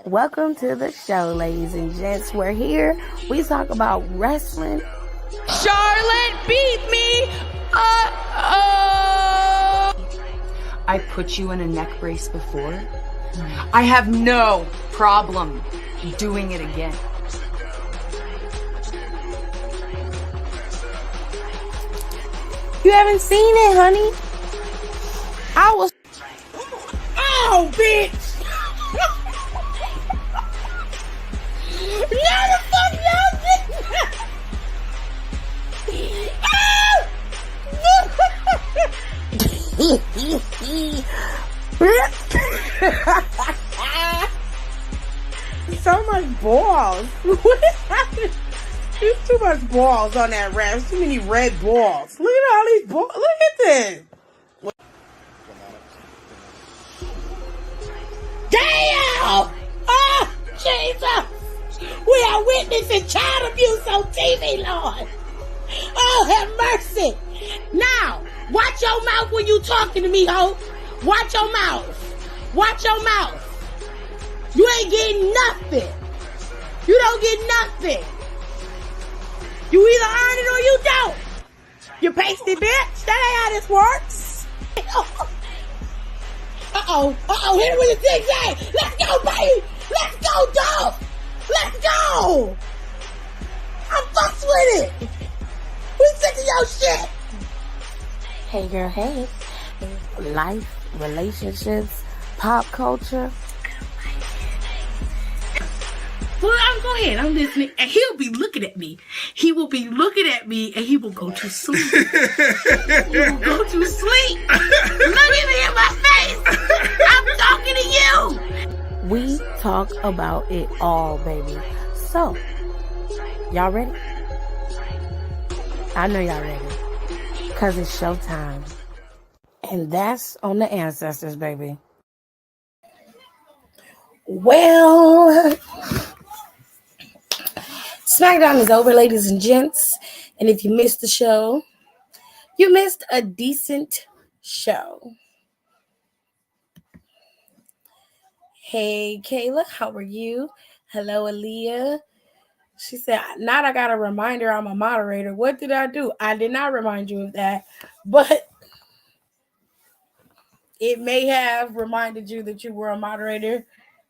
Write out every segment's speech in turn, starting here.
Welcome to the show, ladies and gents. We're here. We talk about wrestling. Charlotte beat me. I put you in a neck brace before. I have no problem doing it again. You haven't seen it, honey. I was. Oh, bitch! No, the fuck y'all did. So much balls. What is happening? There's too much balls on that raft. Too many red balls. Look at all these balls. Look at this. Damn! Oh, Jesus! We are witnessing child abuse on TV, Lord. Oh, have mercy. Now, watch your mouth when you talking to me, ho. Watch your mouth. Watch your mouth. You ain't getting nothing. You don't get nothing. You either earn it or you don't. You pasty bitch. That ain't how this works. Uh-oh. Hit it with a zigzag. Let's go, baby. Let's go, dog. Let's go. I'm fucks with it. We sick of your shit. Hey, girl, hey. Life, relationships, pop culture. Well, go ahead. I'm listening. And he'll be looking at me. He will be looking at me and he will go to sleep. He will go to sleep. Look at me in my face. I'm talking to you. We talk about it all, baby. So, y'all ready? I know y'all ready. Because it's showtime. And that's on the ancestors, baby. Well, Smackdown is over, ladies and gents. And if you missed the show, you missed a decent show. Hey, Kayla, how are you? Hello, Aaliyah. She said, now I got a reminder I'm a moderator. What did I do? I did not remind you of that, but it may have reminded you that you were a moderator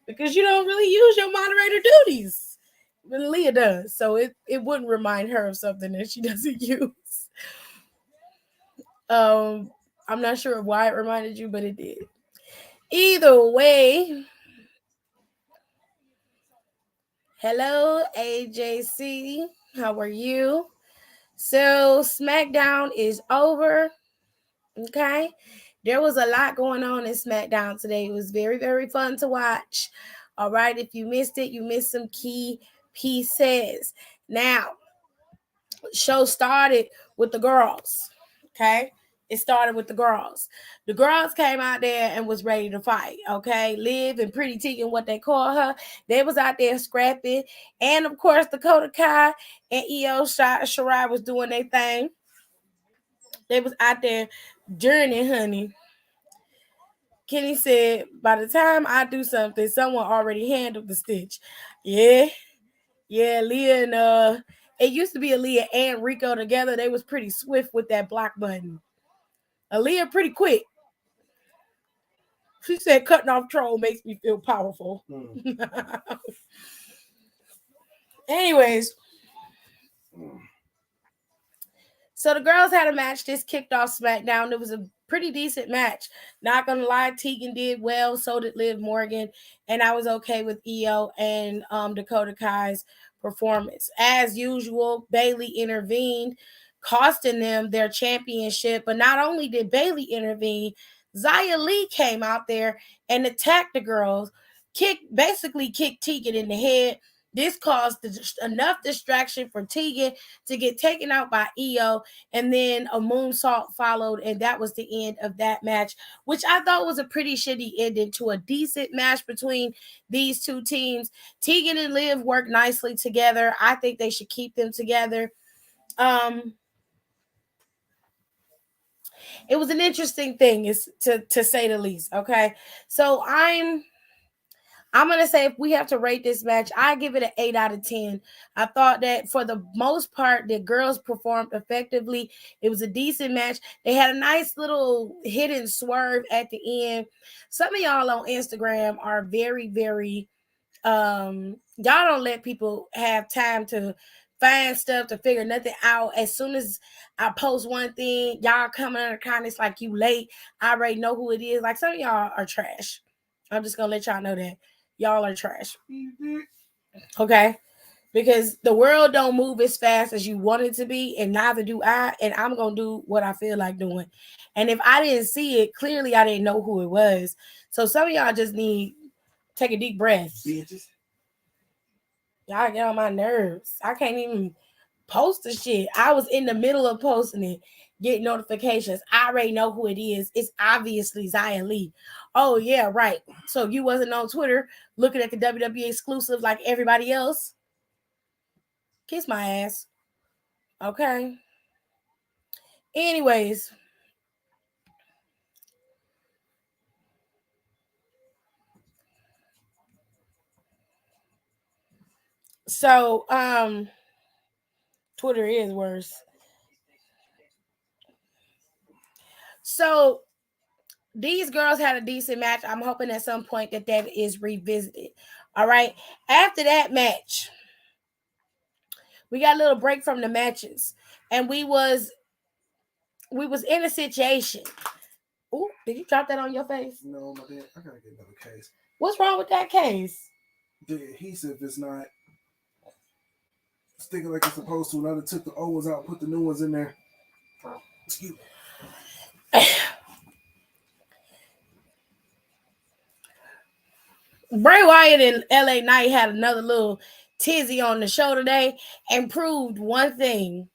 because you don't really use your moderator duties. But Aaliyah does, so it wouldn't remind her of something that she doesn't use. I'm not sure why it reminded you, but it did. Either way, hello, AJC. How are you? So SmackDown is over. Okay. There was a lot going on in SmackDown today. It was very, very fun to watch. All right. If you missed it, you missed some key pieces. Now, show started with the girls. Okay. It started with the girls. The girls came out there and was ready to fight. Okay. Liv and Pretty Tegan, what they call her. They was out there scrapping. And of course, Dakota Kai and Io Shirai was doing their thing. They was out there journeying, honey. Kenny said, by the time I do something, someone already handled the stitch. Yeah, Leah and it used to be Aaliyah and Rico together. They was pretty swift with that block button. Aaliyah pretty quick. She said, cutting off troll makes me feel powerful. Anyways. So the girls had a match. This kicked off SmackDown. It was a pretty decent match. Not gonna lie, Tegan did well. So did Liv Morgan, and I was okay with Io and Dakota Kai's performance. As usual, Bayley intervened, costing them their championship. But not only did Bayley intervene, Xia Li came out there and attacked the girls, basically kicked Tegan in the head. This caused enough distraction for Tegan to get taken out by Io, and then a moonsault followed, and that was the end of that match, which I thought was a pretty shitty ending to a decent match between these two teams. Tegan and Liv work nicely together. I think they should keep them together. It was an interesting thing, to say the least. Okay, so I'm I'm going to say if we have to rate this match, I give it an 8 out of 10. I thought that for the most part, the girls performed effectively. It was a decent match. They had a nice little hidden swerve at the end. Some of y'all on Instagram are very, very, y'all don't let people have time to find stuff to figure nothing out. As soon as I post one thing, y'all coming in the comments like you late. I already know who it is. Like some of y'all are trash. I'm just gonna let y'all know that y'all are trash. Okay? Because the world don't move as fast as you want it to be, and neither do I, and I'm gonna do what I feel like doing. And if I didn't see it, clearly I didn't know who it was. So some of y'all just need take a deep breath. Bitches. Y'all get on my nerves. I can't even post the shit. I was in the middle of posting it, get notifications. I already know who it is. It's obviously Xia Li. Oh yeah, right. So you wasn't on Twitter looking at the WWE exclusive like everybody else. Kiss my ass. Okay. Anyways. So Twitter is worse. So these girls had a decent match. I'm hoping at some point that is revisited. All right. After that match, we got a little break from the matches, and we was in a situation. Ooh, did you drop that on your face? No, my dad. I gotta get another case. What's wrong with that case? The adhesive is not sticking like it's supposed to. Now they took the old ones out, put the new ones in there. Excuse me. Bray Wyatt and LA Knight had another little tizzy on the show today and proved one thing,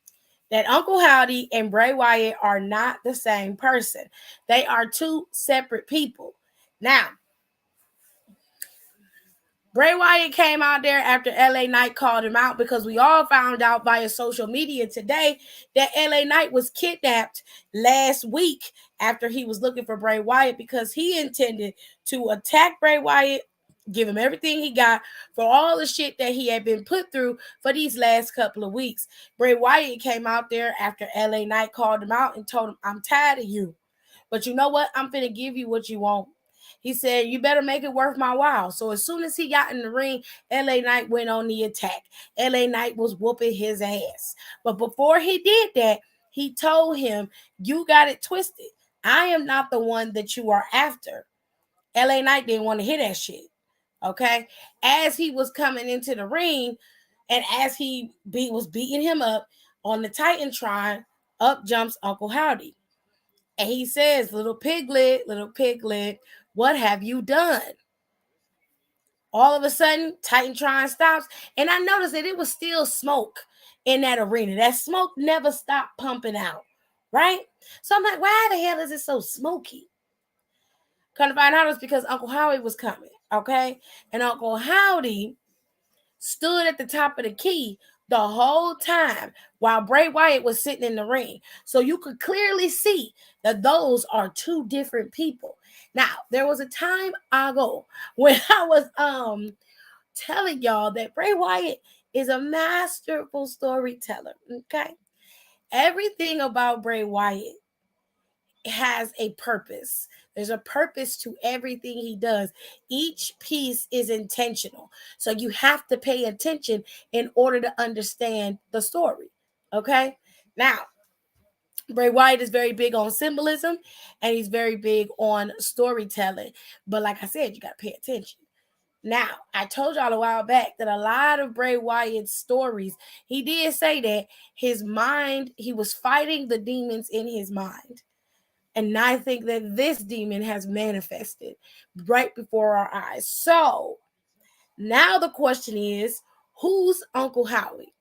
that Uncle Howdy and Bray Wyatt are not the same person. They are two separate people. Now, Bray Wyatt came out there after LA Knight called him out because we all found out via social media today that LA Knight was kidnapped last week after he was looking for Bray Wyatt because he intended to attack Bray Wyatt, give him everything he got for all the shit that he had been put through for these last couple of weeks. Bray Wyatt came out there after LA Knight called him out and told him, I'm tired of you. But you know what? I'm finna give you what you want. He said, you better make it worth my while. So as soon as he got in the ring, LA Knight went on the attack. LA Knight was whooping his ass. But before he did that, he told him, you got it twisted. I am not the one that you are after. LA Knight didn't want to hear that shit. Okay? As he was coming into the ring, and as he was beating him up on the Titantron, up jumps Uncle Howdy. And he says, little piglet, what have you done? All of a sudden, Titantron stops. And I noticed that it was still smoke in that arena. That smoke never stopped pumping out, right? So I'm like, why the hell is it so smoky? Come to find out it's because Uncle Howdy was coming, okay? And Uncle Howdy stood at the top of the key the whole time while Bray Wyatt was sitting in the ring. So you could clearly see that those are two different people. Now, there was a time ago when I was telling y'all that Bray Wyatt is a masterful storyteller, okay? Everything about Bray Wyatt has a purpose. There's a purpose to everything he does. Each piece is intentional. So you have to pay attention in order to understand the story. Okay? Now, Bray Wyatt is very big on symbolism and he's very big on storytelling. But like I said, you got to pay attention. Now, I told y'all a while back that a lot of Bray Wyatt's stories, he did say that his mind, he was fighting the demons in his mind. And I think that this demon has manifested right before our eyes. So now the question is, who's Uncle Howdy?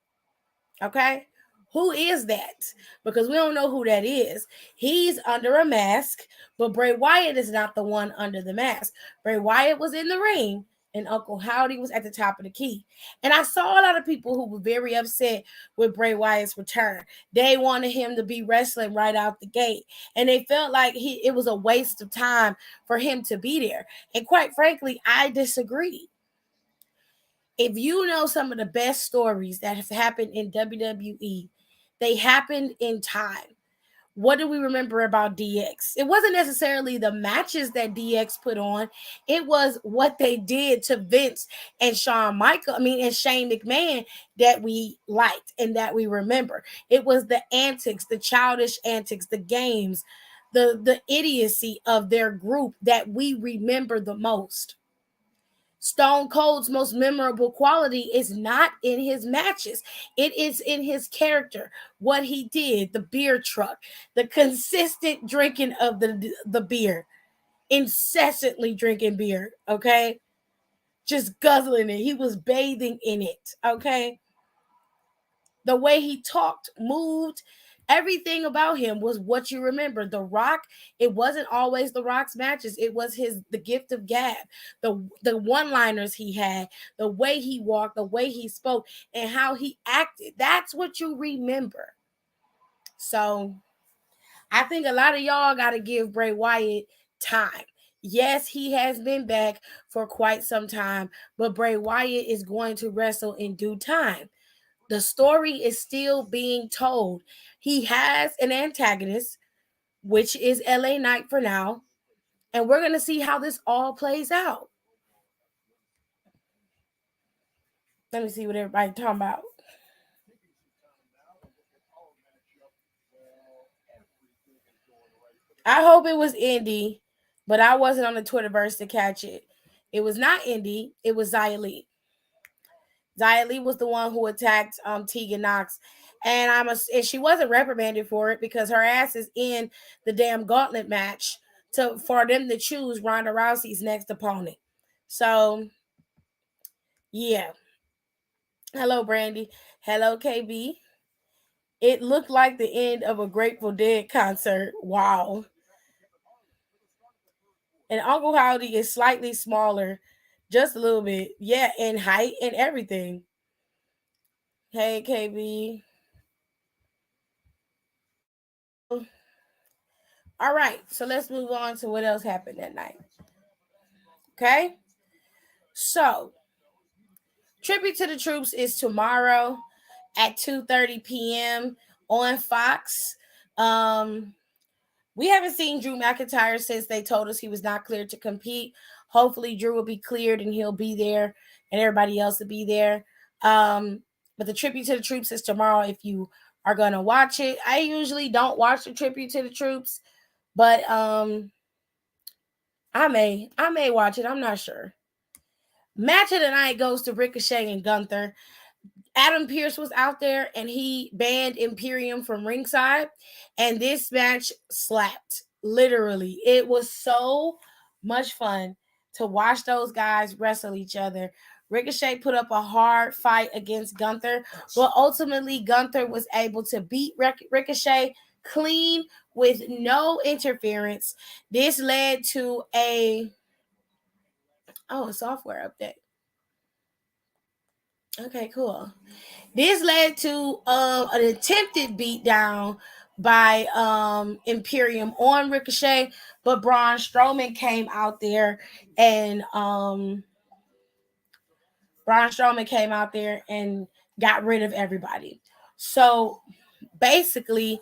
Okay? Who is that? Because we don't know who that is. He's under a mask, but Bray Wyatt is not the one under the mask. Bray Wyatt was in the ring and Uncle Howdy was at the top of the key. And I saw a lot of people who were very upset with Bray Wyatt's return. They wanted him to be wrestling right out the gate, and they felt like it was a waste of time for him to be there. And quite frankly, I disagree. If you know some of the best stories that have happened in WWE, they happened in time. What do we remember about DX? It wasn't necessarily the matches that DX put on. It was what they did to Vince and and Shane McMahon that we liked and that we remember. It was the antics, the childish antics, the games, the idiocy of their group that we remember the most. Stone Cold's most memorable quality is not in his matches. It is in his character, what he did, the beer truck, the consistent drinking of the beer, incessantly drinking beer, okay? Just guzzling it. He was bathing in it, okay? The way he talked, moved, everything about him was what you remember. The Rock, it wasn't always The Rock's matches. It was the gift of gab, the one-liners he had, the way he walked, the way he spoke, and how he acted. That's what you remember. So I think a lot of y'all got to give Bray Wyatt time. Yes, he has been back for quite some time, but Bray Wyatt is going to wrestle in due time. The story is still being told. He has an antagonist, which is LA Knight for now, and we're going to see how this all plays out. Let me see what everybody's talking about. I hope it was Indy, but I wasn't on the Twitterverse to catch it. It was not Indy. It was Xia Li. Xia Li was the one who attacked Tegan Knox, and and she wasn't reprimanded for it because her ass is in the damn gauntlet match for them to choose Ronda Rousey's next opponent. So, yeah. Hello, Brandy. Hello, KB. It looked like the end of a Grateful Dead concert. Wow. And Uncle Howdy is slightly smaller, just a little bit. Yeah, in height and everything. Hey, KB. All right, so let's move on to what else happened that night. Okay? So, Tribute to the Troops is tomorrow at 2:30 p.m. on Fox. We haven't seen Drew McIntyre since they told us he was not cleared to compete. Hopefully, Drew will be cleared and he'll be there, and everybody else will be there. But the Tribute to the Troops is tomorrow if you are going to watch it. I usually don't watch the Tribute to the Troops, but I may watch it. I'm not sure. Match of the night goes to Ricochet and Gunther. Adam Pearce was out there and he banned Imperium from ringside. And this match slapped. Literally. It was so much fun to watch those guys wrestle each other. Ricochet put up a hard fight against Gunther, but ultimately Gunther was able to beat Ricochet clean with no interference. This led to a software update. Okay, cool. This led to an attempted beatdown by Imperium on Ricochet, but Braun Strowman came out there and got rid of everybody. So basically,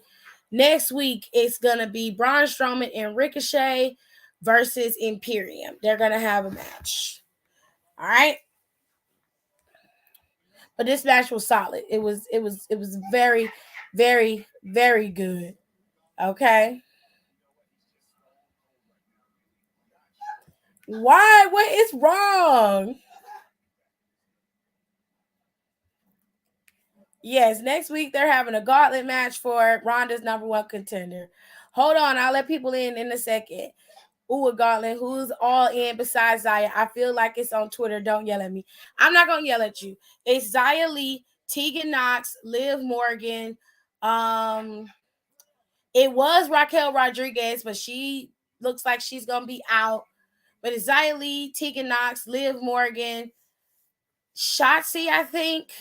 next week it's gonna be Braun Strowman and Ricochet versus Imperium. They're gonna have a match. All right. But this match was solid. It was very, very, very good. Okay. Why? What is wrong? Yes, next week they're having a gauntlet match for Ronda's number one contender. Hold on, I'll let people in a second. Ooh, a gauntlet. Who's all in besides Xia? I feel like it's on Twitter. Don't yell at me. I'm not gonna yell at you. It's Xia Li, Tegan Knox, Liv Morgan. It was Raquel Rodriguez, but she looks like she's gonna be out. But it's Xia Li, Tegan Knox, Liv Morgan, Shotzi, I think.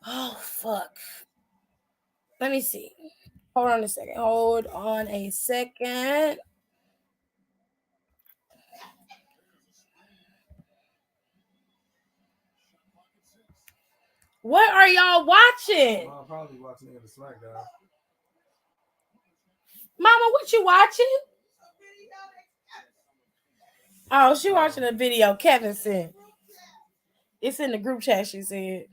Oh, fuck. Let me see. Hold on a second. What are y'all watching? I'm probably watching it in the Smackdown. Mama, what you watching? Oh, she watching a video Kevin sent. It's in the group chat, she said.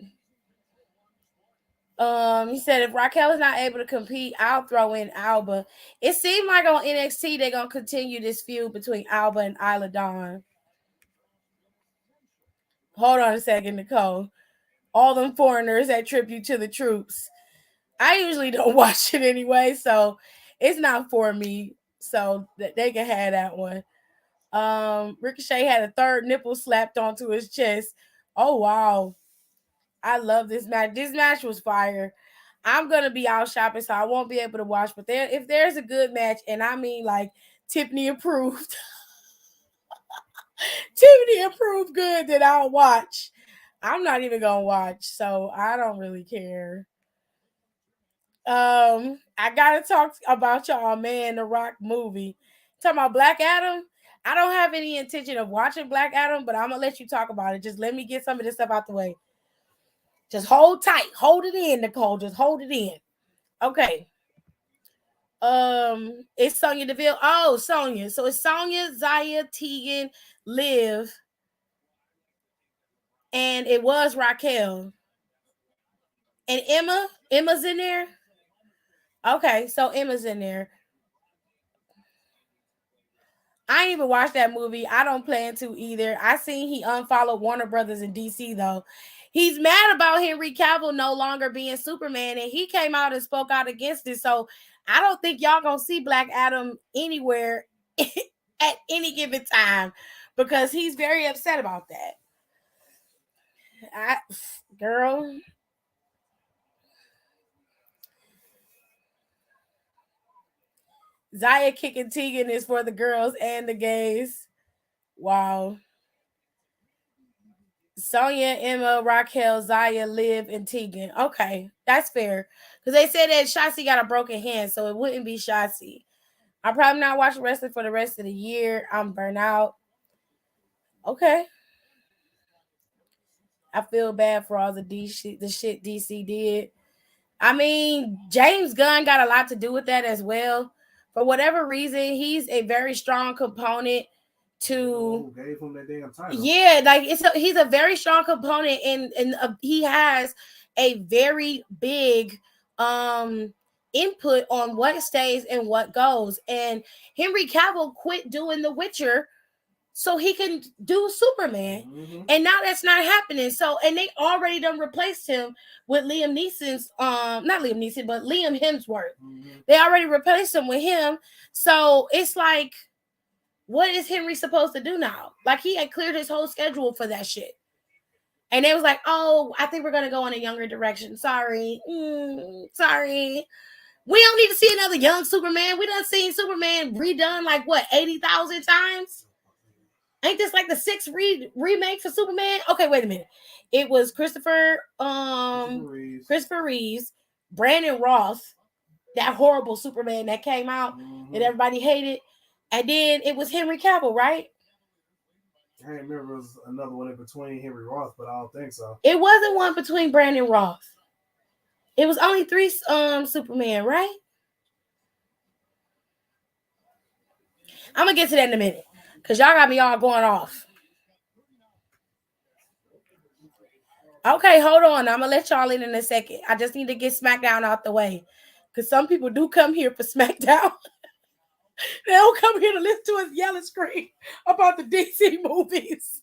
He said if Raquel is not able to compete, I'll throw in Alba. It seemed like on NXT they're gonna continue this feud between Alba and Isla Dawn. Hold on a second, Nicole. All them foreigners that tribute to the troops. I usually don't watch it anyway, so it's not for me. So that they can have that one. Ricochet had a third nipple slapped onto his chest. Oh wow. I love this match. This match was fire. I'm gonna be out shopping, so I won't be able to watch. But if there's a good match, and I mean like Tiffany approved, Tiffany approved good, that I'll watch. I'm not even gonna watch, so I don't really care. I gotta talk about y'all, man. The Rock movie. Talking about Black Adam. I don't have any intention of watching Black Adam, but I'm gonna let you talk about it. Just let me get some of this stuff out the way. Just hold tight. Hold it in, Nicole. Just hold it in. Okay. It's Sonya Deville. Oh, Sonya. So it's Sonya, Xia, Tegan, Liv, and it was Raquel. And Emma. Emma's in there. Okay, so Emma's in there. I ain't even watched that movie. I don't plan to either. I seen he unfollowed Warner Brothers in DC though. He's mad about Henry Cavill no longer being Superman, and he came out and spoke out against it. So I don't think y'all gonna see Black Adam anywhere at any given time because he's very upset about that. Girl. Xia kicking Tegan is for the girls and the gays. Wow. Sonya, Emma, Raquel, Xia, Liv, and Tegan. Okay, that's fair. Because they said that Shotzi got a broken hand, so it wouldn't be Shotzi. I'm probably not watching wrestling for the rest of the year. I'm burnt out. Okay. I feel bad for all the shit DC did. I mean, James Gunn got a lot to do with that as well. For whatever reason, he's a very strong component to gave him that damn title. Yeah, like he's a very strong component, and he has a very big input on what stays and what goes. And Henry Cavill quit doing The Witcher so he can do Superman. Mm-hmm. And now that's not happening. So, and they already done replaced him with Liam Neeson's, not Liam Neeson, but Liam Hemsworth. Mm-hmm. They already replaced him with him. So it's like, what is Henry supposed to do now? Like, he had cleared his whole schedule for that shit. And they was like, oh, I think we're going to go in a younger direction. Sorry. Sorry. We don't need to see another young Superman. We done seen Superman redone like, what, 80,000 times? Ain't this like the sixth remake for Superman? Okay, wait a minute. It was Christopher Reeves, Brandon Roth, that horrible Superman that came out that everybody hated. And then it was Henry Cavill, right? I can't remember if it was another one in between Henry Roth, but I don't think so. It wasn't one between Brandon Roth. It was only 3 Superman, right? I'm going to get to that in a minute. Because y'all got me all going off. Okay, hold on. I'm going to let y'all in a second. I just need to get Smackdown out the way. Because some people do come here for Smackdown. They don't come here to listen to us yell and scream about the DC movies.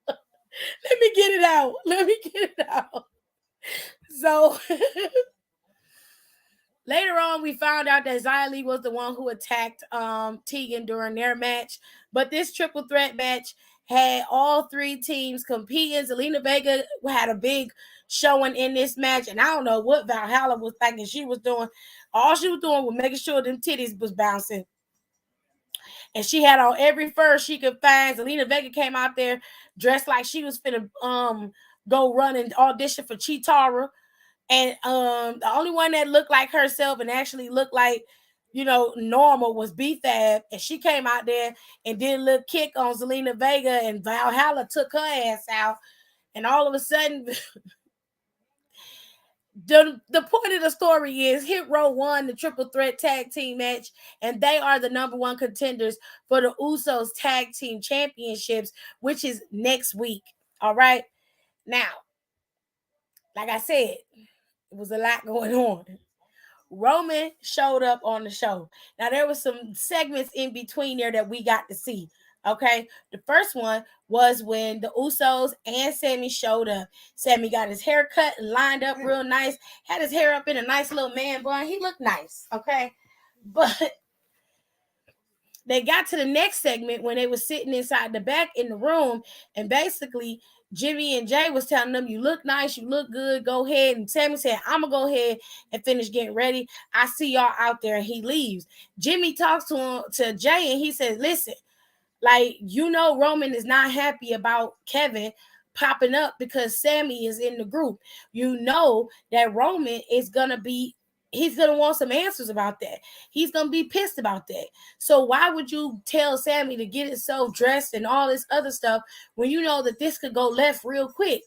Let me get it out. So... Later on, we found out that Xia Li was the one who attacked Tegan during their match. But this triple threat match had all 3 teams competing. Zelina Vega had a big showing in this match. And I don't know what Valhalla was thinking she was doing. All she was doing was making sure them titties was bouncing. and she had on every fur she could find. Zelina Vega came out there dressed like she was finna go run and audition for Chitara. And the only one that looked like herself and actually looked like, normal was B-Fab. And she came out there and did a little kick on Zelina Vega, and Valhalla took her ass out. And all of a sudden, the point of the story is Hit Row won the triple threat tag team match, and they are the number one contenders for the Usos tag team championships, which is next week. All right. Now, like I said, it was a lot going on. Roman showed up on the show. Now, there was some segments in between there that we got to see. Okay. The first one was when the Usos and Sammy showed up. Sammy got his hair cut and lined up real nice, had his hair up in a nice little man bun. He looked nice. Okay. But they got to the next segment when they were sitting inside the back in the room, and basically Jimmy and Jay was telling them, you look nice, you look good, go ahead. And Sammy said, I'm going to go ahead and finish getting ready. I see y'all out there. And he leaves. Jimmy talks to Jay, and he says, listen, like, Roman is not happy about Kevin popping up because Sammy is in the group. You know that Roman is going to be, he's going to want some answers about that. He's going to be pissed about that. So why would you tell Sammy to get himself dressed and all this other stuff when you know that this could go left real quick?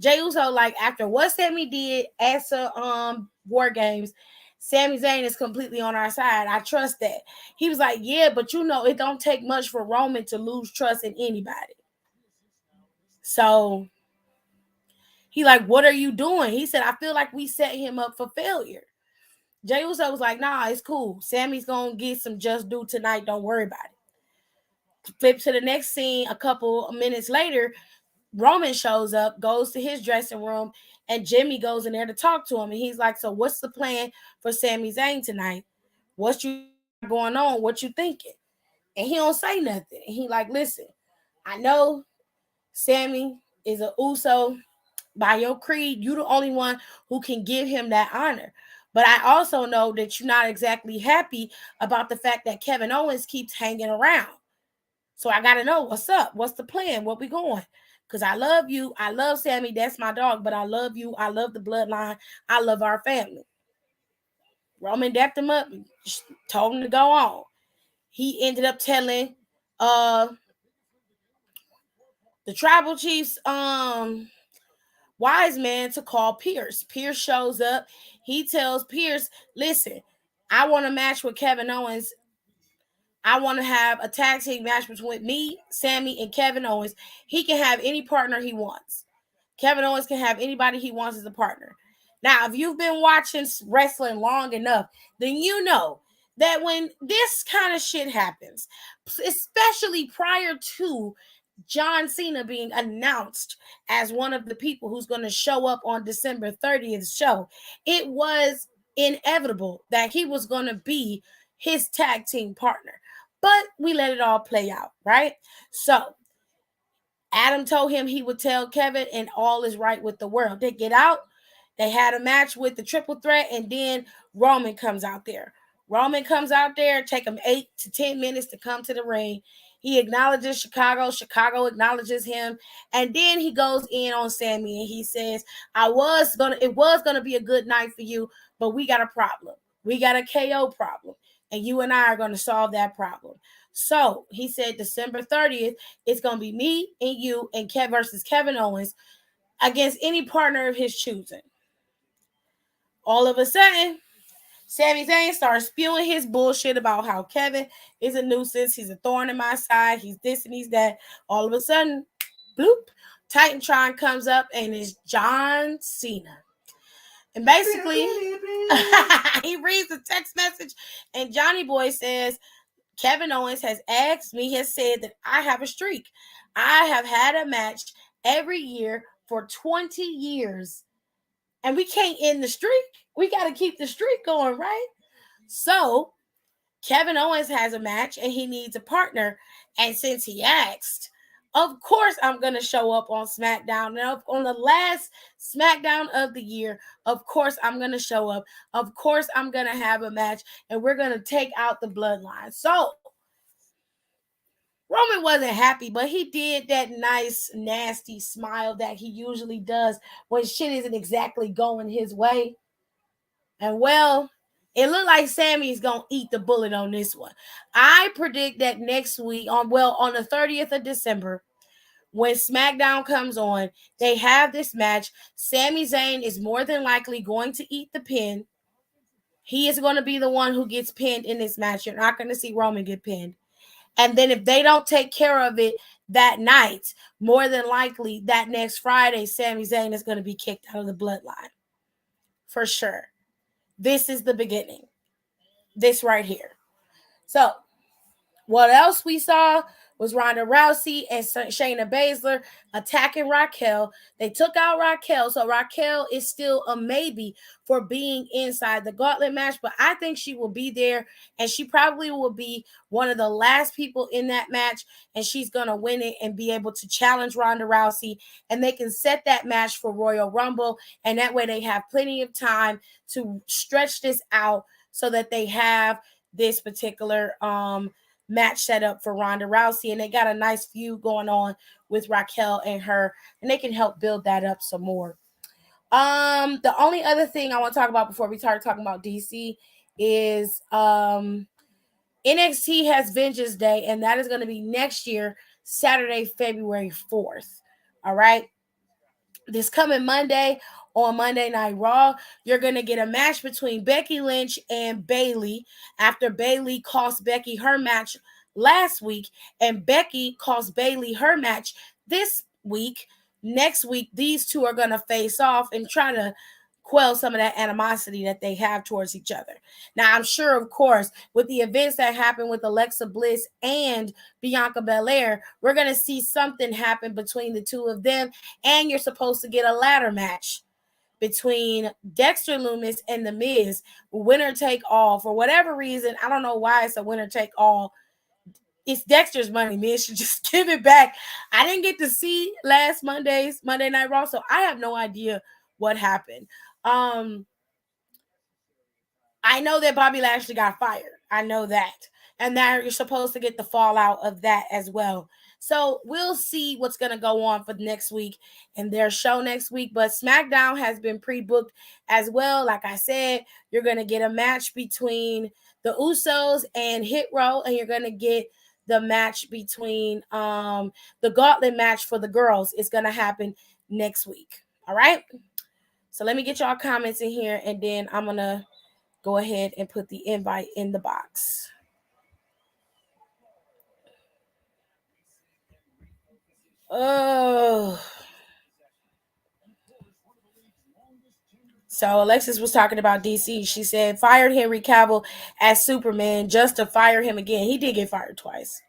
Jey Uso, like, after what Sammy did at the War Games, Sami Zayn is completely on our side. I trust that. He was like, yeah, but it don't take much for Roman to lose trust in anybody. So he like, what are you doing? He said, I feel like we set him up for failure. Jey Uso was like, nah, it's cool. Sammy's going to get some just due tonight. Don't worry about it. Flip to the next scene a couple of minutes later. Roman shows up, goes to his dressing room, and Jimmy goes in there to talk to him. And he's like, so what's the plan for Sami Zayn tonight? What you got going on? What you thinking? And he don't say nothing. And he like, listen, I know Sammy is a Uso. By your creed, you the only one who can give him that honor. But I also know that you're not exactly happy about the fact that Kevin Owens keeps hanging around. So I got to know what's up. What's the plan? Where we going? Because I love you. I love Sammy. That's my dog. But I love you. I love the bloodline. I love our family. Roman dapped him up, told him to go on. He ended up telling the tribal chiefs wise man to call Pierce. Pierce shows up. He tells Pierce, listen, I want a match with Kevin Owens. I want to have a tag team match between me, Sammy, and Kevin Owens. He can have any partner he wants. Kevin Owens can have anybody he wants as a partner. Now, if you've been watching wrestling long enough, then you know that when this kind of shit happens, especially prior to John Cena being announced as one of the people who's going to show up on December 30th show, it was inevitable that he was going to be his tag team partner. But we let it all play out, right? So Adam told him he would tell Kevin, and all is right with the world. They get out. They had a match with the triple threat, and then Roman comes out there. Roman comes out there, take him 8 to 10 minutes to come to the ring. He acknowledges Chicago. Chicago acknowledges him. And then he goes in on Sammy and he says, it was gonna be a good night for you, but we got a problem. We got a KO problem. And you and I are going to solve that problem. So he said December 30th, it's going to be me and you and Kev versus Kevin Owens against any partner of his choosing. All of a sudden, Sami Zayn starts spewing his bullshit about how Kevin is a nuisance. He's a thorn in my side. He's this and he's that. All of a sudden, bloop, Titantron comes up and it's John Cena. And basically, he reads the text message and Johnny Boy says, Kevin Owens has said that I have a streak. I have had a match every year for 20 years. And we can't end the streak. We got to keep the streak going, right? So Kevin Owens has a match and he needs a partner. And since he asked, of course I'm going to show up on Smackdown. Now, on the last Smackdown of the year, of course I'm going to show up. Of course I'm going to have a match and we're going to take out the bloodline. So Roman wasn't happy, but he did that nice, nasty smile that he usually does when shit isn't exactly going his way. And well, it looked like Sammy's gonna eat the bullet on this one. I predict that next week, on the 30th of December, when SmackDown comes on, they have this match. Sami Zayn is more than likely going to eat the pin. He is going to be the one who gets pinned in this match. You're not going to see Roman get pinned. And then if they don't take care of it that night, more than likely that next Friday, Sami Zayn is going to be kicked out of the bloodline. For sure. This is the beginning. This right here. So, what else we saw was Ronda Rousey and Shayna Baszler attacking Raquel. They took out Raquel, so Raquel is still a maybe for being inside the gauntlet match, but I think she will be there, and she probably will be one of the last people in that match, and she's going to win it and be able to challenge Ronda Rousey, and they can set that match for Royal Rumble, and that way they have plenty of time to stretch this out so that they have this particular match set up for Ronda Rousey, and they got a nice feud going on with Raquel and her, and they can help build that up some more. The only other thing I want to talk about before we start talking about DC is NXT has Vengeance Day, and that is going to be next year, Saturday, February 4th. All right. This coming Monday on Monday Night Raw, you're going to get a match between Becky Lynch and Bayley after Bayley cost Becky her match last week, and Becky cost Bayley her match this week. Next week, these two are going to face off and try to quell some of that animosity that they have towards each other. Now, I'm sure, of course, with the events that happened with Alexa Bliss and Bianca Belair, we're going to see something happen between the two of them, and you're supposed to get a ladder match between Dexter Lumis and The Miz, winner take all. For whatever reason, I don't know why it's a winner take all. It's Dexter's money. Miz should just give it back. I didn't get to see last Monday's Monday Night Raw, so I have no idea what happened. I know that Bobby Lashley got fired. I know that. And that you're supposed to get the fallout of that as well. So we'll see what's going to go on for next week and their show next week. But SmackDown has been pre-booked as well. Like I said, you're going to get a match between the Usos and Hit Row, and you're going to get the match between the gauntlet match for the girls. It's going to happen next week. All right? So let me get y'all comments in here, and then I'm going to go ahead and put the invite in the box. Oh. So Alexis was talking about DC. She said, fired Henry Cavill as Superman just to fire him again. He did get fired twice.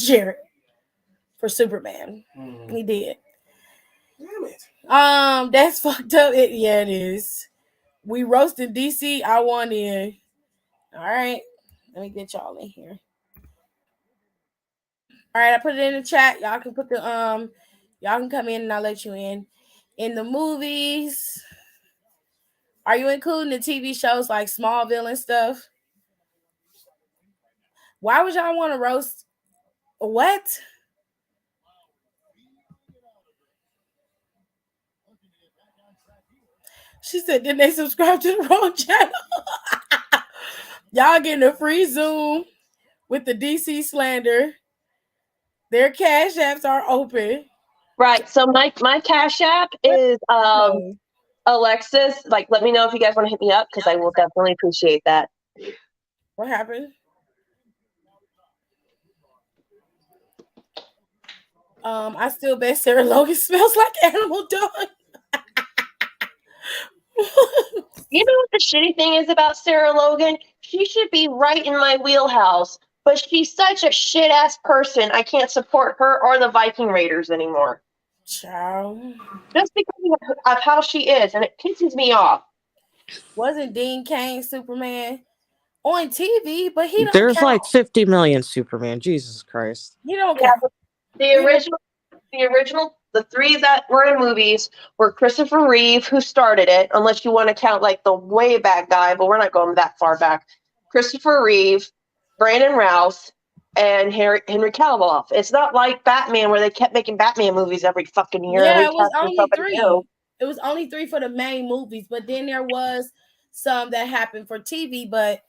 Jared, for Superman. He did. Damn it. That's fucked up. Yeah, it is. We roasted DC. I want in. All right. Let me get y'all in here. All right, I put it in the chat. Y'all can put the y'all can come in and I'll let you in. In the movies, are you including the TV shows like Smallville and stuff? Why would y'all want to roast? What? She said, didn't they subscribe to the wrong channel? Y'all getting a free Zoom with the DC slander. Their cash apps are open. Right. So my cash app is Alexis. Like, let me know if you guys want to hit me up because I will definitely appreciate that. What happened? I still bet Sarah Logan smells like animal dung. You know what the shitty thing is about Sarah Logan? She should be right in my wheelhouse, but she's such a shit-ass person, I can't support her or the Viking Raiders anymore. Child. Just because of how she is, and it pisses me off. Wasn't Dean Cain Superman on TV, but he don't There's count. like 50 million Superman. Jesus Christ. He don't count. The original, the three that were in movies were Christopher Reeve, who started it, unless you want to count like the way back guy, but we're not going that far back. Christopher Reeve, Brandon Rouse, and Henry Cavill. It's not like Batman where they kept making Batman movies every fucking year and Yeah, it was recasting only somebody new. 3. It was only 3 for the main movies, but then there was some that happened for TV, but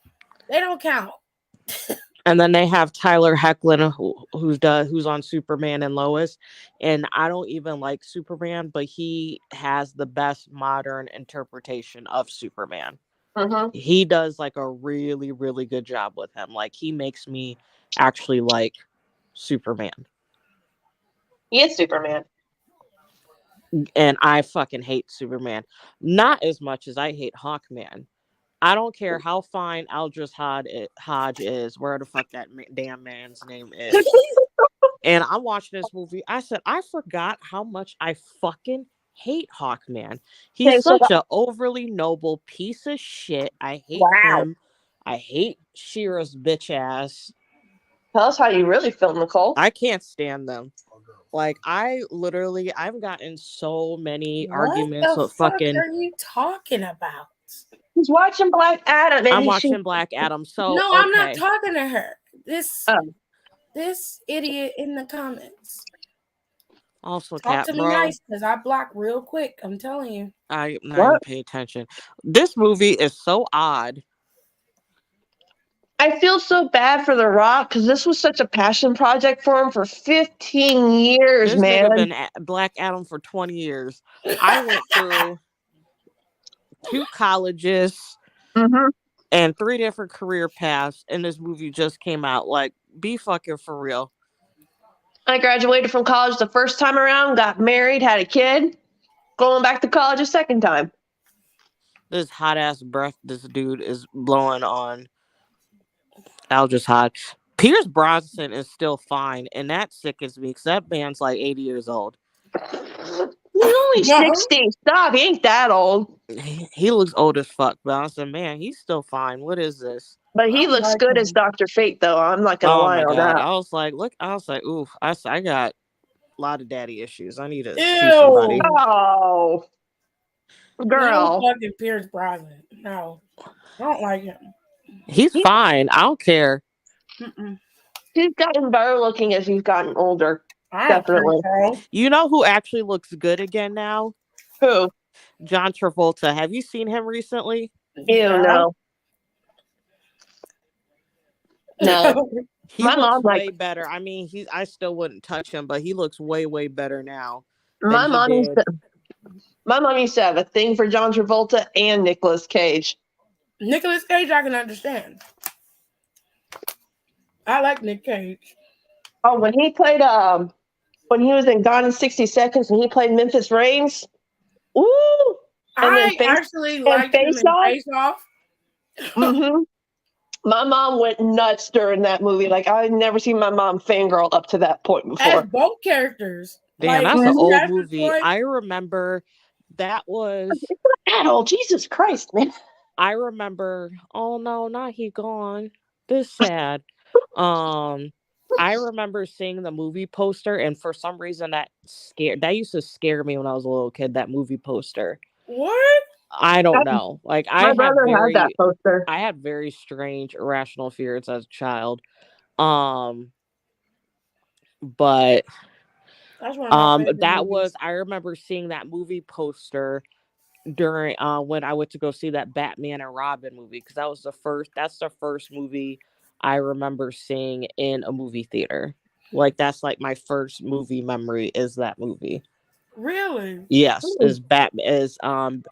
they don't count. And then they have Tyler Hoechlin, who's on Superman and Lois. And I don't even like Superman, but he has the best modern interpretation of Superman. Mm-hmm. He does like a really, really good job with him. Like, he makes me actually like Superman. He is Superman. And I fucking hate Superman. Not as much as I hate Hawkman. I don't care how fine Aldous Hodge is, where the fuck that damn man's name is. And I'm watching this movie. I said, I forgot how much I fucking hate Hawkman. He's such an overly noble piece of shit. I hate him. I hate Shira's bitch ass. Tell us how you really feel, Nicole. I can't stand them. Like, I've gotten so many arguments with fucking. What are you talking about? He's watching Black Adam. I'm watching Black Adam. So no, okay. I'm not talking to her. This idiot in the comments. Also, talk to me nice, because I block real quick. I'm telling you. I'm not even paying attention. This movie is so odd. I feel so bad for The Rock because this was such a passion project for him for 15 years, this man. This nigga been Black Adam for 20 years. I went through 2 colleges and 3 different career paths, and this movie just came out. Like, be fucking for real. I graduated from college the first time around, got married, had a kid, going back to college a second time. This hot ass breath this dude is blowing on Aldous Hodge. Pierce Brosnan is still fine, and that sickens me because that man's like 80 years old. He's only 60. Stop, he ain't that old. He looks old as fuck, but I said, man, he's still fine. What is this? But he looks good as Dr. Fate, though. I'm not gonna lie on that. I was like, ooh, I got a lot of daddy issues. I need to see somebody. Oh, girl. No fucking Pierce Brosnan. No, I don't like him. He's fine. I don't care. He's gotten better looking as he's gotten older. Definitely. You know who actually looks good again now? Who? John Travolta. Have you seen him recently? Ew, no. No. He looks way better. I mean, I still wouldn't touch him, but he looks way, way better now. My mom used to have a thing for John Travolta and Nicolas Cage. Nicolas Cage, I can understand. I like Nick Cage. Oh, when he played, when he was in Gone in 60 Seconds and he played Memphis Reigns. Ooh! I actually liked him in Face Off. My mom went nuts during that movie. Like, I've never seen my mom fangirl up to that point before. As both characters. Damn, that's an old movie. I remember that was... It's not that old. Jesus Christ, man. I remember... Oh, no, not he gone. This sad. I remember seeing the movie poster, and for some reason that used to scare me when I was a little kid, that movie poster. What? I don't know. Like, my brother had that poster. I had very strange irrational fears as a child. But I remember seeing that movie poster during when I went to go see that Batman and Robin movie, because that's the first movie I remember seeing in a movie theater. Like, that's like my first movie memory is that movie. Really? Yes, is Batman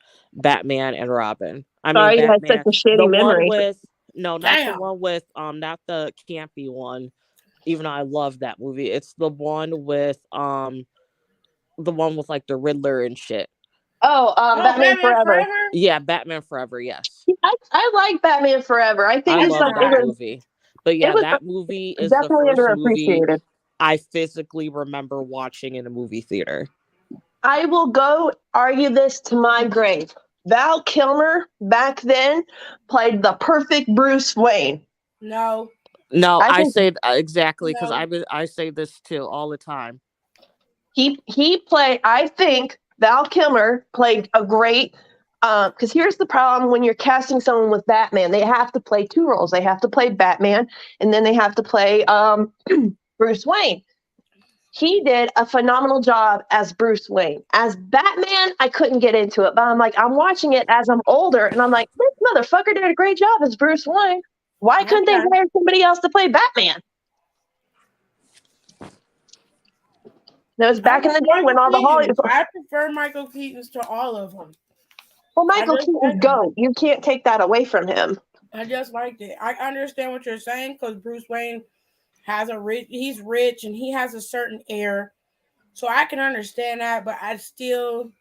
and Robin. I mean, you had such a shitty memory. Not the one with not the campy one. Even though I love that movie, it's the one with like the Riddler and shit. Oh, Batman Forever. Yeah, Batman Forever. Yes, I like Batman Forever. I think it's love that movie. But yeah, that movie is the first movie I physically remember watching in a movie theater. I will go argue this to my grave. Val Kilmer back then played the perfect Bruce Wayne. No, I say exactly, because I say this too all the time. He played. I think Val Kilmer played a great Because here's the problem when you're casting someone with Batman, they have to play two roles. They have to play Batman, and then they have to play Bruce Wayne. He did a phenomenal job as Bruce Wayne. As Batman, I couldn't get into it, but I'm watching it as I'm older, and I'm like, this motherfucker did a great job as Bruce Wayne. Why couldn't they Okay. hire somebody else to play Batman? That was I back in like the day when Michael all the Keaton. Hollywood. I prefer Michael Keaton's to all of them. Well, I Michael just like Keaton's him. GOAT. You can't take that away from him. I just liked it. I understand what you're saying because Bruce Wayne has he's rich and he has a certain air. So I can understand that, but I just didn't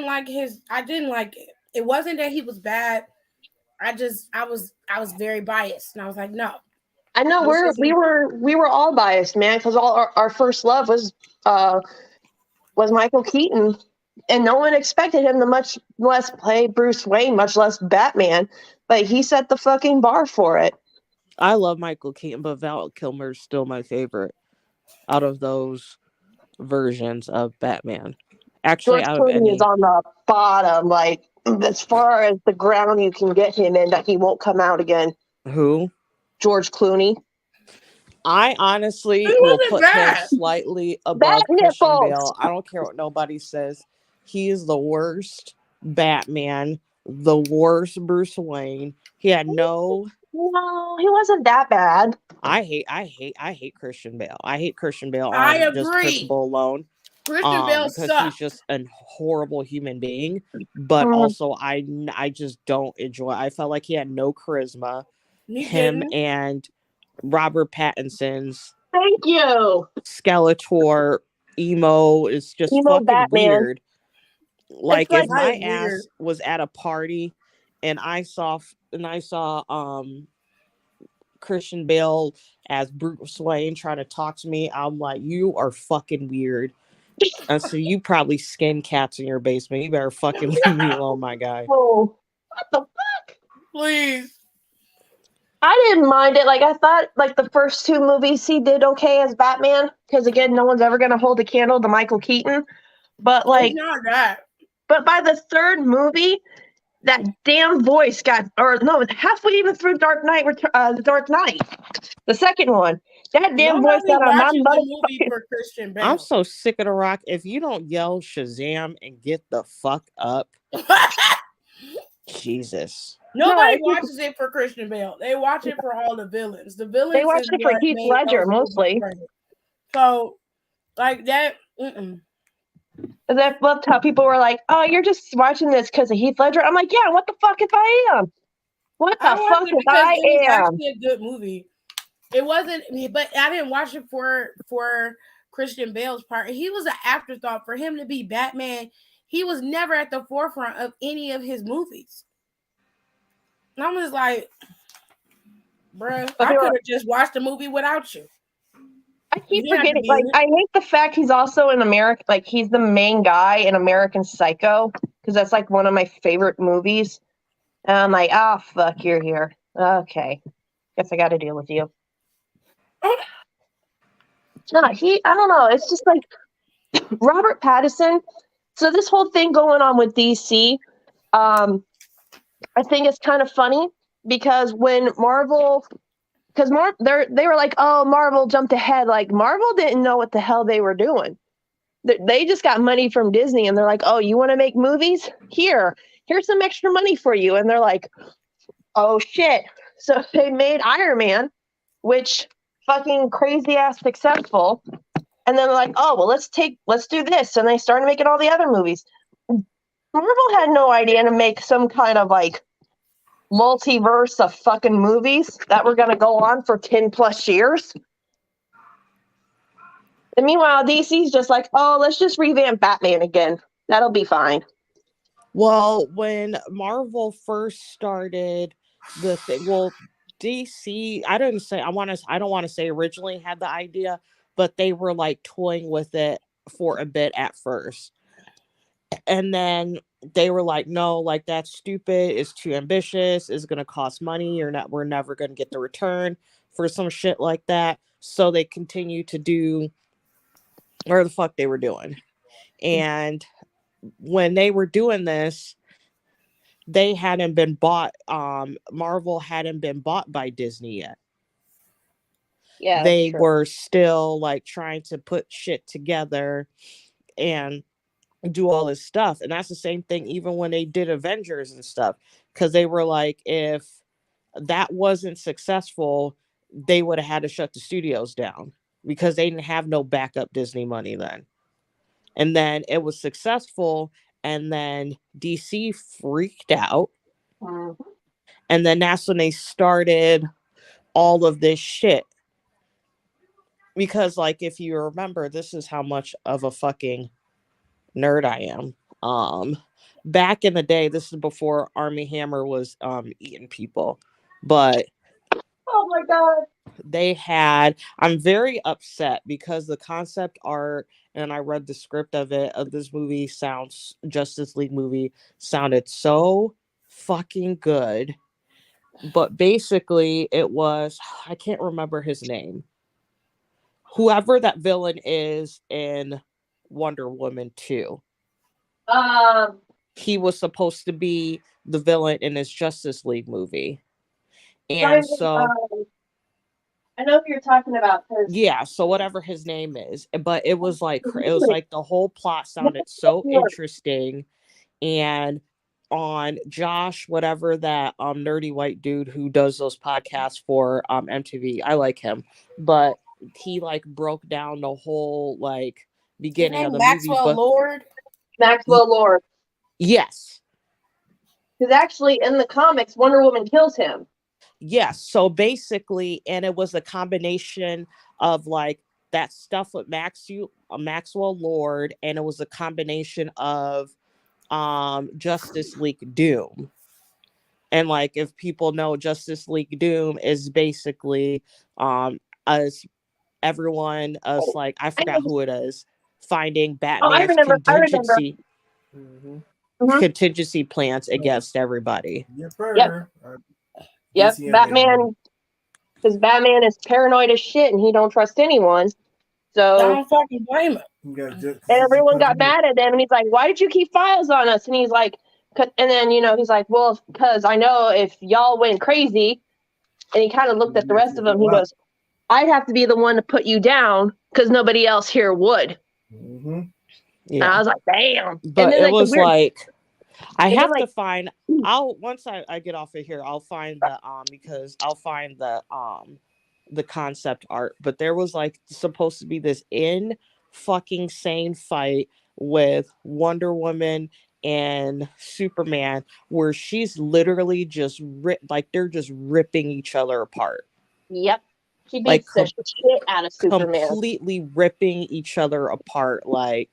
like I didn't like it. It wasn't that he was bad. I was very biased and I was like, no, I know this isn't. we were all biased, man, because all our first love was Michael Keaton, and no one expected him to much less play Bruce Wayne, much less Batman. But he set the fucking bar for it. I love Michael Keaton, but Val Kilmer's still my favorite out of those versions of Batman. Actually, George out of Clooney is any. on the bottom, like as far as the ground you can get him in, that he won't come out again. Who? George Clooney. I honestly He will wasn't put him bad. slightly Bat above Christian nipples. Bale. I don't care what nobody says. He is the worst Batman, the worst Bruce Wayne. He had no. No, he wasn't that bad. I hate Christian Bale. I hate Christian Bale I on just agree. principle alone. Christian Bale Because he's sucked. just a horrible human being. But Mm, also, I just don't enjoy. I felt like he had no charisma. He Him didn't. and Robert Pattinson's thank you, Skeletor emo is just emo fucking Batman. weird. It's Like if like That my is weird. ass was at a party and I saw Christian Bale as Bruce Wayne trying to talk to me, I'm like, you are fucking weird. And so you probably skin cats in your basement. You better fucking leave me alone, my guy. oh, what the Please. I didn't mind it. Like I thought, like the first two movies he did okay as Batman, because again, no one's ever gonna hold a candle to Michael Keaton. But It's like, not that. but by the third movie, that damn voice got, or no, halfway even through the Dark Knight, the second one, that damn voice Nobody got on my watches the movie motherfucking. for Christian I'm Bale. so sick of the rock. If you don't yell Shazam and get the fuck up, Jesus. No, Nobody it's just, watches it for Christian Bale. They watch it for all the villains. The they villains is watched it for what Heath made Ledger those movies mostly. great. So, like that. Mm-mm. And I loved how people were like, "Oh, you're just watching this because of Heath Ledger." I'm like, "Yeah, what the fuck if I am? What I the watched fuck it if because I it was am?" actually a good movie. It wasn't, but I didn't watch it for Christian Bale's part. He was an afterthought for him to be Batman. He was never at the forefront of any of his movies. And I was like, bruh, But I they were could have just watched the movie without you. I You keep didn't have to forgetting. be Like, in it. I hate the fact he's also in America. Like, he's the main guy in American Psycho because that's like one of my favorite movies. And I'm like, oh fuck, you're here. Okay, guess I got to deal with you. No, I don't know. It's just like Robert Pattinson. So this whole thing going on with DC, I think it's kind of funny because when Marvel because they were like, oh, Marvel jumped ahead. Like Marvel didn't know what the hell they were doing. They just got money from Disney, and they're like, oh, you want to make movies? Here's some extra money for you. And they're like, oh shit. So they made Iron Man, which fucking crazy ass successful. And then they're like, oh well, let's do this. And they started making all the other movies. Marvel had no idea to make some kind of like multiverse of fucking movies that were going to go on for 10 plus years. And meanwhile, DC's just like, oh, let's just revamp Batman again. That'll be fine. Well, when Marvel first started the thing, well, DC, I don't want to say originally had the idea, but they were like toying with it for a bit at first. And then they were like, no, like that's stupid, it's too ambitious, it's gonna cost money, we're never gonna get the return for some shit like that. So they continue to do where the fuck they were doing. And when they were doing this, they hadn't been bought. Marvel hadn't been bought by Disney yet. Yeah, that's They true. were still like trying to put shit together and do all this stuff. And that's the same thing even when they did Avengers and stuff. Because they were like, if that wasn't successful, they would have had to shut the studios down because they didn't have no backup Disney money then. And then it was successful, and then DC freaked out. Mhm. And then that's when they started all of this shit. Because, like, if you remember, this is how much of a fucking nerd I am. Back in the day, this is before Army Hammer was eating people, but Oh my god. they had. I'm very upset because the concept art, and I read the script of it, of this movie, sounds Justice League movie sounded so fucking good. But basically it was, I can't remember his name, whoever that villain is in Wonder Woman 2. Um, He was supposed to be the villain in his Justice League movie. And Simon, so, I know who you're talking about because yeah, so whatever his name is, but it was like the whole plot sounded so interesting. And on Josh, whatever that nerdy white dude who does those podcasts for MTV, I like him, but he like broke down the whole like His beginning of name the movie. Maxwell But Lord. y- Maxwell Lord. yes, Because actually, in the comics, Wonder Woman kills him. yes. So basically, and it was a combination of like that stuff with Maxwell Lord, and it was a combination of Justice League Doom. And like if people know, Justice League Doom is basically us everyone us like I I forgot know. who it is, finding Oh, I Batman's remember. I remember. Mm-hmm. Mhm. contingency plans against everybody. Yep, Yep. Yep. DC animated Batman, because Batman is paranoid as shit and he don't trust anyone. I So don't fucking blame him. You got just and he everyone got punching it. mad at him, and he's like, "Why did you keep files on us?" And he's like, and then he's like, "Well, because I know if y'all went crazy." And he kind of looked at the rest of them. He Wow. goes, "I'd have to be the one to put you down because nobody else here would." Mm-hmm. And I Yeah. was like, "Damn!" And But then it like the was weird, like I and then have like to find I'll once I get off of here, I'll find the because I'll find the concept art. But there was like supposed to be this in fucking sane fight with Wonder Woman and Superman where she's literally just like they're just ripping each other apart. yep, she Like beats the shit out of Superman. completely ripping each other apart, Like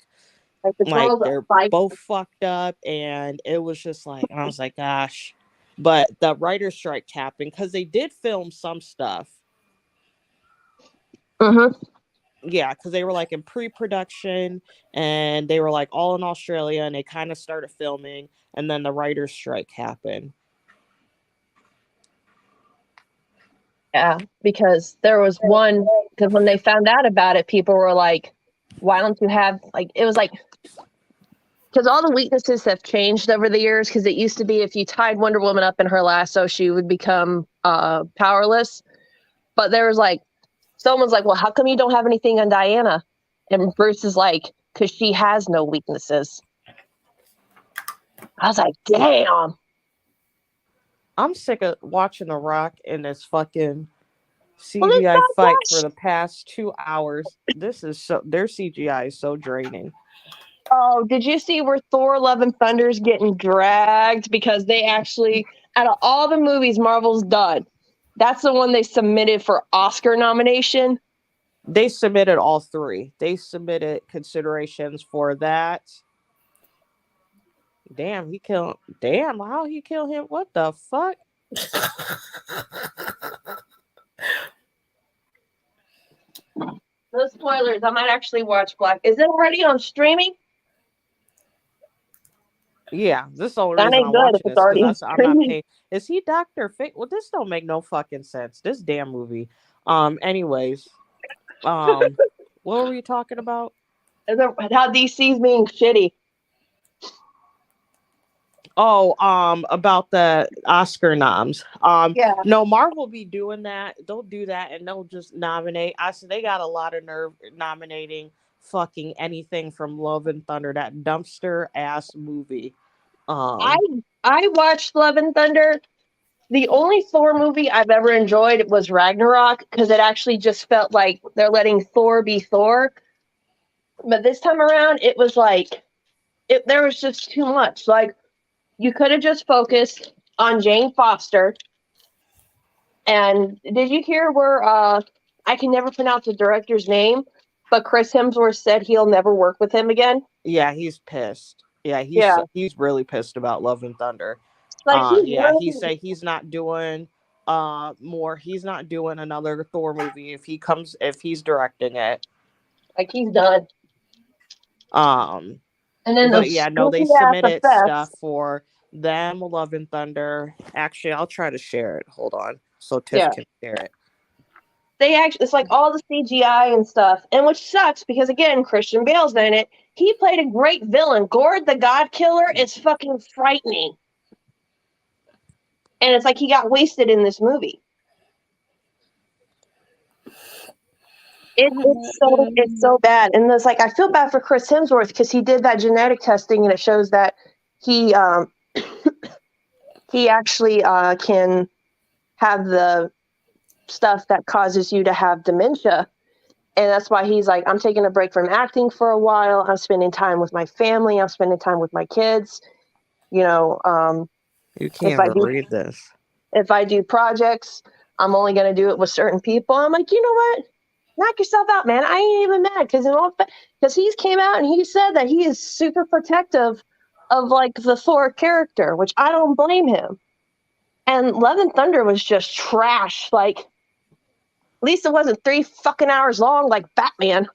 the like girls they're fight. both fucked up. And it was just like I was like, gosh. But the writer's strike happened because they did film some stuff. Mm-hmm. Yeah, because they were like in pre-production and they were like all in Australia and they kind of started filming, and then the writer's strike happened. Yeah, because there was one. Because when they found out about it, people were like, "Why don't you have like?" It was like because all the weaknesses have changed over the years. Because it used to be if you tied Wonder Woman up in her lasso, she would become powerless. But there was like someone's like, "Well, how come you don't have anything on Diana?" And Bruce is like, "Because she has no weaknesses." I was like, "Damn." I'm sick of watching The Rock in this fucking Well, this CGI fight for backlash. the past 2 hours. This is so their CGI is so draining. Oh, did you see where Thor: Love and Thunder's getting dragged because they actually, out of all the movies Marvel's done, that's the one they submitted for Oscar nomination. They submitted all three. They submitted considerations for that. Damn, he killed. Damn, how he killed him? What the fuck? No spoilers. I might actually watch Black. Is it already on streaming? Yeah, this is the only That reason ain't I'm good if watching it's this already on because I'm not streaming. paying. Is he Doctor Fate? Well, this don't make no fucking sense. This damn movie. Anyways, what were we talking about? How DC's being shitty. Oh, about the Oscar noms. Yeah. No, Marvel be doing that. They'll do that and they'll just nominate. I said they got a lot of nerve nominating fucking anything from Love and Thunder, that dumpster ass movie. I Um, I watched Love and Thunder. The only Thor movie I've ever enjoyed was Ragnarok because it actually just felt like they're letting Thor be Thor. But this time around, it was like there was just too much. Like you could have just focused on Jane Foster. And did you hear where I can never pronounce the director's name, but Chris Hemsworth said he'll never work with him again? yeah, he's pissed. Yeah, Yeah, he's really pissed about Love and Thunder. like he's Yeah, he really say he's not doing more. He's not doing another Thor movie if he's directing it. like he's done. Um, And then but those yeah, no, they stupid ass submitted stuff effects. for them, Love and Thunder. Actually, I'll try to share it. Hold on, so Tiff Yeah, can share it. they actually it's like all the CGI and stuff, and which sucks because again, Christian Bale's in it. He played a great villain. Gord the God Killer is fucking frightening, and it's like he got wasted in this movie. It's so bad, and it's like I feel bad for Chris Hemsworth because he did that genetic testing, and it shows that he he actually can have the stuff that causes you to have dementia, and that's why he's like, I'm taking a break from acting for a while. I'm spending time with my family. I'm spending time with my kids. You know, You if can't I even do read this. if I do projects, I'm only going to do it with certain people. I'm like, you know what? Knock yourself out, man. I ain't even mad because he's came out and he said that he is super protective of like the Thor character, which I don't blame him. And Love and Thunder was just trash. Like, at least it wasn't 3 fucking hours long like Batman.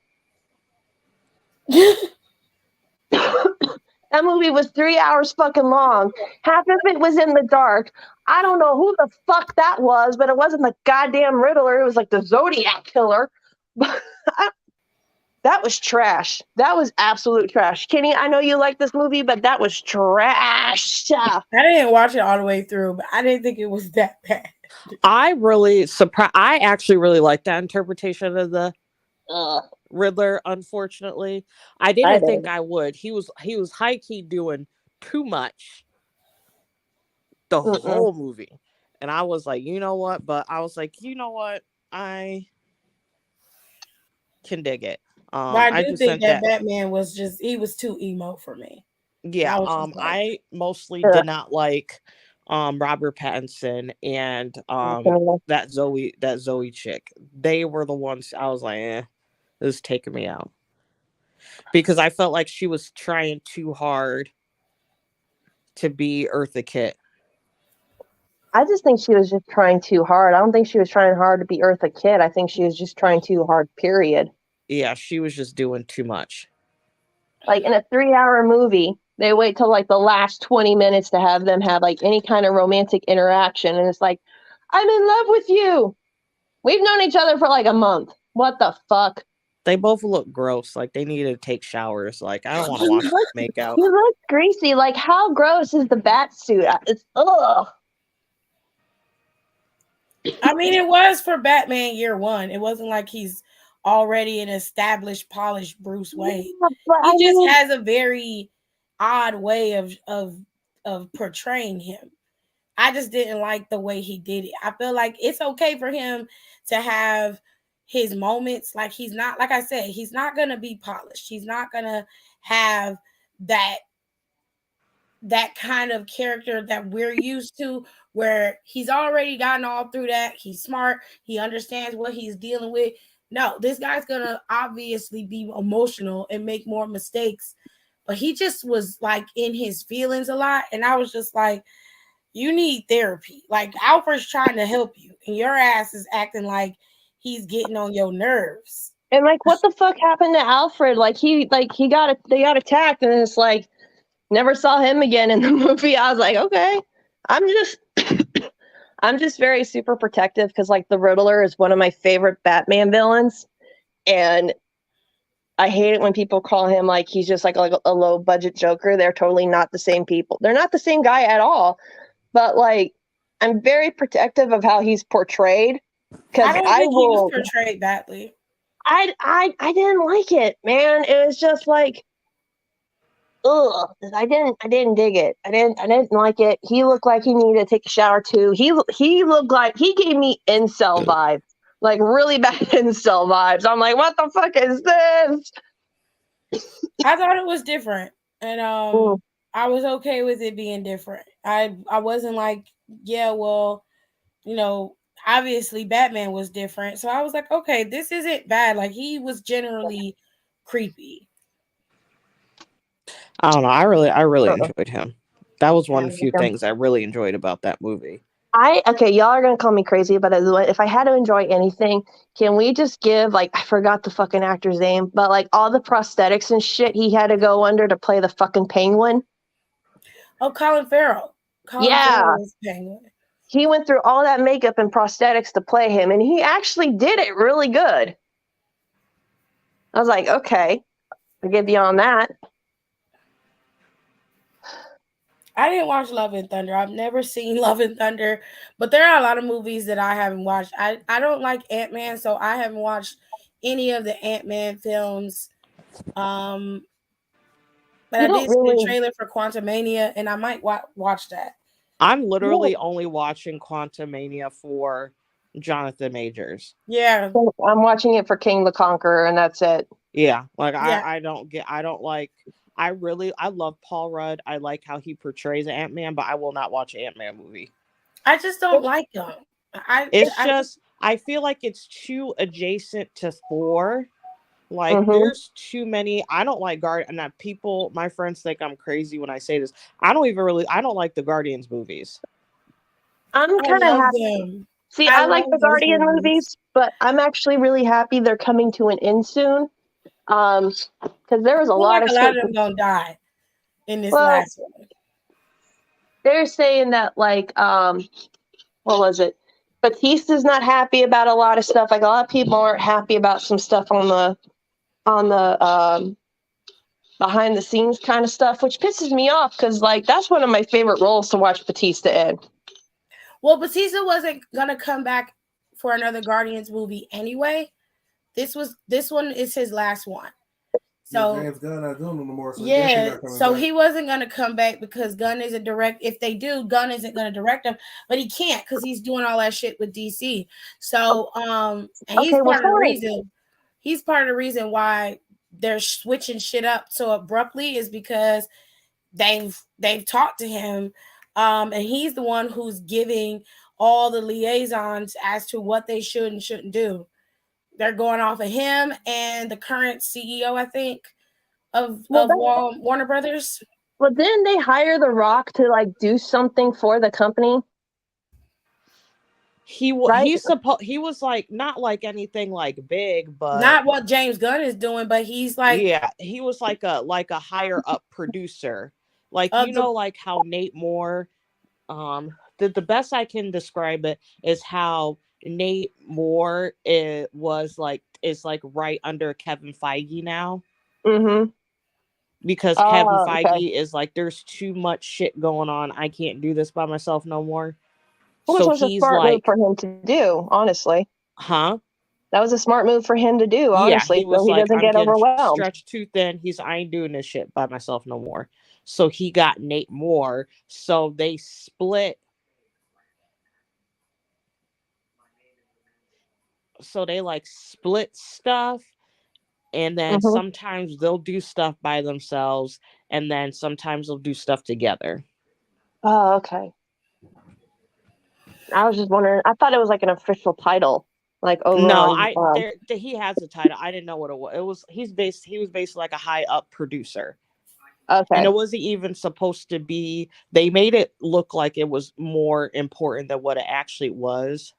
That movie was 3 hours fucking long. Half of it was in the dark. I don't know who the fuck that was, but it wasn't the goddamn Riddler. It was like the Zodiac killer. That was trash. That was absolute trash. Kenny, I know you like this movie, but that was trash. I didn't watch it all the way through, but I didn't think it was that bad. I actually really like that interpretation of the Ugh, Riddler. Unfortunately, I I didn't think did. I would. He was high key doing too much the Mm-mm. whole movie, and I was like, you know what? But I was like, you know what? I can dig it. But I I do just think sent that that. Batman was he was too emo for me. Yeah. I was just like, I mostly Ugh. did not like Robert Pattinson and Okay. that Zoe chick. They were the ones I was like, this is taking me out. Because I felt like she was trying too hard to be Eartha Kitt. I just think she was just trying too hard. I don't think she was trying hard to be Eartha Kitt. I think she was just trying too hard, period. Yeah, she was just doing too much. Like in a 3 hour movie, they wait till like the last 20 minutes to have them have like any kind of romantic interaction. And it's like, I'm in love with you. We've known each other for like a month. What the fuck? They both look gross. Like they needed to take showers. Like I don't want to watch them make out. He looks greasy. Like, how gross is the bat suit? It's ugh. I mean, it was for Batman year one. It wasn't like he's already an established, polished Bruce Wayne. Yeah, but I He just mean, has a very odd way of portraying him. I just didn't like the way he did it. I feel like it's okay for him to have his moments. Like he's not, like I said, he's not gonna be polished. He's not gonna have that kind of character that we're used to, where he's already gotten all through that. He's smart. He understands what he's dealing with. No, this guy's gonna obviously be emotional and make more mistakes. But he just was like in his feelings a lot. And I was just like, you need therapy. Like Alfred's trying to help you, and your ass is acting like he's getting on your nerves. and like, what the fuck happened to Alfred? They got attacked, and it's like never saw him again in the movie. I was like, okay, I'm just I'm just very super protective because like the Riddler is one of my favorite Batman villains, and I hate it when people call him like he's just like a low budget Joker. They're totally not the same people. They're not the same guy at all. But like, I'm very protective of how he's portrayed I because don't I think he was will. portrayed badly. I didn't like it, man. It was just like, ugh. I didn't dig it. I didn't like it. He looked like he needed to take a shower too. He looked like he gave me incel vibes, like really bad incel vibes. I'm like, what the fuck is this? I thought it was different, and Mm. I was okay with it being different. I wasn't like, yeah, well, you know, obviously Batman was different, so I was like, okay, this isn't bad. Like he was generally creepy. I don't know. I really Uh-uh. enjoyed him. That was Yeah, one of the few things I really enjoyed about that movie. okay, y'all are gonna call me crazy, but if I had to enjoy anything, can we just give like I forgot the fucking actor's name, but like all the prosthetics and shit he had to go under to play the fucking penguin? Oh, Colin Farrell. Colin Yeah, Farrell was Penguin. he went through all that makeup and prosthetics to play him, and he actually did it really good. I was like, okay, I give you on that. I didn't watch Love and Thunder. I've never seen Love and Thunder, but there are a lot of movies that I haven't watched. I don't like Ant-Man, so I haven't watched any of the Ant-Man films. Um, but You I don't did see the really. trailer for Quantumania, and I might watch that. I'm You don't, literally only watching Quantumania for Jonathan Majors. Yeah, I'm watching it for King the Conqueror, and that's it. Yeah, like yeah. I don't like. I love Paul Rudd. I like how he portrays Ant-Man, but I will not watch an Ant-Man movie. I just don't like them. It's I just just I feel like it's too adjacent to Thor. Like Mm-hmm. there's too many. I don't like and that people, my friends think I'm crazy when I say this. I don't like the Guardians movies. I'm I kind of love happy. them. See, I I like love the those Guardian movies. movies, but I'm actually really happy they're coming to an end soon. Because there was I a feel lot like of a lot shit. of them gonna die in this Well, last one. they're saying that like what was it? Batista's not happy about a lot of stuff. Like a lot of people aren't happy about some stuff on the behind the scenes kind of stuff, which pisses me off because like that's one of my favorite roles to watch Batista in. Well, Batista wasn't gonna come back for another Guardians movie anyway. This one is his last one. Yeah, So James Gunn not doing no more, so he definitely yeah, not coming so back. he wasn't gonna come back because Gunn isn't direct. If they do, Gunn isn't gonna direct him, but he can't because he's doing all that shit with DC. So and Okay, he's well, part of the fine. reason. He's part of the reason why they're switching shit up so abruptly is because they've talked to him, and he's the one who's giving all the liaisons as to what they should and shouldn't do. They're going off of him and the current CEO, I think, Well, Warner Brothers. well, didn't they hire The Rock to like do something for the company? Right? He was like not like anything like big, but Not what James Gunn is doing, but he's like yeah, he was like a higher up producer. Like of the like how Nate Moore the best I can describe it is how Nate Moore is like right under Kevin Feige now, Mm-hmm. because Kevin Oh, okay. Feige is like, there's too much shit going on. I can't do this by myself no more. Which So was a he's smart move like, for him to do, honestly. huh? That was a smart move for him to do, Yeah, he honestly, so was he like, doesn't I'm get getting overwhelmed. stretched too thin. I ain't doing this shit by myself no more. So he got Nate Moore. So they split. So they like split stuff. And then Mm-hmm. sometimes they'll do stuff by themselves. And then sometimes they'll do stuff together. Oh, okay. I was just wondering. I thought it was like an official title, like over No, on. he has a title. I didn't know what it was. He was based like a high up producer. And Okay. it wasn't even supposed to be, they made it look like it was more important than what it actually was.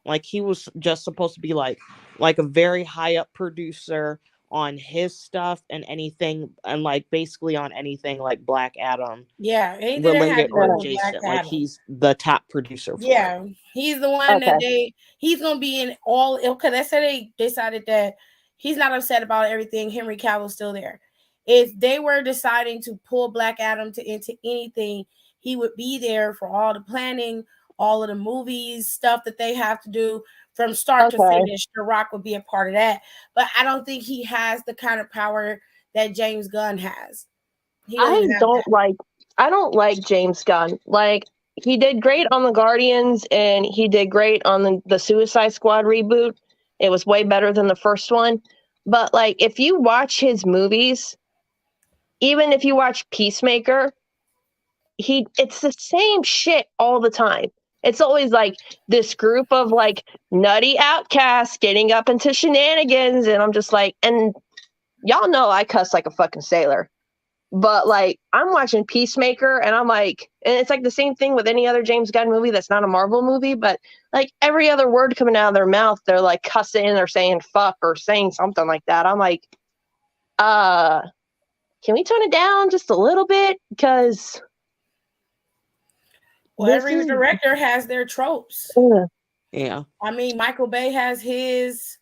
Like he was just supposed to be like a very high up producer on his stuff and anything, and like basically on anything like Black Adam yeah, anything that had related to or do with Black adjacent. Like Adam. he's the top producer for it. Yeah, he's the one that Okay. he's gonna be in all. Okay, they said they decided that He's not upset about everything. Henry Cavill's still there. If they were deciding to pull Black Adam into anything, he would be there for all the planning, all of the movies, stuff that they have to do from start to finish. The Rock would be a part of that. But I don't think he has the kind of power that James Gunn has. He doesn't have that. I don't like James Gunn. Like, he did great on the Guardians and he did great on the Suicide Squad reboot. It was way better than the first one. But like, if you watch his movies, even if you watch Peacemaker, it's the same shit all the time. It's always like this group of like nutty outcasts getting up into shenanigans, and I'm just like, and y'all know I cuss like a fucking sailor. But like, I'm watching Peacemaker and I'm like, and it's like the same thing with any other James Gunn movie that's not a Marvel movie, but like every other word coming out of their mouth, they're like cussing or saying fuck or saying something like that. I'm like, can we tone it down just a little bit? Because every director has their tropes. Yeah. I mean, Michael Bay has his.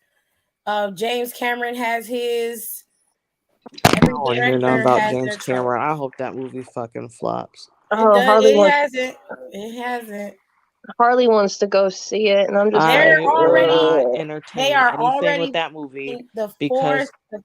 James Cameron has his. Every director about James Cameron. I hope that movie fucking flops. It hasn't. It hasn't. Harley wants to go see it, and I'm just I will not entertain anything with that movie. The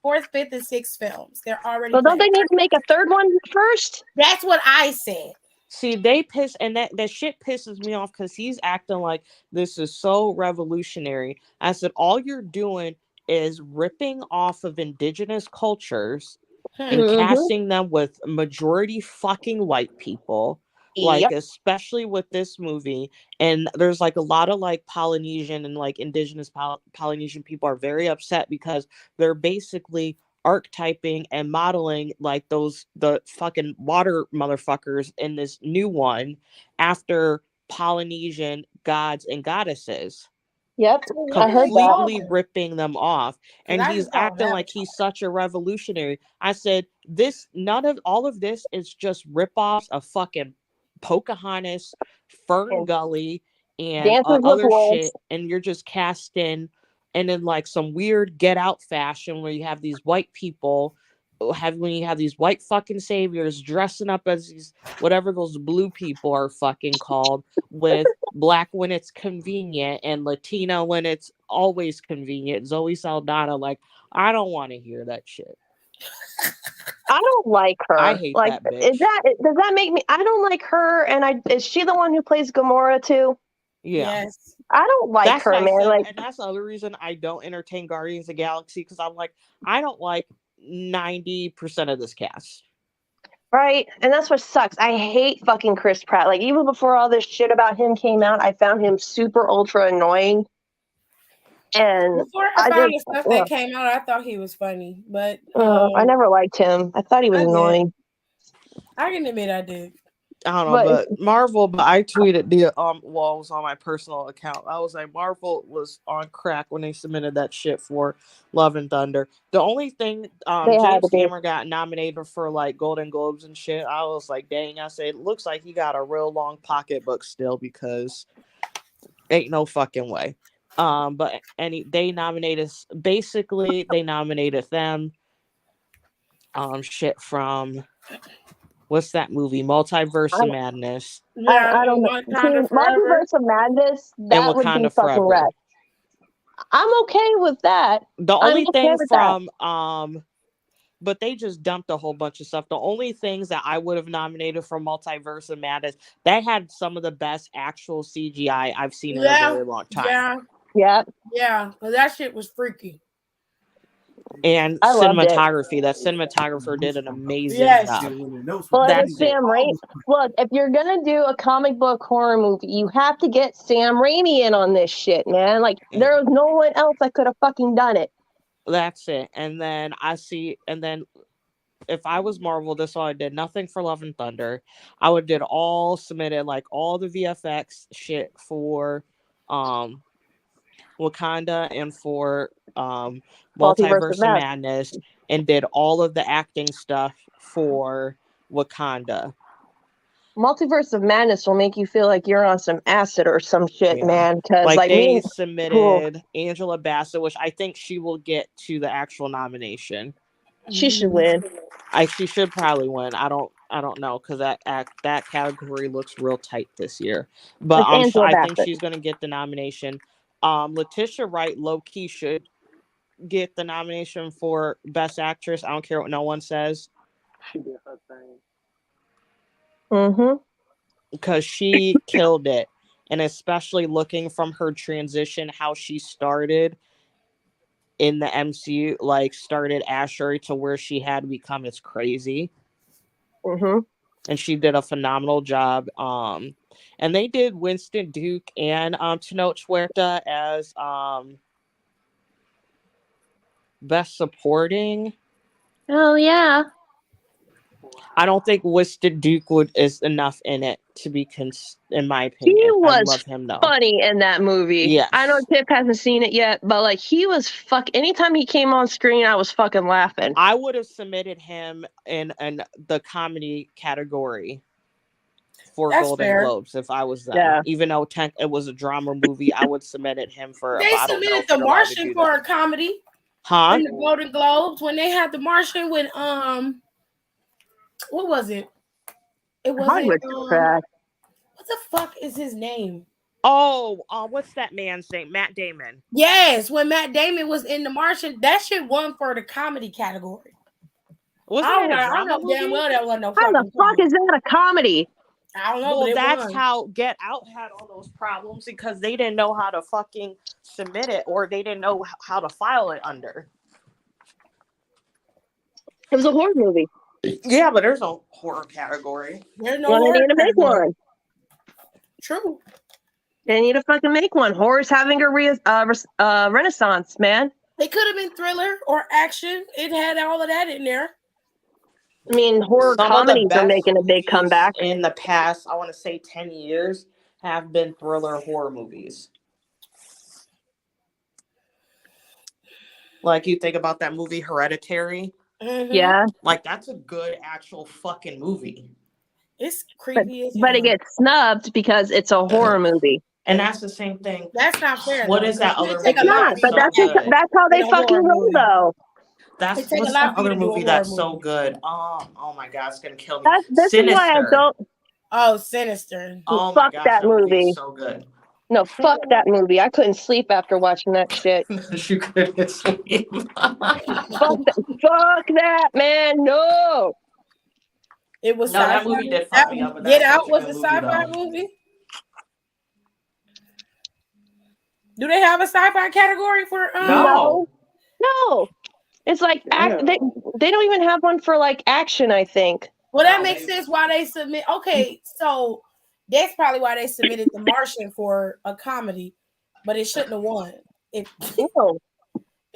fourth, fifth, and sixth films. They're already. Well, don't they need to make a third one first? That's what I said. See, they piss, and that shit pisses me off because he's acting like this is so revolutionary. I said, all you're doing is ripping off of indigenous cultures and casting them with majority fucking white people. Like, especially with this movie, and there's like a lot of like Polynesian and like indigenous Polynesian people are very upset because they're basically archetyping and modeling like the fucking water motherfuckers in this new one after Polynesian gods and goddesses. Yep, completely ripping them off, and he's acting like he's such a revolutionary. I said, none of all of this is just rip-offs of fucking Pocahontas, Fern Gully, and other shit, and you're just casting, and in like some weird Get Out fashion where you have these white people when you have these white fucking saviors dressing up as these whatever those blue people are fucking called, with black when it's convenient and Latino when it's always convenient. Zoe Saldana, like, I don't want to hear that shit. I don't like her. I hate like, that bitch. Does that make me? I don't like her, and is she the one who plays Gamora too? Yeah. Yes. I don't like her, man. Like, and that's the other reason I don't entertain Guardians of the Galaxy, because I'm like, I don't like 90% of this cast. Right, and that's what sucks. I hate fucking Chris Pratt. Like, even before all this shit about him came out, I found him super ultra annoying. And before I found the stuff that came out, I thought he was funny, but I never liked him. I thought he was annoying. I can admit I did. I don't know, but Marvel. But I tweeted it was on my personal account. I was like, Marvel was on crack when they submitted that shit for Love and Thunder. The only thing James Cameron got nominated for like Golden Globes and shit. I was like, dang. I said, it looks like he got a real long pocketbook still, because ain't no fucking way. But they nominated them. Shit from. What's that movie? Multiverse of Madness. Yeah, I don't know. Multiverse of Madness. That would be fucking rad. I'm okay with that. The only thing from but they just dumped a whole bunch of stuff. The only things that I would have nominated for Multiverse of Madness, that had some of the best actual CGI I've seen in a very long time. Yeah, but that shit was freaky. And cinematography. That cinematographer did an amazing job. Well, that's Sam Raimi. Look, if you're gonna do a comic book horror movie, you have to get Sam Raimi in on this shit, man. Like, there was no one else that could have fucking done it. That's it. And then if I was Marvel, this all I did nothing for Love and Thunder. I would did submitted like all the VFX shit for Wakanda and for Multiverse of Madness, and did all of the acting stuff for Wakanda. Multiverse of Madness will make you feel like you're on some acid or some shit, Yeah. man. Because Like they me, submitted Angela Bassett, which I think she will get to the actual nomination. she should win. She should probably win. I don't know because that category looks real tight this year. But It's Angela I think Bassett. she's gonna get the nomination. Letitia Wright low key should get the nomination for Best Actress. I don't care what no one says. She did her thing. Mm-hmm. Because she killed it, and especially looking from her transition, how she started in the MCU, like started Asher to where she had become, is crazy. Mm-hmm. And she did a phenomenal job. And they did Winston Duke and Tenoch Huerta as Best Supporting. Oh yeah. I don't think Winston Duke is enough in it to be in my He opinion. I was love him though. funny in that movie. Yes. I know Tiff hasn't seen it yet, but like he was anytime he came on screen, I was fucking laughing. I would have submitted him in the comedy category for That's Golden fair. Globes if I was them. Yeah. Even though it was a drama movie, I would submitted him for. They submitted The Martian for a comedy. Huh? In the Golden Globes when they had The Martian with what was it? It wasn't trash. what the fuck is his name? Oh, what's that man's name? Matt Damon. Yes, when Matt Damon was in The Martian, that shit won for the comedy category. Wasn't I it a drama know movie? damn well that wasn't no How the fucking fuck comedy. is that a comedy? I don't know. Well, but that's won. how Get Out had all those problems because they didn't know how to fucking submit it or they didn't know how to file it under. It was a horror movie. Yeah, but there's a horror category. There's no Well, they horror need to make category. one. True. They need to fucking make one. Horror's having a renaissance, man. It could have been thriller or action. It had all of that in there. I mean, horror Some of the comedies are best making a big movies comeback. in the past, I want to say 10 years, have been thriller horror movies. Like you think about that movie Hereditary. Mm-hmm. Yeah. Like that's a good actual fucking movie. It's creepy as hell. But it gets snubbed because it's a horror movie. And that's the same thing. That's not fair. What though, is that 'cause other it take movie? a lot Not, for but you to that's do it. that's how they In a fucking horror roll, movie. though. That's It take what's a lot that for you other to do a movie horror that's so movie. good. Oh my god, it's gonna kill me. This is why I Sinister. don't. Oh, Sinister. Oh my Fuck gosh, that movie. is so good. No, fuck that movie. I couldn't sleep after watching that shit. You couldn't sleep. Fuck that, man. No. It was No, that sci-fi. movie did fuck me up, but Get that's Out such a was a good sci-fi movie, movie. Do they have a sci-fi category for? No. No. It's like they don't even have one for like action, I think. Well, that makes sense why they submit. Okay, so that's probably why they submitted The Martian for a comedy, but it shouldn't have won. It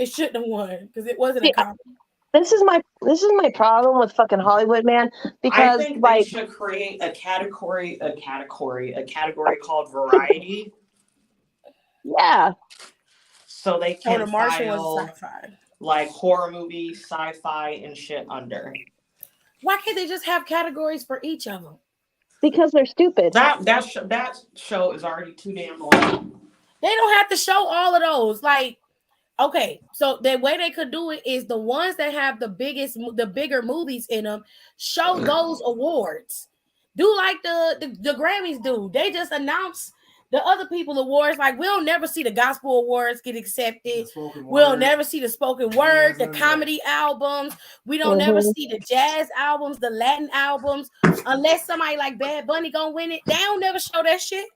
shouldn't have won because it wasn't a comedy. This is my problem with fucking Hollywood, man. Because I think they should create a category called variety. Yeah. So they can The Martian file was sci-fi. like horror movie, sci-fi, and shit under. Why can't they just have categories for each of them? Because they're stupid. That show is already too damn long. They don't have to show all of those. Like, okay, so the way they could do it is the ones that have the bigger movies in them, show those awards. Do like the Grammys do. They just announce the other people awards. Like, we'll never see the gospel awards get accepted. We'll never see the spoken word, the comedy albums. We don't never see the jazz albums, the Latin albums, unless somebody like Bad Bunny gonna win it. They don't never show that shit.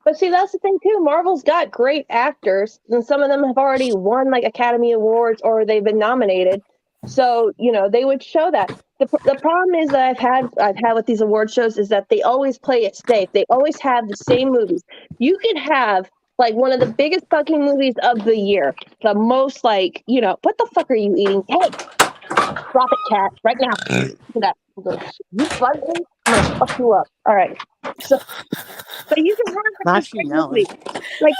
But see, that's the thing too. Marvel's got great actors, and some of them have already won like Academy Awards or they've been nominated. So they would show that. The problem is that I've had with these award shows is that they always play it safe. They always have the same movies. You could have like one of the biggest fucking movies of the year, the most like what the fuck are you eating? Hey, drop it, cat, right now. Look at that. You bug me? I'm gonna fuck you up. All right. So, but you can have Not a you great yelling. movie. Like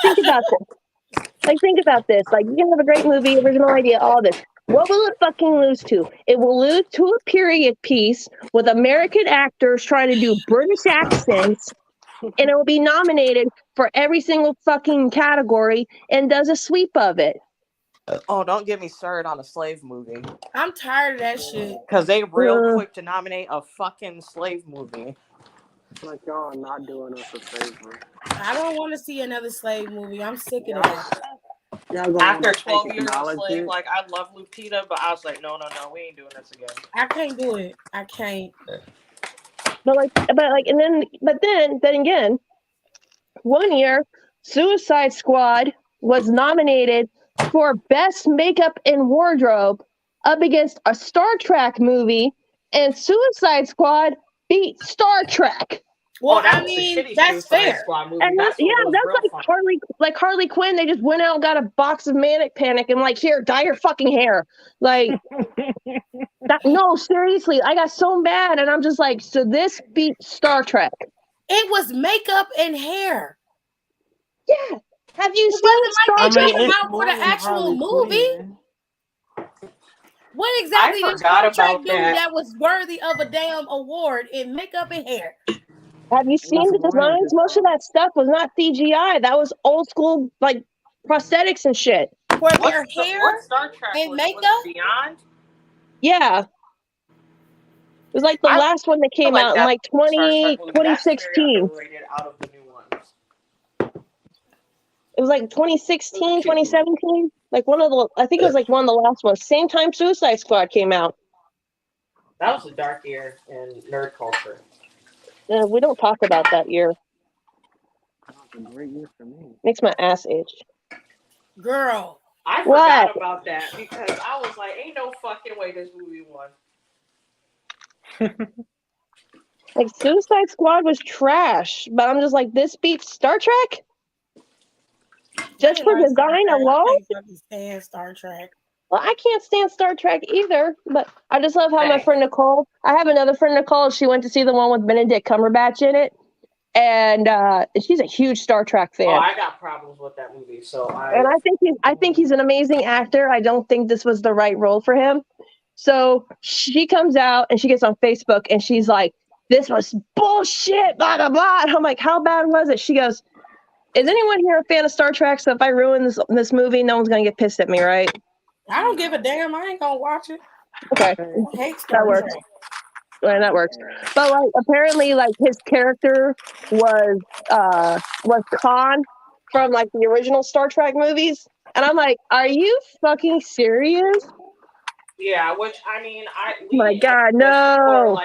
think about this. Like you can have a great movie, original idea, all this. What will it fucking lose to? It will lose to a period piece with American actors trying to do British accents, and it will be nominated for every single fucking category and does a sweep of it. Oh, don't get me started on a slave movie. I'm tired of that shit. Because they real quick to nominate a fucking slave movie. Like y'all are not doing us a favor. I don't want to see another slave movie. I'm sick of that. After 12 years of slave, like, I love Lupita, but I was like, no, we ain't doing this again. I can't do it. I can't. But then again, one year, Suicide Squad was nominated for Best Makeup and Wardrobe up against a Star Trek movie, and Suicide Squad beat Star Trek. Well, I mean, that's fair. And that's like Harley Quinn. They just went out and got a box of Manic Panic and like, here, dye your fucking hair. Like, no, seriously, I got so mad, and I'm just like, so this beat Star Trek. It was makeup and hair. Yeah. Have you seen Star Trek out for the actual movie? What exactly did Star Trek do that was worthy of a damn award in makeup and hair? Have you seen the designs? Most of that stuff was not CGI. That was old school, like, prosthetics and shit. For their hair and makeup? Beyond? Yeah. It was like the last one that came out in like 2016. Out of the new ones. It was like 2016, 2017. Like I think it was like one of the last ones. Same time Suicide Squad came out. That was a dark year in nerd culture. We don't talk about that year. That was a great year for me. Makes my ass itch. Girl. I forgot about that because I was like, ain't no fucking way this movie won. Like, Suicide Squad was trash, but I'm just like, this beats Star Trek? Just for design alone? I can't stand Star Trek. Well, I can't stand Star Trek either, but I just love how my friend Nicole, I have another friend Nicole, she went to see the one with Benedict Cumberbatch in it, and she's a huge Star Trek fan. Oh, I got problems with that movie, so I think he's an amazing actor. I don't think this was the right role for him. So she comes out and she gets on Facebook and she's like, this was bullshit, blah, blah, blah. And I'm like, how bad was it? She goes, is anyone here a fan of Star Trek? So if I ruin this movie, no one's going to get pissed at me, right? I don't give a damn. I ain't going to watch it. Okay. That works. Well, that works. But like, apparently, like, his character was Khan from like the original Star Trek movies. And I'm like, are you fucking serious? Yeah, which, I mean, my God, no.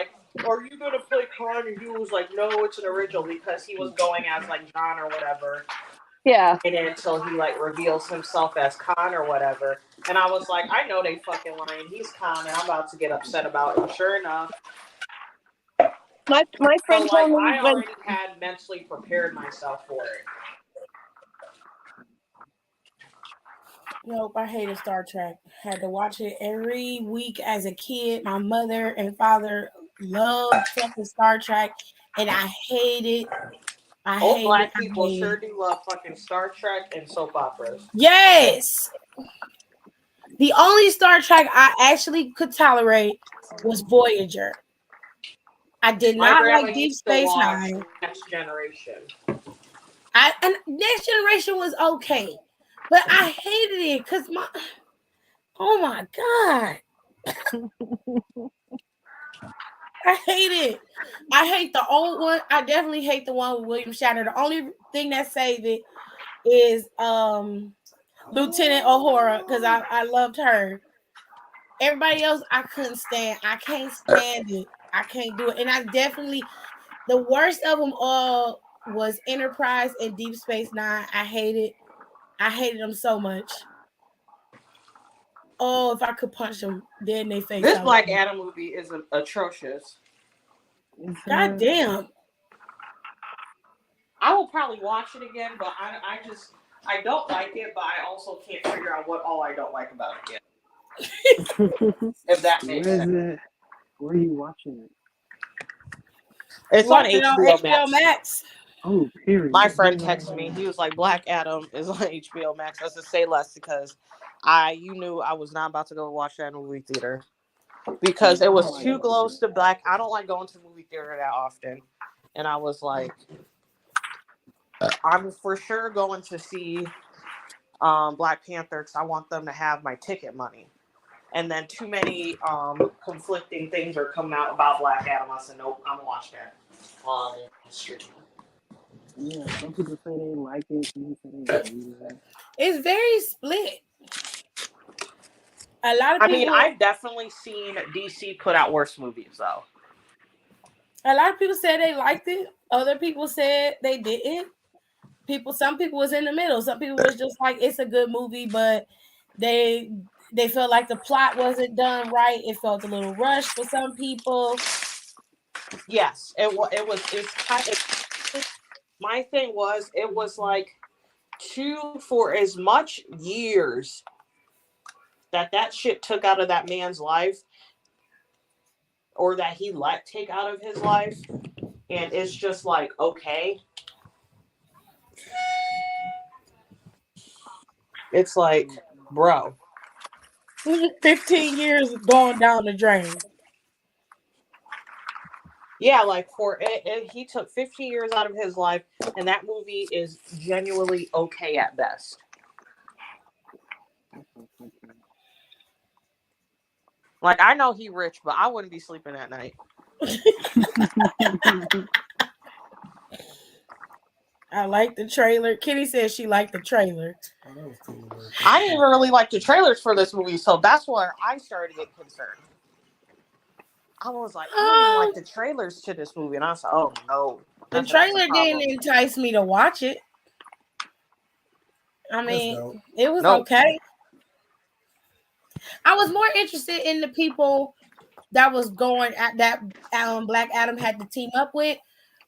Are you going to play Khan? And he was like, no, it's an original because he was going as like John or whatever. Yeah. And until he like reveals himself as Khan or whatever. And I was like, I know they fucking lying. He's Khan and I'm about to get upset about it. Sure enough. My friend told me I already had mentally prepared myself for it. Nope, I hated Star Trek. Had to watch it every week as a kid. My mother and father loved fucking Star Trek, and I hated. Black people sure do love fucking Star Trek and soap operas. Yes. The only Star Trek I actually could tolerate was Voyager. I did not like Deep Space Nine. Next Generation. And Next Generation was okay, but I hated it because oh my God. I hate it. I hate the old one. I definitely hate the one with William Shatner. The only thing that saved it is Lieutenant Uhura because I loved her. Everybody else I couldn't stand. I can't stand it. I can't do it. And I definitely, the worst of them all was Enterprise and Deep Space Nine. I hated them so much. Oh, if I could punch them dead in their face. This Black Adam movie is atrocious. God damn. I will probably watch it again, but I don't like it, but I also can't figure out what all I don't like about it yet. If that makes sense. Where are you watching it? It's on HBO Max. Oh, period. My friend texted me. He was like, Black Adam is on HBO Max. I said, say less because you knew I was not about to go watch that in a movie theater. Because it was too close to Black. I don't like going to the movie theater that often. And I was like, I'm for sure going to see Black Panther because I want them to have my ticket money. And then too many conflicting things are coming out about Black Adam. I said, nope, I'm gonna watch that on stream. Yeah, some people say they like it, some people say they hate it. It's very split. A lot of I people. mean, I've definitely seen DC put out worse movies, though. A lot of people said they liked it. Other people said they didn't. Some people was in the middle. Some people was just like, it's a good movie, but they felt like the plot wasn't done right. It felt a little rushed for some people. Yes, it's kind of, my thing was, it was like for as much years that shit took out of that man's life, or that he let take out of his life, and it's just like, okay. It's like, bro. 15 years going down the drain. Yeah, like he took 15 years out of his life, and that movie is genuinely okay at best. Like, I know he rich, but I wouldn't be sleeping at night. I like the trailer. Kitty says she liked the trailer. Oh, that was cool. I didn't even really like the trailers for this movie, so that's where I started to get concerned. I was like, I don't even like the trailers to this movie, and I was like, oh no. The trailer didn't entice me to watch it. I mean, it was okay. I was more interested in the people that was going at that Black Adam had to team up with,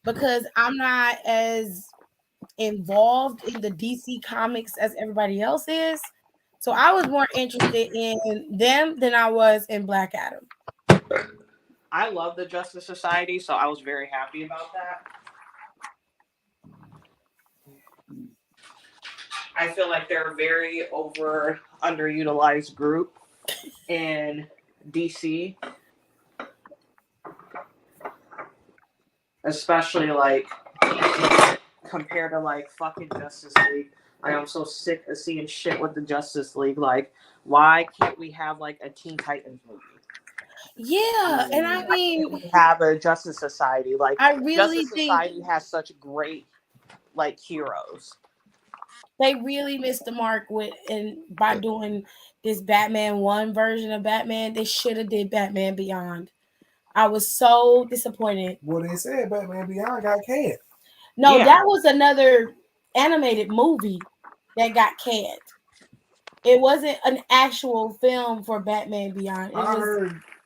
because I'm not as involved in the DC comics as everybody else is. So I was more interested in them than I was in Black Adam. I love the Justice Society, so I was very happy about that. I feel like they're a very underutilized group in DC. Especially, like, compared to, like, fucking Justice League. Like, I'm so sick of seeing shit with the Justice League. Like, why can't we have, like, a Teen Titans movie? Yeah, and I mean, we have a Justice Society. Like, I really Justice Society has such great, like, heroes. They really missed the mark by doing this Batman 1 version of Batman. They should have did Batman Beyond. I was so disappointed. Well, they said Batman Beyond got canned. No, that was another animated movie that got canned. It wasn't an actual film for Batman Beyond.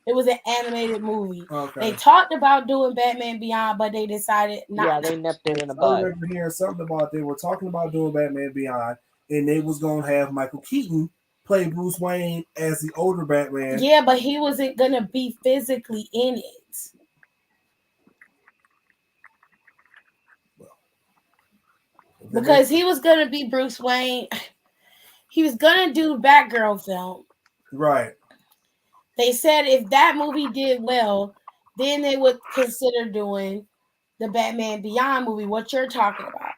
It was an animated movie. Okay. They talked about doing Batman Beyond, but they decided not. Yeah, they nipped it in the bud. I remember hearing something about they were talking about doing Batman Beyond, and they was going to have Michael Keaton play Bruce Wayne as the older Batman. Yeah, but he wasn't going to be physically in it. Because he was going to be Bruce Wayne. He was going to do Batgirl film. Right. They said if that movie did well, then they would consider doing the Batman Beyond movie, what you're talking about.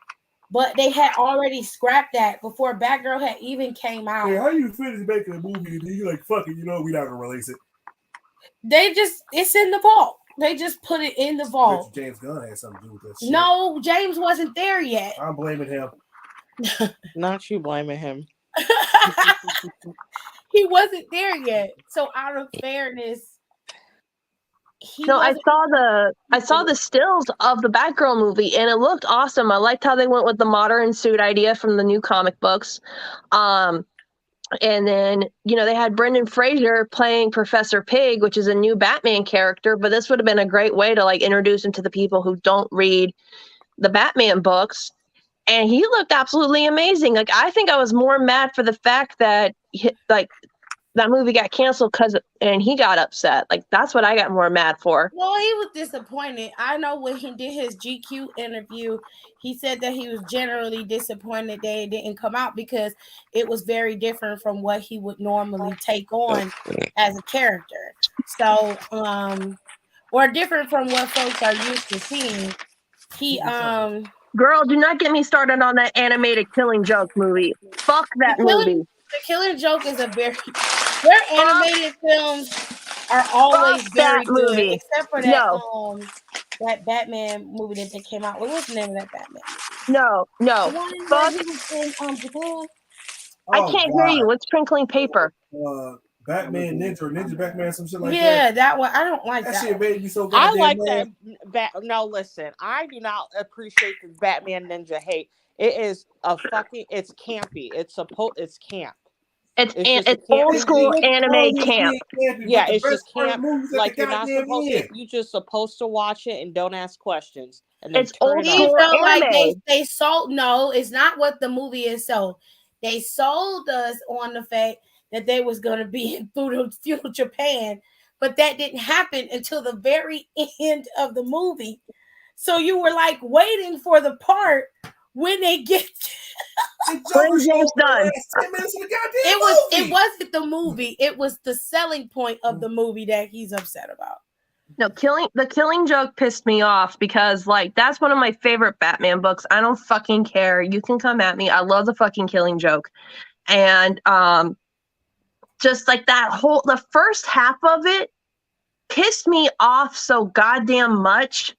But they had already scrapped that before Batgirl had even came out. Hey, how you finish making a movie and then you're like, fuck it, we're not going to release it? It's in the vault. They just put it in the vault. James Gunn had something to do with this shit. No, James wasn't there yet. I'm blaming him. Not you blaming him. He wasn't there yet. So out of fairness, I saw the stills of the Batgirl movie, and it looked awesome. I liked how they went with the modern suit idea from the new comic books. And then, they had Brendan Fraser playing Professor Pig, which is a new Batman character, but this would have been a great way to, like, introduce him to the people who don't read the Batman books. And he looked absolutely amazing. Like, I think I was more mad for the fact that, that movie got canceled and he got upset. Like, that's what I got more mad for. Well, he was disappointed. I know when he did his GQ interview, he said that he was generally disappointed that it didn't come out because it was very different from what he would normally take on as a character. So, or different from what folks are used to seeing. He Girl, do not get me started on that animated Killing Joke movie. Fuck that movie. The Killing Joke is a very their animated films are always very that good, movie. except for that Batman movie that they came out with. What's the name of that Batman movie? No. The one where he was in Japan. I can't hear you. What's Twinkling Paper? Batman Ninja Batman, some shit like that. Yeah, that one. I don't like that. That shit made me so I goddamn like mad. that. No, listen. I do not appreciate the Batman Ninja hate. It is a fucking. It's campy. It's camp. It's old school anime camp. Yeah, it's just camp. Like you're not supposed to. You just supposed to watch it and don't ask questions. And then it's old He school felt anime. like they sold. No, it's not what the movie is. So they sold us on the fact that they was going to be in feudal Japan, but that didn't happen until the very end of the movie. So you were like waiting for the part when they get. James done. It wasn't the movie. It was the selling point of the movie that he's upset about. No, the Killing Joke pissed me off because, like, that's one of my favorite Batman books. I don't fucking care. You can come at me. I love the fucking Killing Joke. And just like the first half of it pissed me off so goddamn much.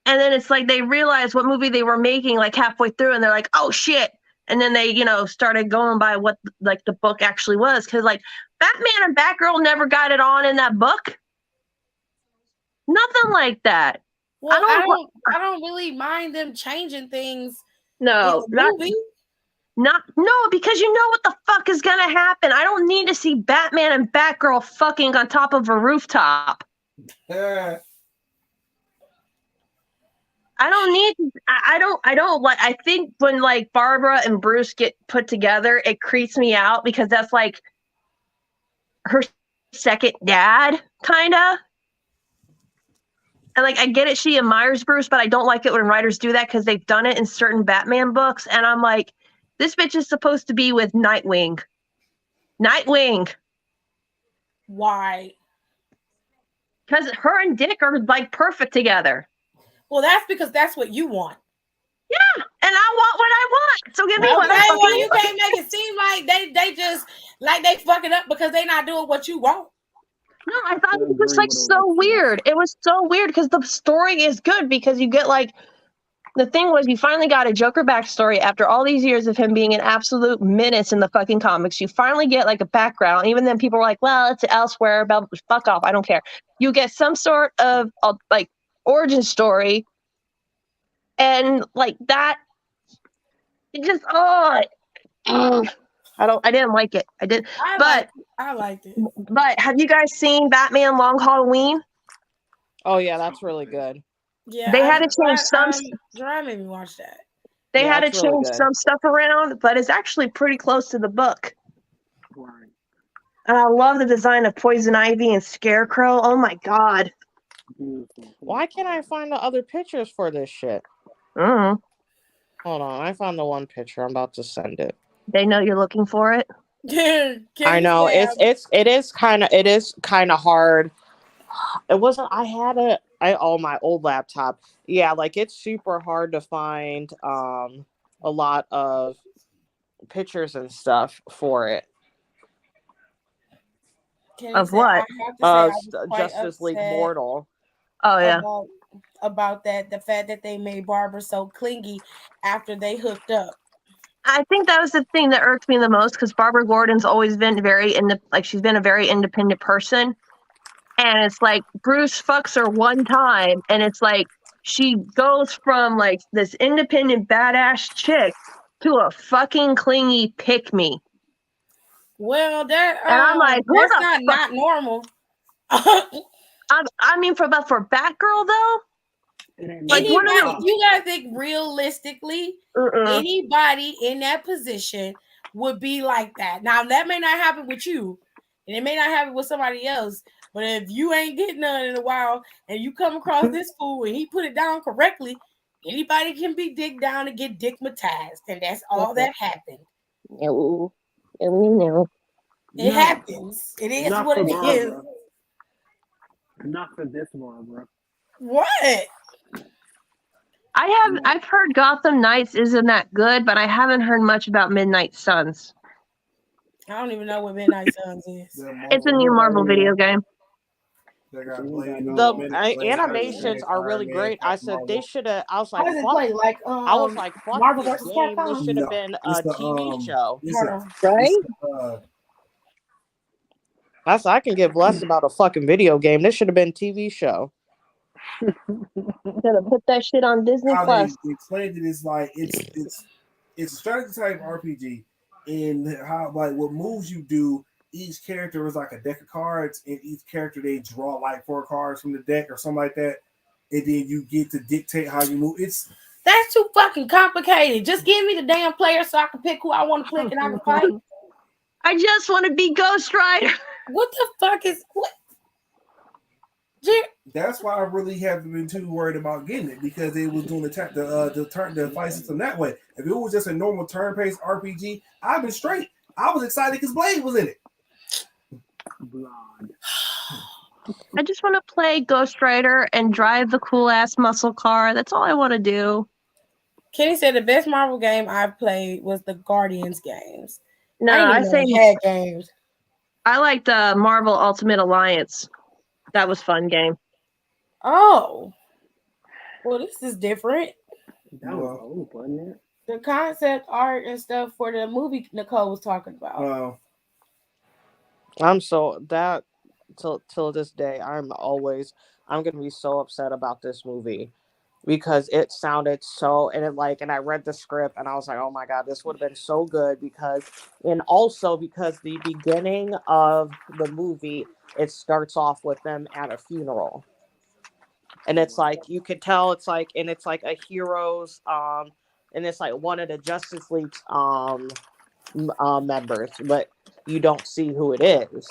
And then it's like they realized what movie they were making like halfway through and they're like, oh shit. And then they, started going by what like the book actually was. Cause like Batman and Batgirl never got it on in that book. Nothing like that. Well, I don't really mind them changing things. No, movie. No, because you know what the fuck is gonna happen. I don't need to see Batman and Batgirl fucking on top of a rooftop. I don't need. I don't like. I think when like Barbara and Bruce get put together, it creeps me out because that's like her second dad, kind of. And like I get it, she admires Bruce, but I don't like it when writers do that because they've done it in certain Batman books, and I'm like, this bitch is supposed to be with Nightwing. Why? Because her and Dick are like perfect together. Well, that's because that's what you want. Yeah, and I want what I want. So give me what I want. want. You can't make it seem like they just like they fucking up because they not doing what you want. No, I thought it was like so weird. It was so weird because the story is good because you get like the thing was you finally got a Joker backstory after all these years of him being an absolute menace in the fucking comics. You finally get like a background. Even then people were like, well, it's elsewhere. Fuck off. I don't care. You get some sort of like origin story. And like that, it just, I didn't like it. I liked it. But have you guys seen Batman Long Halloween? Oh yeah, that's really good. Yeah, they had to change some. Dry made me watch that. They had to change some stuff around, but it's actually pretty close to the book. Right. And I love the design of Poison Ivy and Scarecrow. Oh my god! Beautiful. Why can't I find the other pictures for this shit? Hold on, I found the one picture. I'm about to send it. They know you're looking for it. I know it is kind of hard. It wasn't. I had my old laptop. Yeah, like it's super hard to find a lot of pictures and stuff for it. Of what? Justice League Mortal. Oh yeah. About that, the fact that they made Barbara so clingy after they hooked up. I think that was the thing that irked me the most because Barbara Gordon's always been she's been a very independent person. And it's like Bruce fucks her one time and it's like she goes from like this independent badass chick to a fucking clingy pick-me. Well, that and I'm like, that's not normal. I mean, for Batgirl though, like you gotta think realistically. Anybody in that position would be like that. Now that may not happen with you. and it may not happen with somebody else. But if you ain't getting none in a while, and you come across this fool and he put it down correctly, anybody can be digged down and get dickmatized, and that's all that happened. No. No. It happens. It is Not what for it is. Barbara. Not for this Barbara. What? I've heard Gotham Knights isn't that good, but I haven't heard much about Midnight Suns. I don't even know what Midnight Suns is. It's a new Marvel video game. They got Blade, The animations are really great. I said they should have. I was like, How does it fuck. play? Like I was like, fuck Marvel this vs. game. This Capcom? should have been a TV show. Right? I said I can give less about a fucking video game. This should have been a TV show. Gonna put that shit on Disney How Plus. they explained it is like it's a strategy type RPG, and how like what moves you do. Each character is like a deck of cards, and each character they draw like 4 cards from the deck or something like that, and then you get to dictate how you move. That's too fucking complicated. Just give me the damn player so I can pick who I want to pick and I can fight. I just want to be Ghost Rider. What the fuck is what? That's why I really haven't been too worried about getting it, because they was doing the fight system that way. If it was just a normal turn-based RPG, I'd been straight. I was excited because Blade was in it. I just want to play Ghost Rider and drive the cool ass muscle car. That's all I want to do. Kenny said the best Marvel game I've played was the Guardians games. No, I say had games. I liked the Marvel Ultimate Alliance. That was fun game. Oh, well, this is different. That was old, wasn't it? The concept art and stuff for the movie Nicole was talking about. I'm so that till this day I'm gonna be so upset about this movie because it sounded so and I read the script and I was like, oh my god, this would have been so good because the beginning of the movie, it starts off with them at a funeral. And it's like you could tell it's like a hero's and it's like one of the Justice League's members, but you don't see who it is.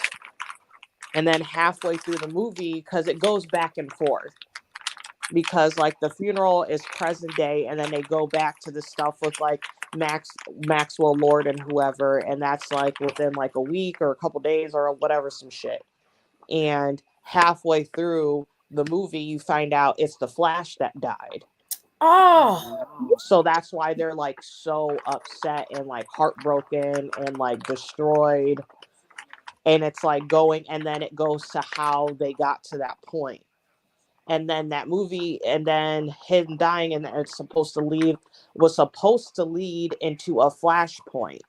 And then halfway through the movie, because it goes back and forth, because like the funeral is present day, and then they go back to the stuff with like Maxwell Lord and whoever, and that's like within like a week or a couple days or whatever, some shit. And halfway through the movie, you find out it's the Flash that died. Oh, so that's why they're like so upset and like heartbroken and like destroyed. And it's like going, and then it goes to how they got to that point. And then that movie, and then him dying, and it's supposed to lead into a flashpoint.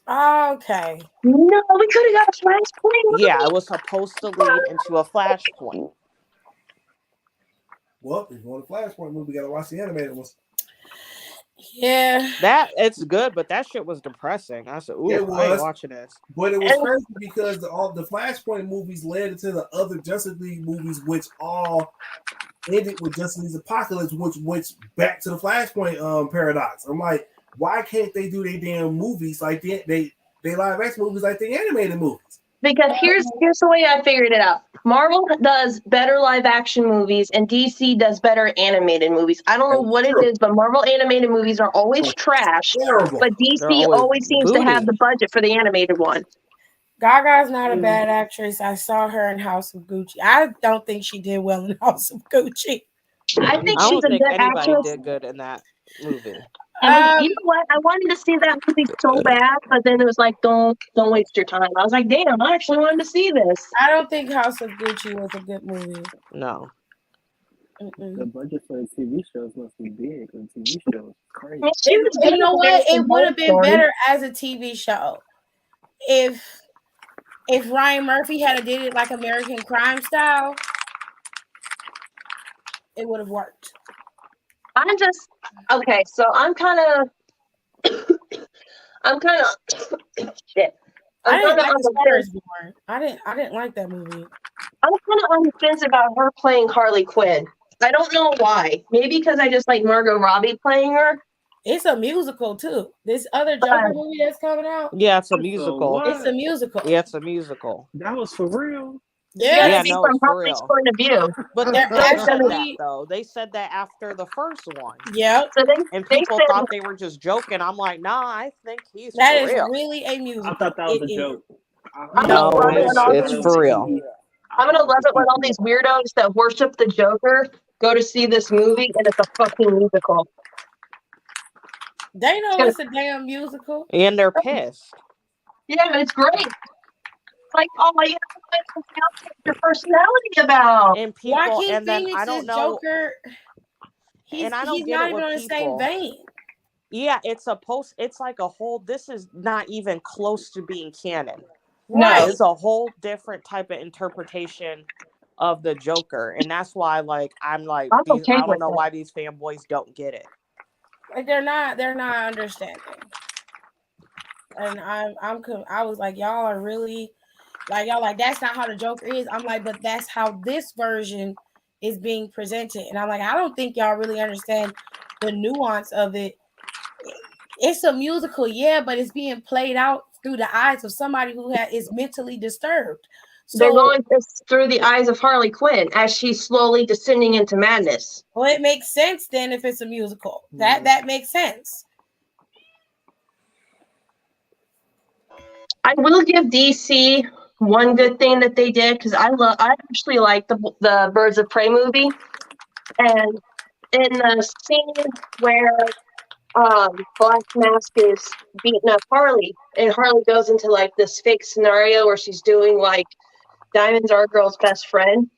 Okay. No, we could have got a flashpoint. Yeah, it was supposed to lead into a flashpoint. Well, if you want a flashpoint movie, you gotta watch the animated ones. Yeah, it's good, but that shit was depressing. I said, "Ooh, I ain't watching this." But it was crazy because all the Flashpoint movies led into the other Justice League movies, which all ended with Justice League's Apocalypse, which went back to the Flashpoint paradox. I'm like, why can't they do their damn movies like they live action movies like the animated movies? Because here's the way I figured it out. Marvel does better live action movies and DC does better animated movies. I don't know what it is, but Marvel animated movies are always trash. Terrible. But DC always seems to have the budget for the animated one. Gaga's not a bad actress. I saw her in House of Gucci. I don't think she did well in House of Gucci. I think I she's don't a think good anybody actress. did good in that movie. I mean, you know what? I wanted to see that movie so bad, but then it was like, don't waste your time. I was like, damn, I actually wanted to see this. I don't think House of Gucci was a good movie. No. The budget for the TV shows must be big. The TV shows is crazy. You know what? It would have been better as a TV show if Ryan Murphy had did it like American Crime style. It would have worked. I'm just okay. So I'm kind of shit. I didn't like Star Born. I didn't like that movie. I'm kind of on the fence about her playing Harley Quinn. I don't know why. Maybe because I just like Margot Robbie playing her. It's a musical too. This other Joker movie that's coming out, Yeah, it's a So musical. it's a what? musical. Yeah, it's a musical. That was for real. It's gonna Yeah, Yes, be no, from it's for Harley's real. point of view. But they're they said that actually. though. They said that after the first one, Yep, So and they people said thought they were just joking. I'm like, nah, I think he's that for is real. really a I musical. thought that was It a is. joke. I'm gonna No, love I it when didn't all know that it's these it was for gonna real. be. I I'm gonna thought it love was it when all a these weirdos that worship the Joker go to see this movie and it's a fucking musical. They It's know gonna it's a damn musical. And they're pissed. yeah, it's great. Like, oh, you have something else to take your personality about. And people, Joaquin and then I Phoenix don't is know, Joker. and I He's don't get not it even with on the same people. vein. Yeah, it's like a whole, this is not even close to being canon. No, Right. It's a whole different type of interpretation of the Joker. And that's why, like, I'm like, I'm these, okay I don't with know it. why these fanboys don't get it. Like they're not understanding. And I was like, y'all are really like y'all like that's not how the Joker is. I'm like, but that's how this version is being presented. And I'm like, I don't think y'all really understand the nuance of it. It's a musical, yeah, but it's being played out through the eyes of somebody who is mentally disturbed. They're So, going this through the eyes of Harley Quinn as she's slowly descending into madness. well, it makes sense then if it's a musical. Mhm. That makes sense. I will give DC one good thing that they did because I actually like the Birds of Prey movie, and in the scene where Black Mask is beating up Harley, and Harley goes into like this fake scenario where she's doing like Diamond's our girl's best friend.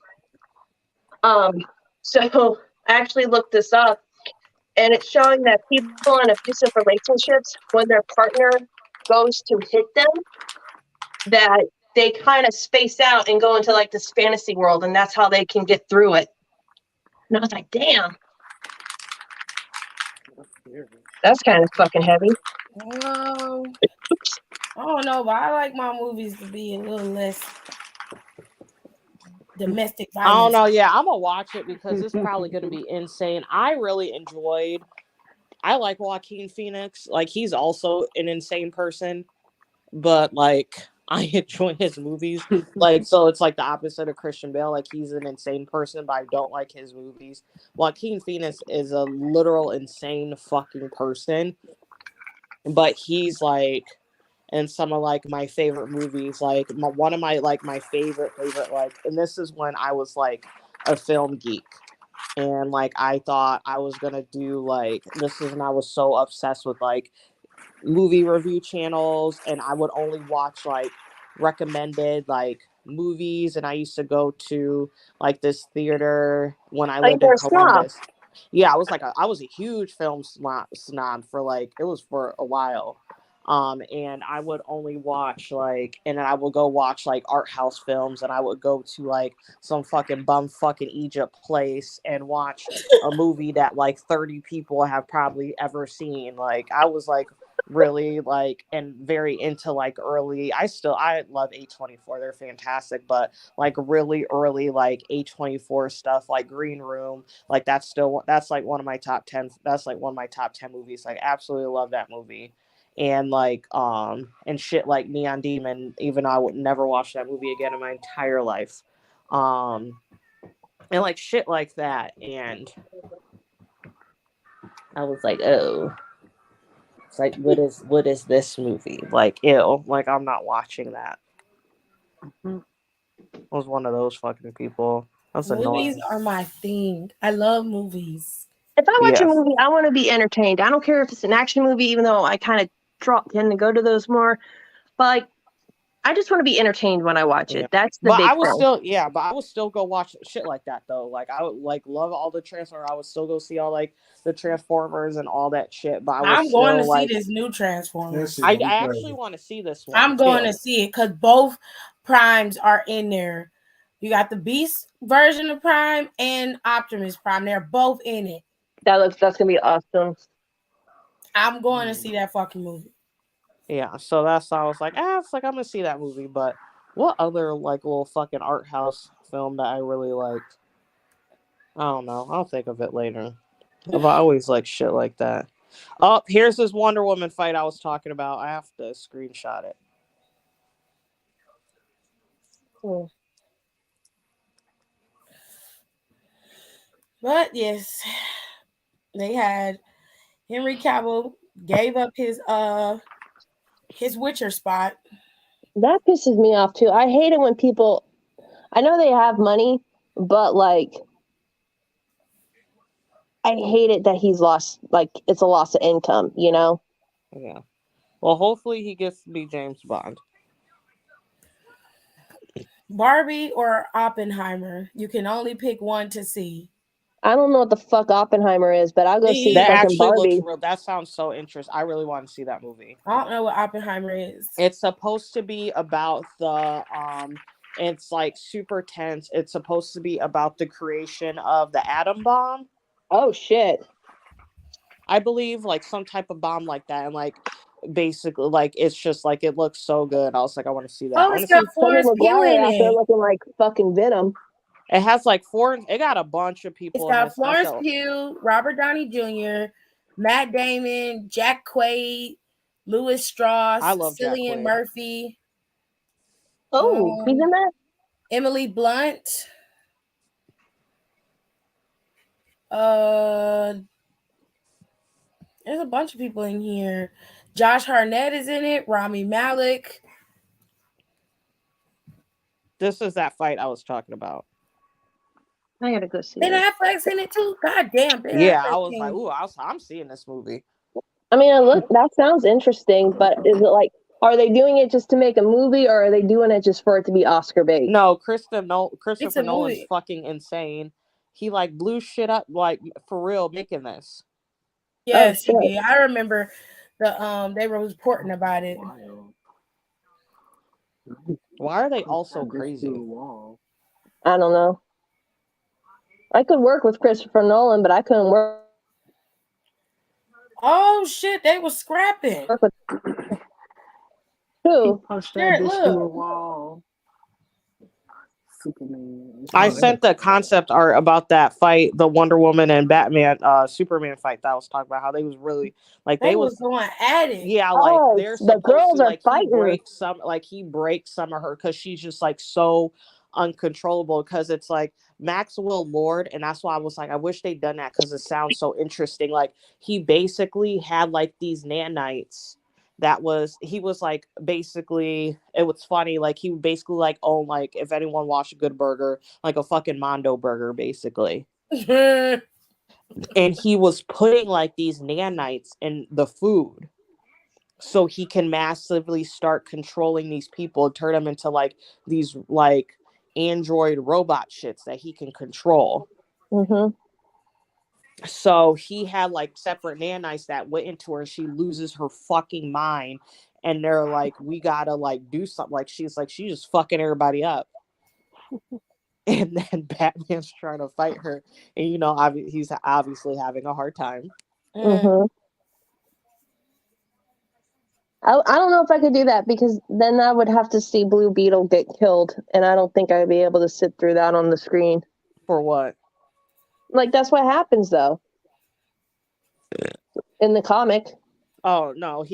Um, so I actually looked this up, and it's showing that people in abusive relationships, when their partner goes to hit them, that they kind of space out and go into like this fantasy world, and that's how they can get through it. And I was like, damn, That's scary. that's kind of fucking heavy. Well, I don't know, but I like my movies to be a little less domestic I don't violence. know. Yeah, I'm going to watch it because it's probably going to be insane. I really enjoyed, I like Joaquin Phoenix. Like, he's also an insane person, but like, I enjoy his movies. Like, so it's like the opposite of Christian Bale. Like, he's an insane person, but I don't like his movies. Joaquin Phoenix is a literal insane fucking person, but he's like in some of like my favorite movies. Like, one of my like my favorite like, and this is when I was like a film geek. And like I thought I was gonna do like this is when I was so obsessed with like movie review channels, and I would only watch like recommended like movies. And I used to go to like this theater when I Oh, lived you're in a snob. Columbus. Yeah, I was a huge film snob for like it was for a while. And I would only watch like, and then I would go watch like art house films, and I would go to like some fucking bum fucking Egypt place and watch a movie that like 30 people have probably ever seen. Like I was like really like and very into like early, I love A24, they're fantastic, but like really early like A24 stuff like Green Room, like that's like one of my top 10, that's like one of my top 10 movies. Like absolutely love that movie. And like and shit like Neon Demon, even though I would never watch that movie again in my entire life. um and like shit like that. And I was like, oh, it's like, what is this movie? Like, ew, like I'm not watching that. I was one of those fucking people. That's Movies annoying. are my thing. I love movies. If I watch a Yeah. movie, I want to be entertained. I don't care if it's an action movie, even though I kind of tend to go to those more. But like, I just want to be entertained when I watch Yeah. it. That's the But big I would thing. still, yeah, but I would still go watch shit like that though. Like I would like love all the Transformers. I would still go see all like the Transformers and all that shit. But I would I'm going to still see like, this new That Transformers. shit gonna be I actually crazy. want to see this one I'm going too. to see it because both primes are in there. You got the Beast version of Prime and Optimus Prime. They're both in it. That's gonna be awesome. I'm going to see that fucking movie. Yeah, so that's how I was like, it's like I'm gonna see that movie. But what other like little fucking art house film that I really liked? I don't know. I'll think of it later. But I always like shit like that. Oh, here's this Wonder Woman fight I was talking about. I have to screenshot it. But yes, they had Henry Cavill gave up his Witcher spot. That pisses me off too. I hate it when people. I know they have money, but like, I hate it that he's lost. Like, it's a loss of income. You know. Yeah. Well, hopefully he gets to be James Bond. Barbie or Oppenheimer? You can only pick one to see. I don't know what the fuck Oppenheimer is, but I'll go see That fucking actually looks Barbie. real. That sounds so interesting. I really want to see that movie. I don't know what Oppenheimer is. It's supposed to be about the it's like super tense. It's supposed to be about the creation of the atom bomb. Oh shit. I believe like some type of bomb like that, and like basically like it's just like it looks so good. I was like, I want to see that. I Oh, want it's to see. got Tobey Florence Pugh Maguire in out there it. looking like fucking Venom. It has like four. It got a bunch of It's people in got this. Florence Pugh, Robert Downey Jr., Matt Damon, Jack Quaid, Louis Strauss, I love Jack Cillian Quaid. Murphy. Oh, he's in that? Emily Blunt. There's a bunch of people in here. Josh Hartnett is in it. Rami Malek. This is that fight I was talking about. I gotta go see Ben it. Affleck's in it too. God damn, Ben Yeah, Affleck I was in like, it. ooh, I'm seeing this movie. I mean, that sounds interesting, but is it like, are they doing it just to make a movie, or are they doing it just for it to be Oscar bait? No, It's Christopher a Nolan's movie. fucking insane. He like blew shit up like for real making this. Yes, shit. he did. I remember they were reporting about it. Why are they all I so just through the crazy? wall. I don't know. I could work with Christopher Nolan, but I couldn't work Oh shit, they were scrapping. with He who? punched Sure, that bitch through the look. wall. Superman. I sent the concept art about that fight, the Wonder Woman and Batman, Superman fight that I was talking about. How they was really like They they was was going at it. yeah, like Oh, they're the supposed to girls are like fighting. he breaks some of her because she's just like so uncontrollable because it's like Maxwell Lord, and that's why I was like, I wish they'd done that because it sounds so interesting. Like he basically had like these nanites he was like basically it was funny like he would basically like own like if anyone watched a good burger like a fucking Mondo burger basically. And he was putting like these nanites in the food so he can massively start controlling these people and turn them into like these like android robot shits that he can control. Mm-hmm. So he had like separate nanites that went into her. She loses her fucking mind, and they're like, "We gotta like do something." Like she's just fucking everybody up. And then Batman's trying to fight her, and you know, he's obviously having a hard time. Mm-hmm. I don't know if I could do that because then I would have to see Blue Beetle get killed, and I don't think I'd be able to sit through that on the screen. For what? Like, that's what happens, though. In the comic. Oh no,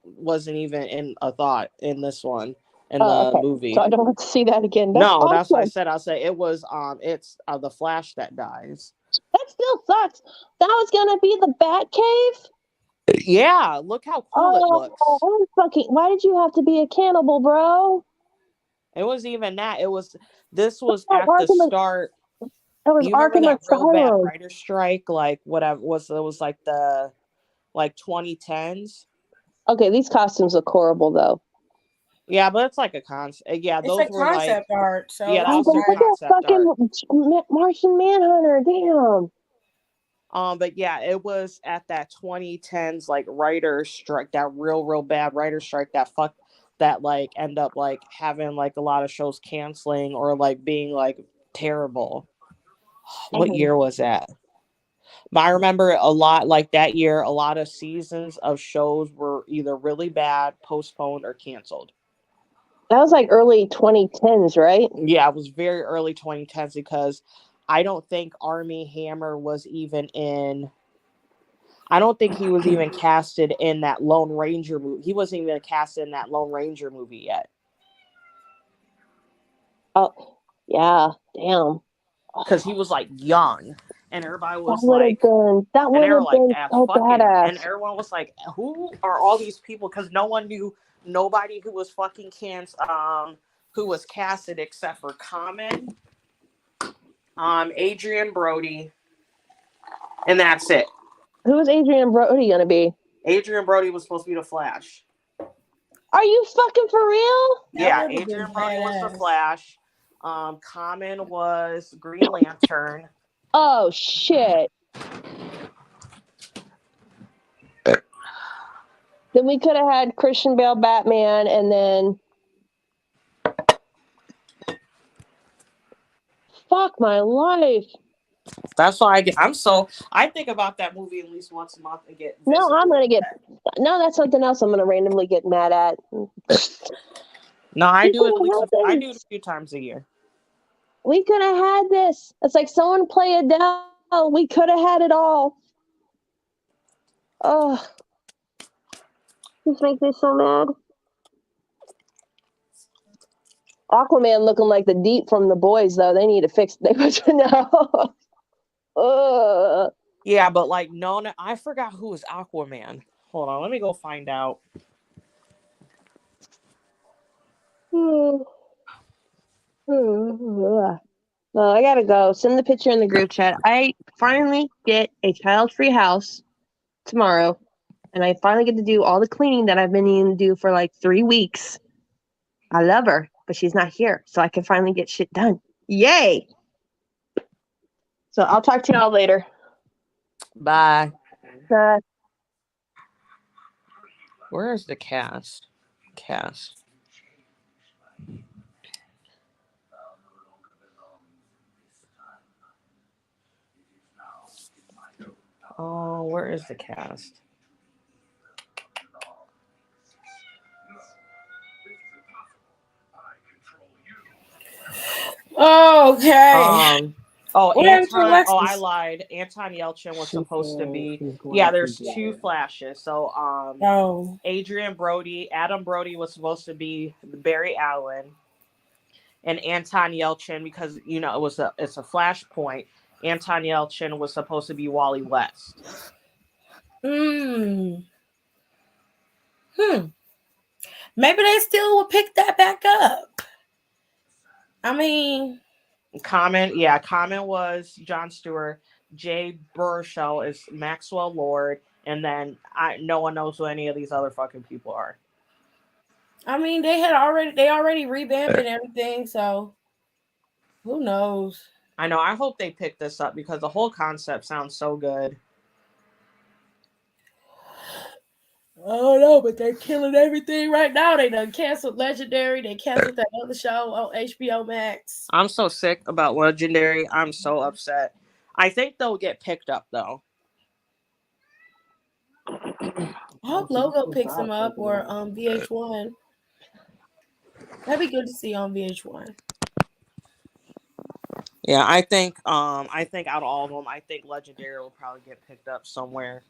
wasn't even in a thought in this one in the Okay. movie. So I don't have to see that again. That's No, awesome. that's what I said. I'll say it was it's the Flash that dies. That still sucks. That was gonna be the Bat Cave. Yeah, look how cool it looks. Why did you have to be a cannibal, bro? It wasn't even that. This was Oh, at the start. It was You remember Arkham that real bad Asylum. writer strike? Like whatever it was like the 2010s. Okay, these costumes look horrible though. Yeah, but it's like a concept. Yeah, It's those a were like concept art. So yeah, that Oh, was but some look at concept art. fucking Martian Manhunter. Damn. But yeah, it was at that 2010s like writer strike, that real bad writer strike that like end up like having like a lot of shows canceling or like being like terrible. What year was that? But I remember a lot like that year, a lot of seasons of shows were either really bad, postponed, or canceled. That was like early 2010s, right? Yeah, it was very early 2010s because I don't think Army Hammer was even in. I don't think he was even casted in that Lone Ranger movie. He wasn't even casted in that Lone Ranger movie yet. Oh, yeah, damn. Because he was like young. And everybody That was would have like, been that and would they were have like, been that's so fucking. And badass. everyone was like, who are all these people? Because no one knew, nobody who was fucking who was casted except for Common, Adrian Brody, and that's it. Who is Adrian Brody gonna be? Adrian Brody was supposed to be the Flash. Are you fucking for real? That Yeah, would have been Adrian Brody was the badass. Flash. Common was Green Lantern. Oh shit. Then we could have had Christian Bale Batman, and then fuck my life. That's why I think about that movie at least once a month and get No, I'm visibly gonna get. upset. No, that's something else. I'm gonna randomly get mad at. No, I We do could it at least. have had I this. do it a few times a year. We could have had this. It's like someone play Adele. We could have had it all. Oh, this makes me so mad. Aquaman looking like the Deep from The Boys, though. They need to fix. They no. Yeah, but like no, I forgot who was Aquaman. Hold on, let me go find out. Well, I gotta go. Send the picture in the group chat. I finally get a child-free house tomorrow, and I finally get to do all the cleaning that I've been needing to do for like 3 weeks. I love her, but she's not here, so I can finally get shit done. Yay! So I'll talk to y'all later. Bye. Uh, Where is the cast? Cast. Oh, where is the cast? Okay. Oh, What happened to Anton. Oh, I Alexis? lied. Anton Yelchin was She supposed to said be. she's Yeah, going to there's do two it. Flashes. So, Oh. Adrian Brody, Adam Brody was supposed to be Barry Allen, and Anton Yelchin, because it's a Flashpoint. Anton Yelchin was supposed to be Wally West. Hmm. Maybe they still will pick that back up. I mean, Common was Jon Stewart. Jay Baruchel is Maxwell Lord, and then no one knows who any of these other fucking people are. they already revamped and everything, so who knows? I know. I hope they pick this up because the whole concept sounds so good. I don't know, but they're killing everything right now. They done canceled Legendary. They canceled that other show on HBO Max. I'm so sick about Legendary. I'm so upset. I think they'll get picked up though. I hope Logo picks them up or VH1. That'd be good to see on VH1. Yeah, I think out of all of them, I think Legendary will probably get picked up somewhere.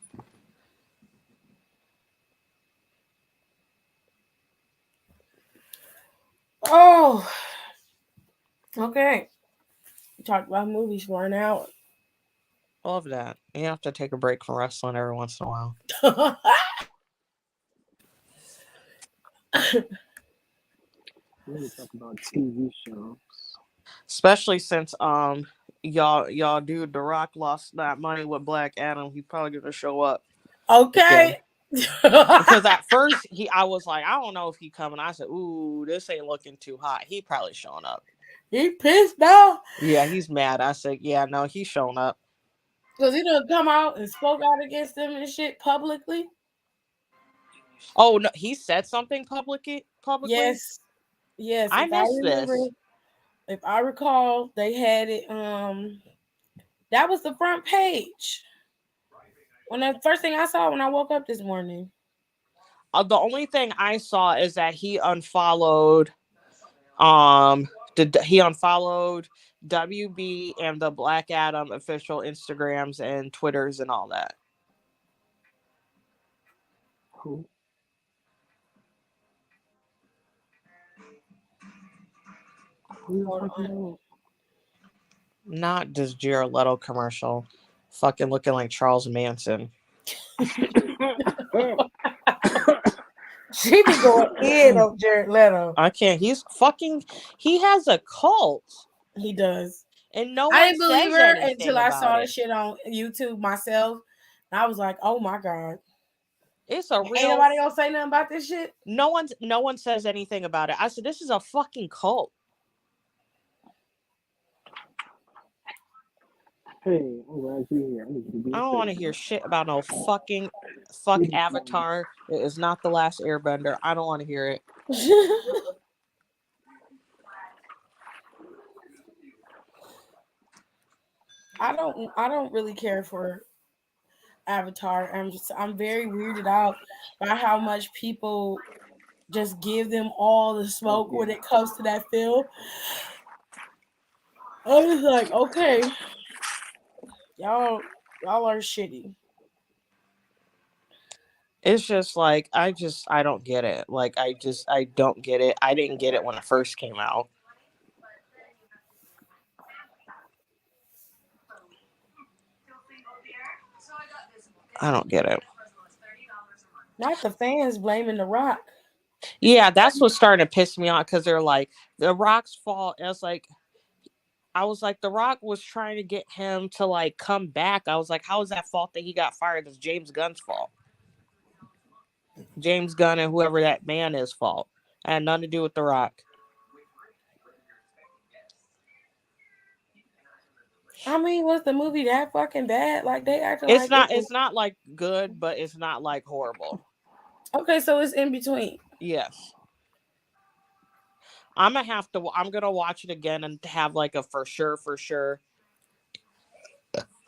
Oh, okay. We talked about movies for an hour. Love that. You have to take a break from wrestling every once in a while. We need to talk about TV shows. Especially since y'all dude The Rock lost that money with Black Adam, he's probably gonna show up. Okay. Because at first I was like, I don't know if he coming. I said, ooh, this ain't looking too hot. He probably showing up. He pissed now. Yeah, he's mad. I said, yeah, no, he's showing up. Because he done come out and spoke out against them and shit publicly. Oh no, he said something publicly. Yes. I If I missed remember, this. if I recall, they had it. That was the front page. When the first thing I saw when I woke up this morning. The only thing I saw is that he unfollowed. He unfollowed WB and the Black Adam official Instagrams and Twitters and all that. Who? Who you talking about? Not this Jared Leto commercial. Fucking looking like Charles Manson. She be going in on Jared Leto. I can't. He has a cult. He does. And no I one didn't believe says her anything until I about saw the it. shit on YouTube myself. And I was like, oh my God. It's a Ain't real. nobody gonna say nothing about this shit? No one says anything about it. I said, this is a fucking cult. Hey, I'm glad you're here. I need you to be I don't want to hear shit about no fuck Avatar. It is not the last Airbender. I don't want to hear it. I don't really care for Avatar. I'm very weirded out by how much people just give them all the smoke when it comes to that film. I was like, okay, y'all are shitty. It's just like I don't get it. Like I don't get it. I didn't get it when it first came out. I don't get it. Not the fans blaming The Rock. Yeah, that's what's starting to piss me off because they're like the Rock's fault. And it's like I was like the Rock was trying to get him to like come back. I was like, how is that fault that he got fired? It's James Gunn's fault. James Gunn and whoever that man is fault. It had nothing to do with The Rock. I mean, was the movie that fucking bad? Like they acting like It's not like good, but it's not like horrible. Okay, so it's in between. Yes. I'm gonna watch it again and have like a for sure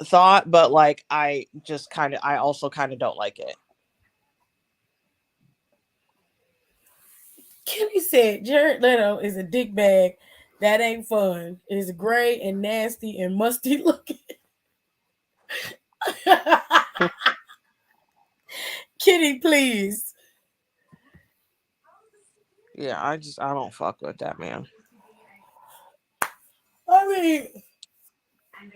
thought, but like I also kind of don't like it. Kenny said Jared Leto is a dick bag. That ain't fun. It's gray and nasty and musty looking. Kitty, please. Yeah, I don't fuck with that man. I mean,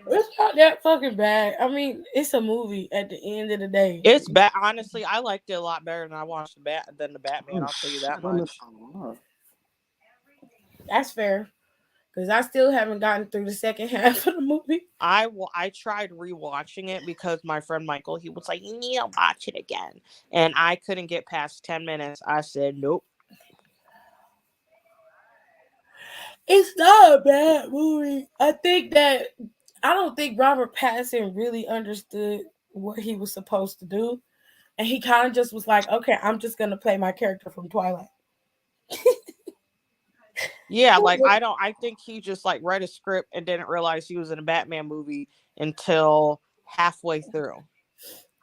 it's not that fucking bad. I mean, it's a movie at the end of the day. It's bad. Honestly, I liked it a lot better than I watched the Batman. I'll tell you that much. That's fair. Because I still haven't gotten through the second half of the movie. I tried rewatching it because my friend Michael, he was like, you need to watch it again. And I couldn't get past 10 minutes. I said, nope. It's not a bad movie. I don't think Robert Pattinson really understood what he was supposed to do. And he kind of just was like, okay, I'm just going to play my character from Twilight. Yeah, like I think he just like read a script and didn't realize he was in a Batman movie until halfway through.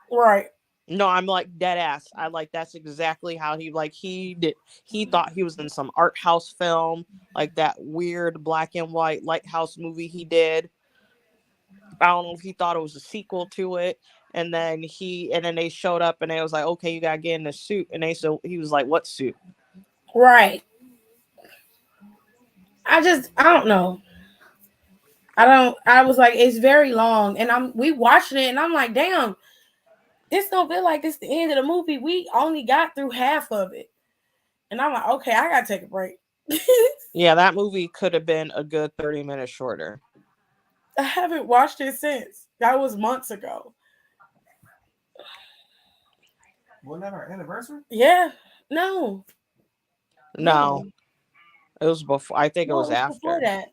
Right. No, I'm like dead ass. That's exactly how he thought he was in some art house film, like that weird black and white lighthouse movie he did. I don't know if he thought it was a sequel to it. And then they showed up and they was like, okay, you gotta get in the suit. And he was like, what suit? Right. I don't know. I was like, it's very long. And we watching it and I'm like, damn, this don't feel like this the end of the movie. We only got through half of it. And I'm like, okay, I gotta take a break. Yeah, that movie could have been a good 30 minutes shorter. I haven't watched it since. That was months ago. Wasn't that our anniversary? Yeah. No. It was before. I think it was after. Before that.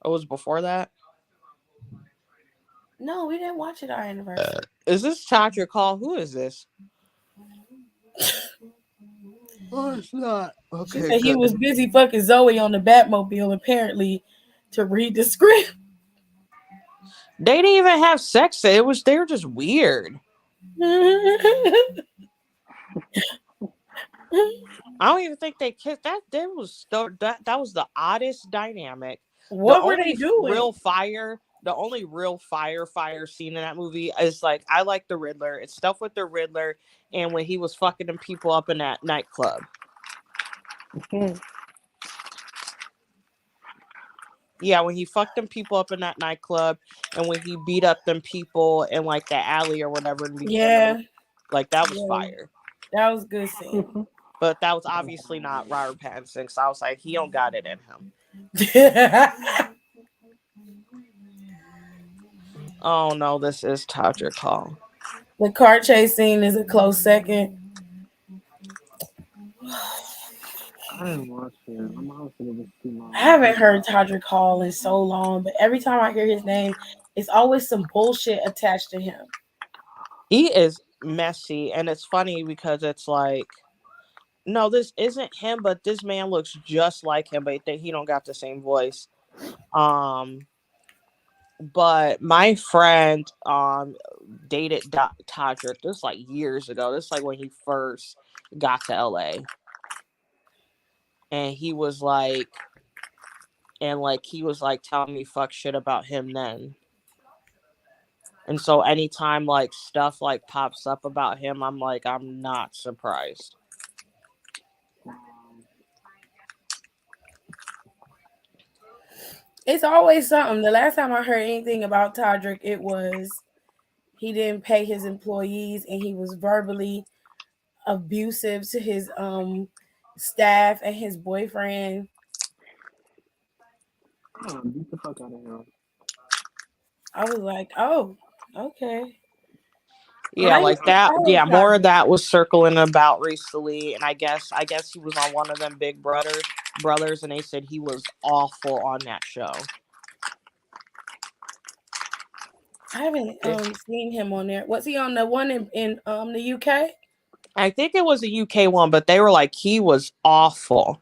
It was before that? No, we didn't watch it our anniversary. Is this Todd your call? Who is this? Oh, it's not. Okay. She said he was busy fucking Zoe on the Batmobile, apparently, to read the script. They didn't even have sex. They were just weird. I don't even think they kissed. That was the oddest dynamic. What were they doing? Real fire the only real fire scene in that movie is like I like the Riddler. It's stuff with the Riddler and when he was fucking them people up in that nightclub. Yeah, when he fucked them people up in that nightclub and when he beat up them people in like the alley or whatever in the beginning of the movie, like that was fire. That was a good scene. But that was obviously not Robert Pattinson, so I was like, he don't got it in him. Oh no, this is Todrick Hall. The car chase scene is a close second. I didn't watch it. I'm honestly gonna see my. I haven't heard Todrick Hall in so long, but every time I hear his name, it's always some bullshit attached to him. He is messy, and it's funny because it's like, no, this isn't him, but this man looks just like him, but he don't got the same voice. But my friend dated Todrick this like years ago. This like when he first got to LA. And he was like telling me fuck shit about him then. And so anytime like stuff like pops up about him, I'm like, I'm not surprised. It's always something. The last time I heard anything about Todrick, it was he didn't pay his employees and he was verbally abusive to his staff and his boyfriend. Beat the fuck out of him. I was like, oh, okay. Yeah, like that. Yeah, more of that was circling about recently, and I guess he was on one of them Big Brothers, and they said he was awful on that show. I haven't seen him on there. Was he on the one in the UK? I think it was a UK one, but they were like he was awful.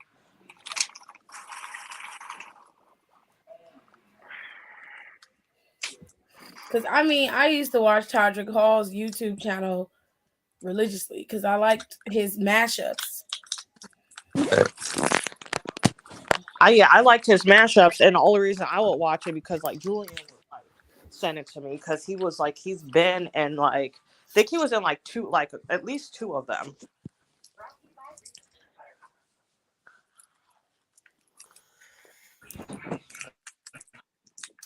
Because I mean, I used to watch Todrick Hall's YouTube channel religiously because I liked his mashups. I liked his mashups, and the only reason I would watch it because like Julian would like send it to me because he was like he's been and like I think he was in like at least two of them.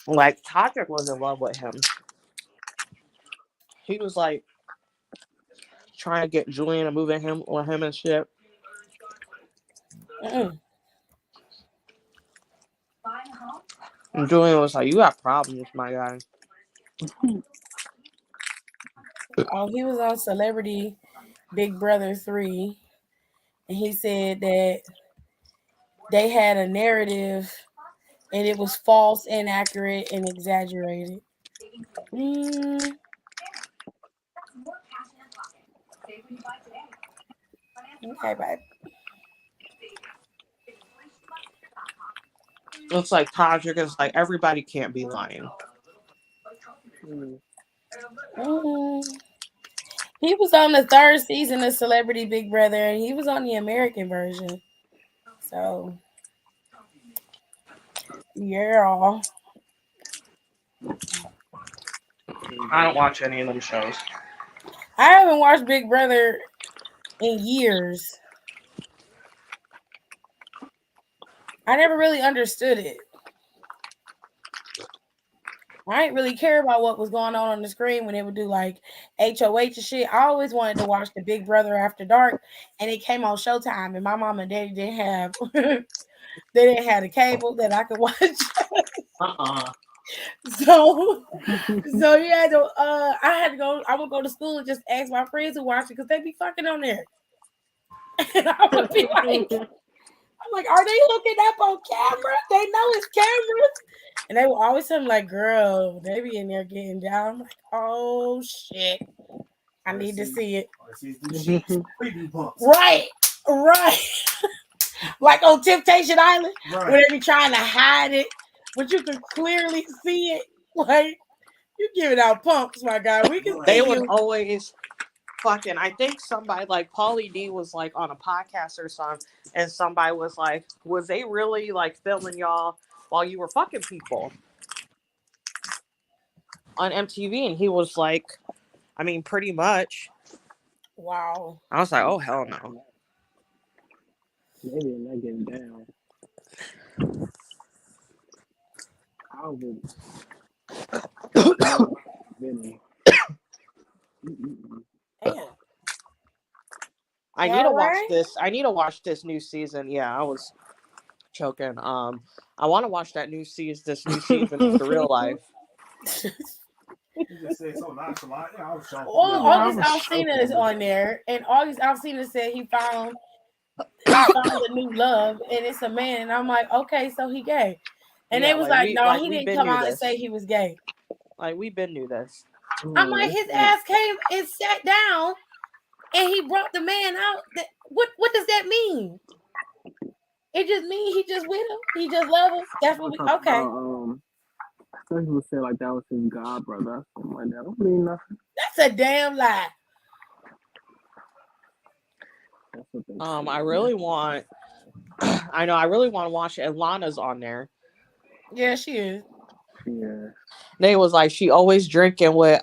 Like Todrick was in love with him. He was like trying to get Julian to move in him with him and shit. And Julian was like, "You got problems, my guy." Oh, he was on Celebrity Big Brother 3, and he said that they had a narrative, and it was false, inaccurate, and exaggerated. Okay, babe. Looks like Todrick is like everybody can't be lying. He was on the 3rd season of Celebrity Big Brother, and he was on the American version. So, yeah. I don't watch any of them shows. I haven't watched Big Brother in years. I never really understood it. I didn't really care about what was going on the screen when they would do like HOH and shit. I always wanted to watch the Big Brother After Dark, and it came on Showtime, and my mom and daddy didn't have they didn't have the cable that I could watch. So you had to I had to go. I would go to school and just ask my friends to watch it because they be fucking on there. And I would be like, I'm like, are they looking up on camera? They know it's cameras. And they will always tell me, like, girl, they be in there getting down. I'm like, oh shit. I need to see it. Right. Like on Temptation Island, where they be trying to hide it, but you can clearly see it. Like, you giving out pumps, my guy. We can They see would you. always fucking, I think somebody like Pauly D was like on a podcast or something, and somebody was like, was they really like filming y'all while you were fucking people? on MTV, and he was like, I mean, pretty much. Wow. I was like, oh hell no. Maybe I'm not getting down. I would. Vinny. Damn. I You need to all watch right? this. I need to watch this new season. Yeah, I was choking. I want to watch that new season. This new season of The Real Life. You just said so nonchalant. Yeah, I was shocked. Well, Yeah, I August was Alsina is shocked. on there, and August Alsina said he found a new love, and it's a man. And I'm like, okay, so he gay. And Yeah, they was like, no, he we didn't been come knew out and this. say he was gay. Like we been knew this. I'm like, his ass came and sat down, and he brought the man out. What does that mean? It just means he just with him. He just love him. That's what we okay. Some people say like that was his god brother. Something like that. I don't believe nothing. That's a damn lie. That's what they say. I really want. I know. I really want to watch it. Lana's on there. Yeah, she is. Yeah. They was like she always drinking with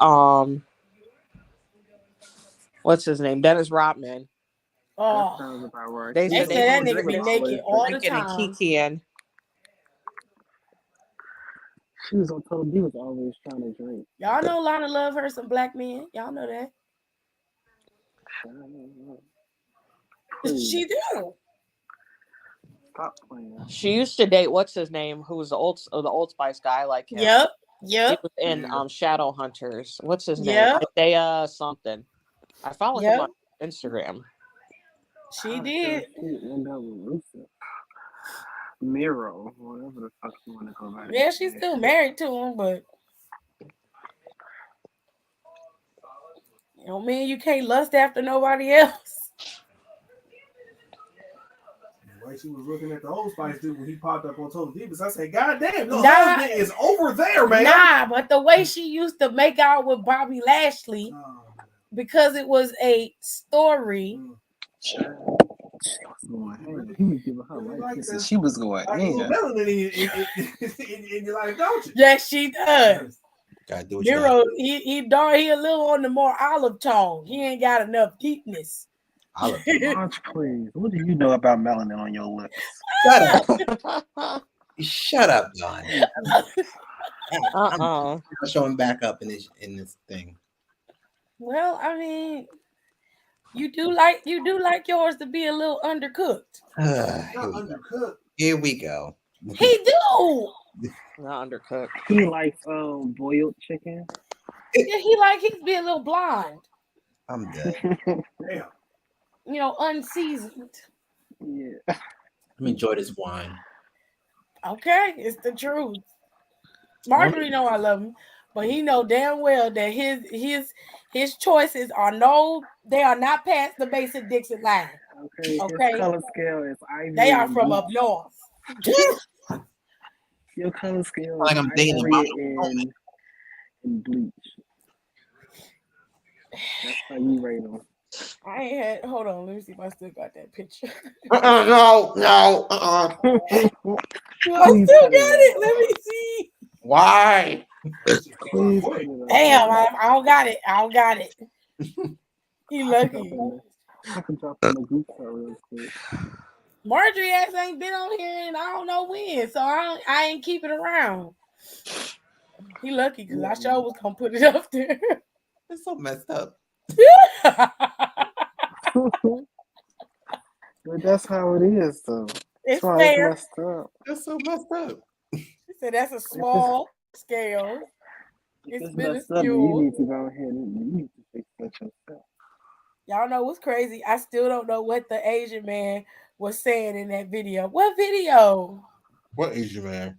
what's his name, Dennis Rodman. That Oh, sounds about right. They they said said they that was nigga be drinking, naked all the drinking and time. kikiing. She was on Total D was always trying to drink. Y'all know Lana love her some black men. Y'all know that. Please. She do. Stop playing. She used to date what's his name, who was the Old Spice guy, like him. Yep. He Yep. was in Shadow Hunters. What's his name? Yep. Isaiah something. I follow him Yep. on Instagram. She did. She ended up with Rusev. Miro, whatever the fuck you want to go by. Yeah, she's still married to him, but you know, man, you can't lust after nobody else. The way she was looking at the Old Spice dude when he popped up on Total Divas, I said, God damn, your Nah. husband is over there, man. Nah, but the way she used to make out with Bobby Lashley, because it was a story. He was giving her life kisses. She was going in. In your life, don't you? Yes, she does. Gotta do what you Miro, he a little on the more olive tone. He ain't got enough deepness. Olive. March, please. What do you know about melanin on your lips? Shut up. Shut up, Don. I'm showing back up in this thing. Well, I mean, you do like yours to be a little undercooked. Here we go. He do. Not undercooked. He likes boiled chicken. Yeah, he like he be a little blonde. I'm dead. Damn. You know, unseasoned. Yeah. Let me enjoy this wine. Okay, it's the truth. Marjorie know I love him, but he know damn well that his choices are they are not past the basic Dixon line. Okay. His color scale is ivory. They are from up north. Your color scale like is I'm dating ivory and bleach. That's how you rate them. I ain't had. Hold on, let me see if I still got that picture. No. I still got it. Let me see. Why? Please. Damn, I don't got it. I don't got it. He lucky. I can drop in the group chat real quick. Marjorie ass ain't been on here and I don't know when, so I ain't keep it around. He lucky because I sure was gonna put it up there. It's so messed up. But that's how it is, though. It's why fair. it's messed up. That's so messed up. He said that's a small scale. It's messed up. You need to go ahead and you need to fix that yourself. Y'all know what's crazy? I still don't know what the Asian man was saying in that video. What video? What Asian man?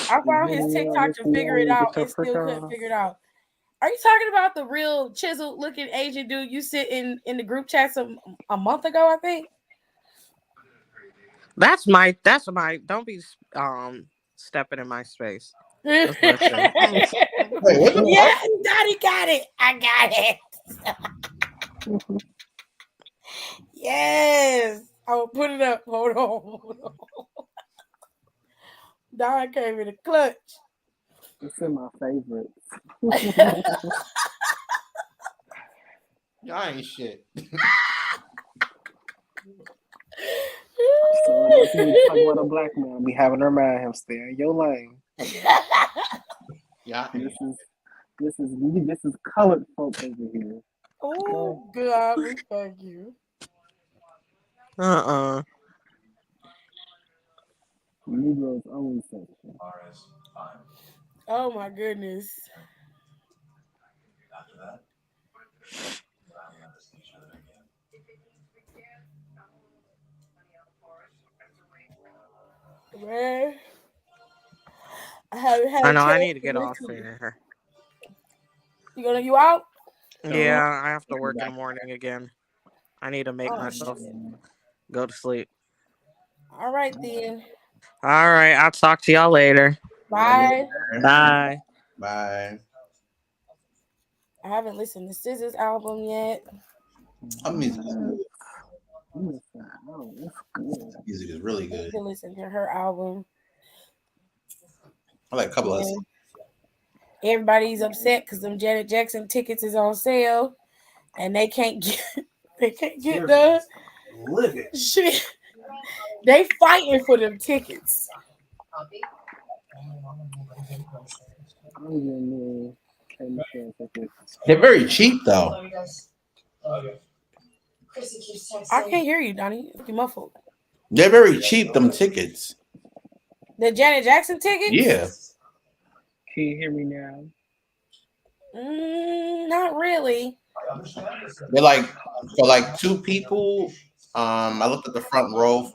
I found his TikTok to figure it out and still couldn't figure it out. Are you talking about the real chiseled looking Asian dude you sit in the group chat a month ago, I think? That's my don't be stepping in my space. Yeah, Daddy got it. I got it. Yes. I'll put it up. Hold on. Don came in the clutch. It's in my favorites. Y'all ain't shit. So that's when we talk about a black man. We having her mind him stay in your lane. Y'all ain't. This is colored folk over here. Oh God, we thank you. Negroes only section. Oh my goodness. Man, I haven't had I a know I chance need to to get off listen. here. You out? Yeah, I have to work in the morning again. I need to make Oh myself shit. go to sleep. All right then. All right, I'll talk to y'all later. Bye. Bye. Bye. I haven't listened to SZA's album yet. Her music Oh, that's good. is really I need good. to listen to her album. I like a couple of And everybody's upset because them Janet Jackson tickets is on sale, and they can't get the Livid. shit. They fighting for them tickets. I'm getting They're very cheap though. I can't hear you, Donnie. You muffled. They're very cheap. Them tickets. The Janet Jackson tickets? Yeah. Can you hear me now? Not really. They're like for like two people. I looked at the front row.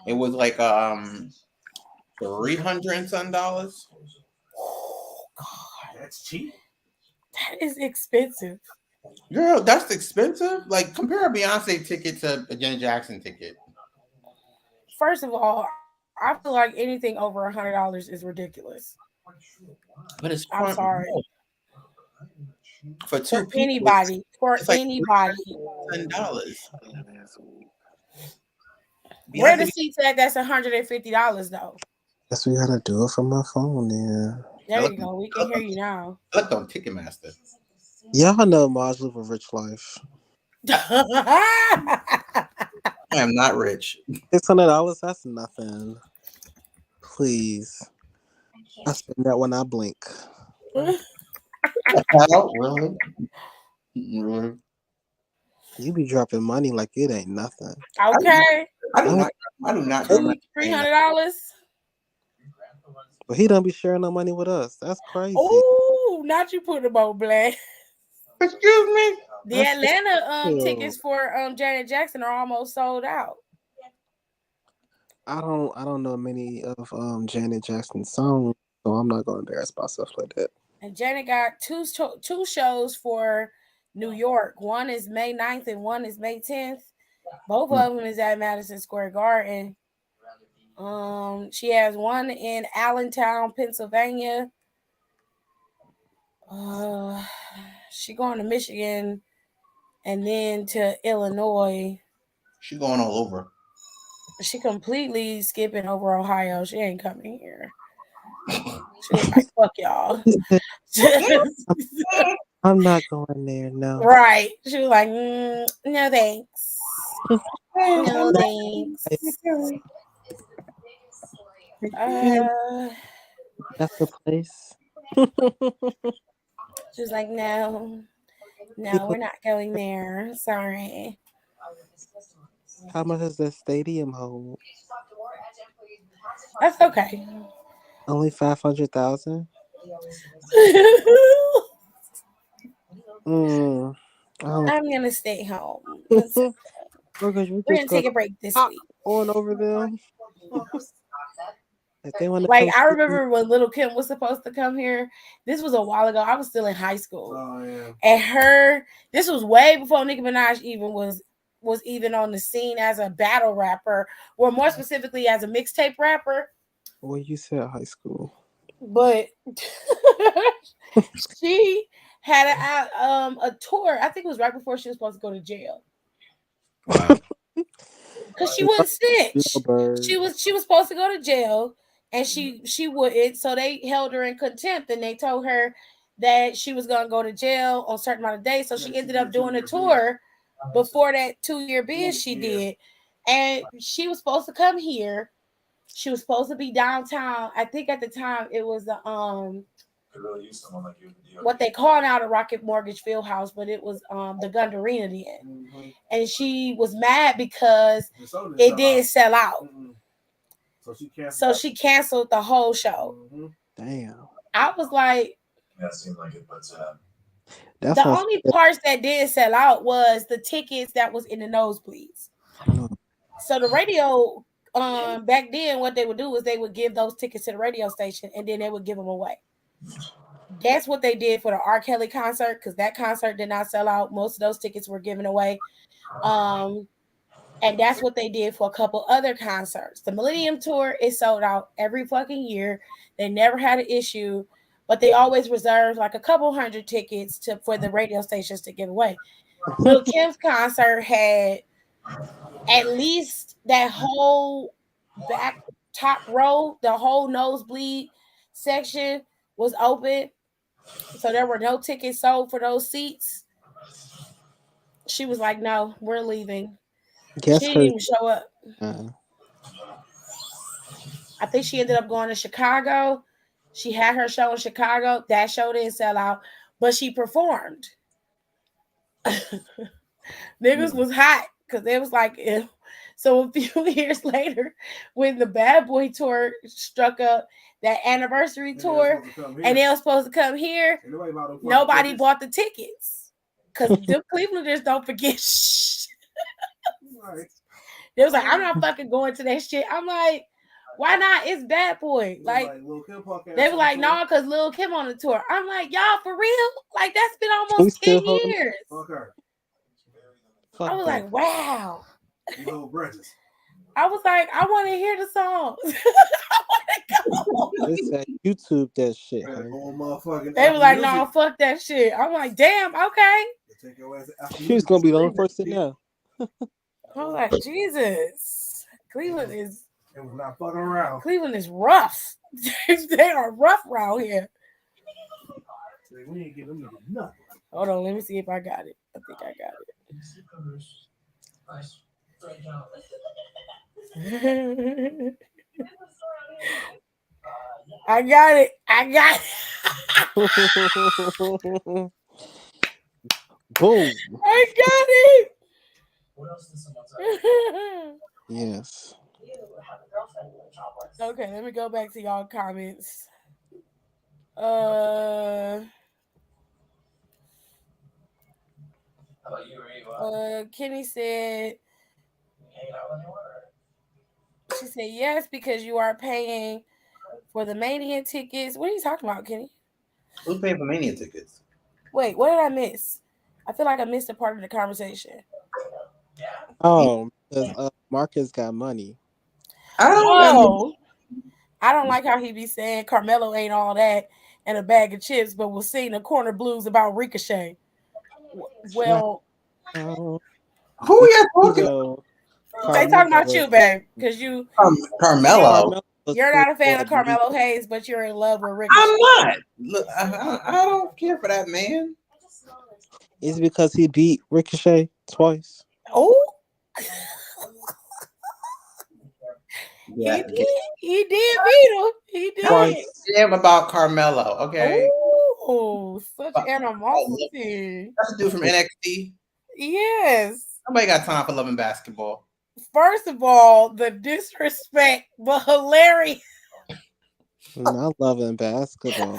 It was like $300 and some dollars. Oh God, That's cheap. that is expensive. Girl, that's expensive. Like compare a Beyonce ticket to a Janet Jackson ticket. First of all, I feel like anything over $100 is ridiculous. But it's I'm front sorry. row. For two For people, anybody. For it's like anybody. $10. Where the seats at? That's $150 though. Guess we gotta do it from my phone then. There you go. We can hear you now. I looked on Ticketmaster. Y'all know Maj live a rich life. I am not rich. $600, that's nothing. Please. I spend that when I blink. Really? Really? You be dropping money like it ain't nothing. Okay. I do not. $300. But he don't be sharing no money with us. That's crazy. Oh, not you putting them on blast. Excuse me. The Atlanta tickets for Janet Jackson are almost sold out. I don't know many of Janet Jackson's songs, so I'm not gonna embarrass myself like that. And Janet got two shows for New York. One is May 9th and one is May 10th. Both of them is at Madison Square Garden. She has one in Allentown, Pennsylvania. She going to Michigan and then to Illinois. She going all over. She completely skipping over Ohio. She ain't coming here. She was like, fuck y'all. I'm not going there, no. Right. She was like, no thanks. No thanks. That's the place. She was like, no, we're not going there. Sorry. How much does the stadium hold? That's okay. Only 500,000. I'm gonna stay home. We're gonna take a break this week. On over them. If they want to like I remember when Little Kim was supposed to come here. This was a while ago. I was still in high school. Oh yeah. And this was way before Nicki Minaj even was even on the scene as a battle rapper, or more specifically as a mixtape rapper. Well, you said high school. But she had a tour. I think it was right before she was supposed to go to jail. Because she wouldn't snitch. She was supposed to go to jail, and she wouldn't. So they held her in contempt, and they told her that she was gonna go to jail on a certain amount of days. So she ended up doing a tour before that 2-year bid she did, and she was supposed to come here. She was supposed to be downtown. I think at the time it was the what they call now the Rocket Mortgage Field House, but it was the Gundarina then. And she was mad because it didn't sell out. So she canceled the whole show. Damn. I was like, that seemed like it, but That's the what only parts that did sell out was the tickets that was in the nosebleeds. So the radio, back then, what they would do is they would give those tickets to the radio station, and then they would give them away. That's what they did for the R. Kelly concert, because that concert did not sell out. Most of those tickets were given away. And that's what they did for a couple other concerts. The Millennium Tour is sold out every fucking year. They never had an issue, but they always reserved like a couple hundred tickets for the radio stations to give away. Lil Kim's concert had at least that whole back top row, the whole nosebleed section was open. So there were no tickets sold for those seats. She was like, no, we're leaving. She didn't even show up. I think she ended up going to Chicago. She had her show in Chicago. That show didn't sell out, but she performed. Niggas was hot because it was like, so a few years later, when the Bad Boy tour struck up, that anniversary tour, and they were supposed to come here, nobody bought the tickets because the Clevelanders don't forget shit. They was like, I'm not fucking going to that shit. I'm like, why not? It's Bad Boy. Like they were like, no, because Lil Kim on the tour. I'm like, y'all for real? Like that's been almost 10 years. I was like, wow. I was like, I want to hear the songs. I want to go. They said YouTube that shit. They were like, no, fuck that shit. I'm like, damn, okay. She was gonna be the only person there. I was like, Jesus, Cleveland is. It was not fucking around. Cleveland is rough. They are rough around here. We ain't giving them nothing. Hold on, let me see if I got it. I think I got it. I got it. I got it. Boom. I got it. Yes. Okay, let me go back to y'all comments. Kenny said, she said yes because you are paying for the Mania tickets. What are you talking about, Kenny? Who's paying for Mania tickets? Wait, what did I miss? I feel like I missed a part of the conversation. Oh, because Marcus got money. I don't like how he be saying Carmelo ain't all that and a bag of chips, but we'll sing the corner blues about Ricochet. Well, who are you talking about? They talking about you, babe, because you Carmelo. You're not a fan of Carmelo Hayes, but you're in love with Ricochet. I'm not. Look, I don't care for that man. It's because he beat Ricochet twice. Oh. Yeah. He did beat him. He did. Twice. Damn about Carmelo, okay? Oh, such animosity. That's a dude from NXT. Yes. Nobody got time for loving basketball. First of all, the disrespect, but hilarious. Not loving basketball.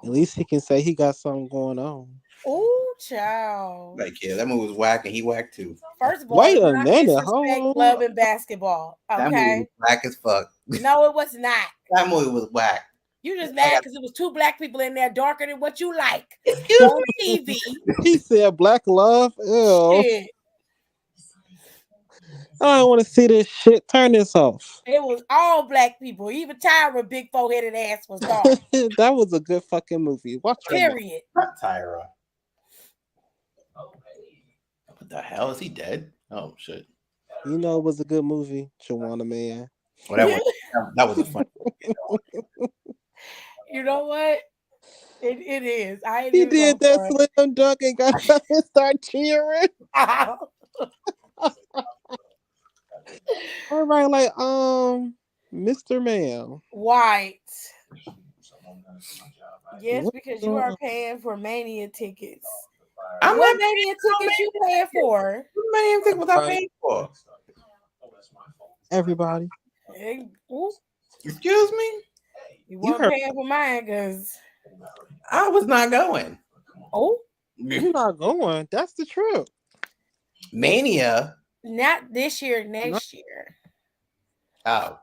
At least he can say he got something going on. Oh, child. Like, yeah, that movie was whack and he whacked too. First of all, wait a minute. Loving basketball. Okay. That movie was whack as fuck. No, it was not. That movie was whack. You just mad because it was 2 black people in there darker than what you like. On TV. He said black love. Ew. Shit. I don't want to see this shit. Turn this off. It was all black people. Even Tyra, big 4-headed ass, was dark. That was a good fucking movie. Watch it. Period. Not Tyra. What the hell? Is he dead? Oh, shit. You know, it was a good movie, Shawana Man. Well, that was a fun. You know what? It is. I ain't He even did gonna that front. slam dunk and got up and started cheering. Everybody like, Mr. Ma'am. White. Yes, What because you going are on? paying for Mania tickets. I'm What not Mania tickets you paying for? paying think what I Right. paid for. Everybody. Hey, ooh, Excuse me? you You weren't heard paying for mine because I was not going. oh, you not going. That's the truth. Mania. not this year, No. next year. Oh,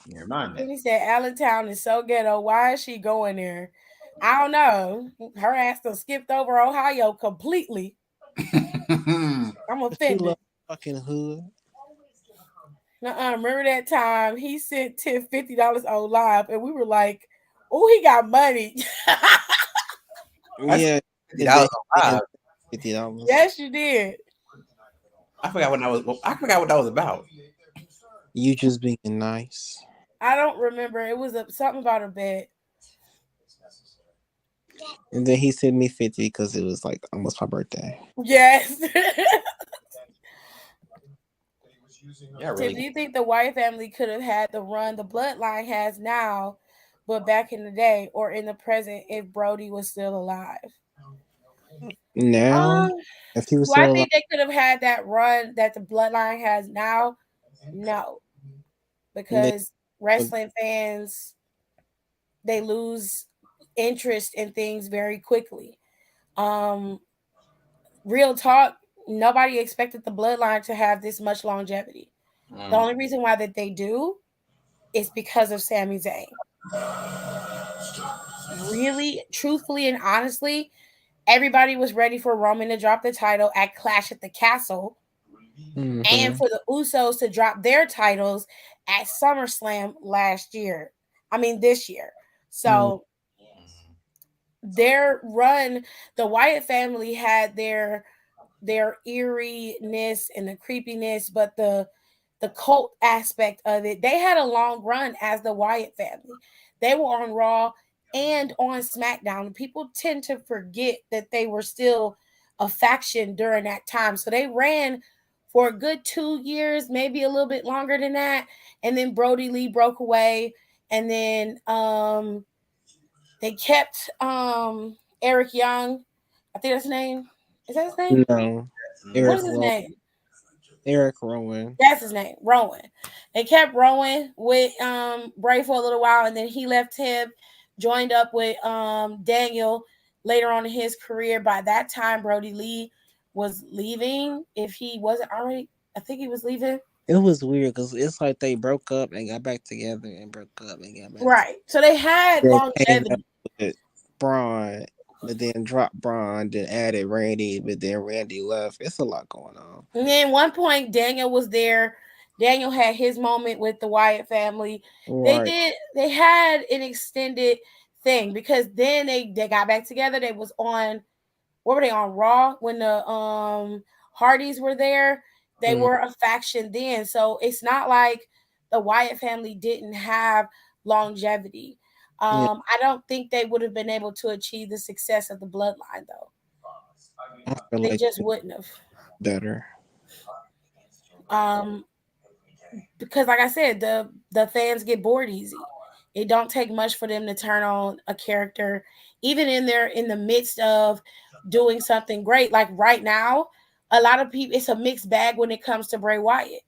never mind He said Allentown is so ghetto. Why is she going there? I don't know. Her ass done skipped over Ohio completely. then. I'm She offended. love fucking hood. Remember that time he sent Tiff $50 on live, and we were like, "Oh, he got money." I spent Yeah. And $50 then on he live. $50. Yes, you did. I forgot what that was about. You just being nice. I don't remember. It was something about a bet. And then he sent me 50 because it was like almost my birthday. Yes. Yeah, Tiff, really. do you think the White family could have had the run the bloodline has now, but back in the day or in the present if Brody was still alive? Now, Um, if he was do I still alive, think they could have had that run that the bloodline has now? No, they because would. wrestling fans they lose interest in things very quickly. Um, real talk, nobody expected the bloodline to have this much longevity. The Mm. only reason why that they do is because of Sami Zayn. Really, truthfully, and honestly, everybody was ready for Roman to drop the title at Clash at the Castle and Mm-hmm. for the Usos to drop their titles at SummerSlam last year. I mean, this year. Mm. So their run, the Wyatt family had their eeriness and the creepiness, but the cult aspect of it, they had a long run as the Wyatt family. They were on Raw and on SmackDown. People tend to forget that they were still a faction during that time. So they ran for a good 2 years, maybe a little bit longer than that. And then Brody Lee broke away. And then they kept Eric Young. I think that's his name. Is that his name? No, What Eric is his No. Rowan. name? Eric Rowan. That's his name, Rowan. They kept Rowan with Bray for a little while, and then he left him, joined up with Daniel later on in his career. By that time, Brody Lee was leaving. If he wasn't already, I think he was leaving. It was weird because it's like they broke up and got back together and broke up and got back together. Right. So they had Then came back longevity. with Braun, but then dropped Braun, then added Randy, but then Randy left. It's a lot going on. And then one point Daniel was there. Daniel had his moment with the Wyatt family. Right. They had an extended thing because then they got back together. They was on, what were they on, Raw when the Hardys were there. They Mm, were a faction then. So it's not like the Wyatt family didn't have longevity. yeah, I don't think they would have been able to achieve the success of the bloodline though. I feel They like just wouldn't have. better. Um, because like I said, the fans get bored easy. It don't take much for them to turn on a character, even in the midst of doing something great. Like right now, a lot of people, it's a mixed bag when it comes to Bray Wyatt,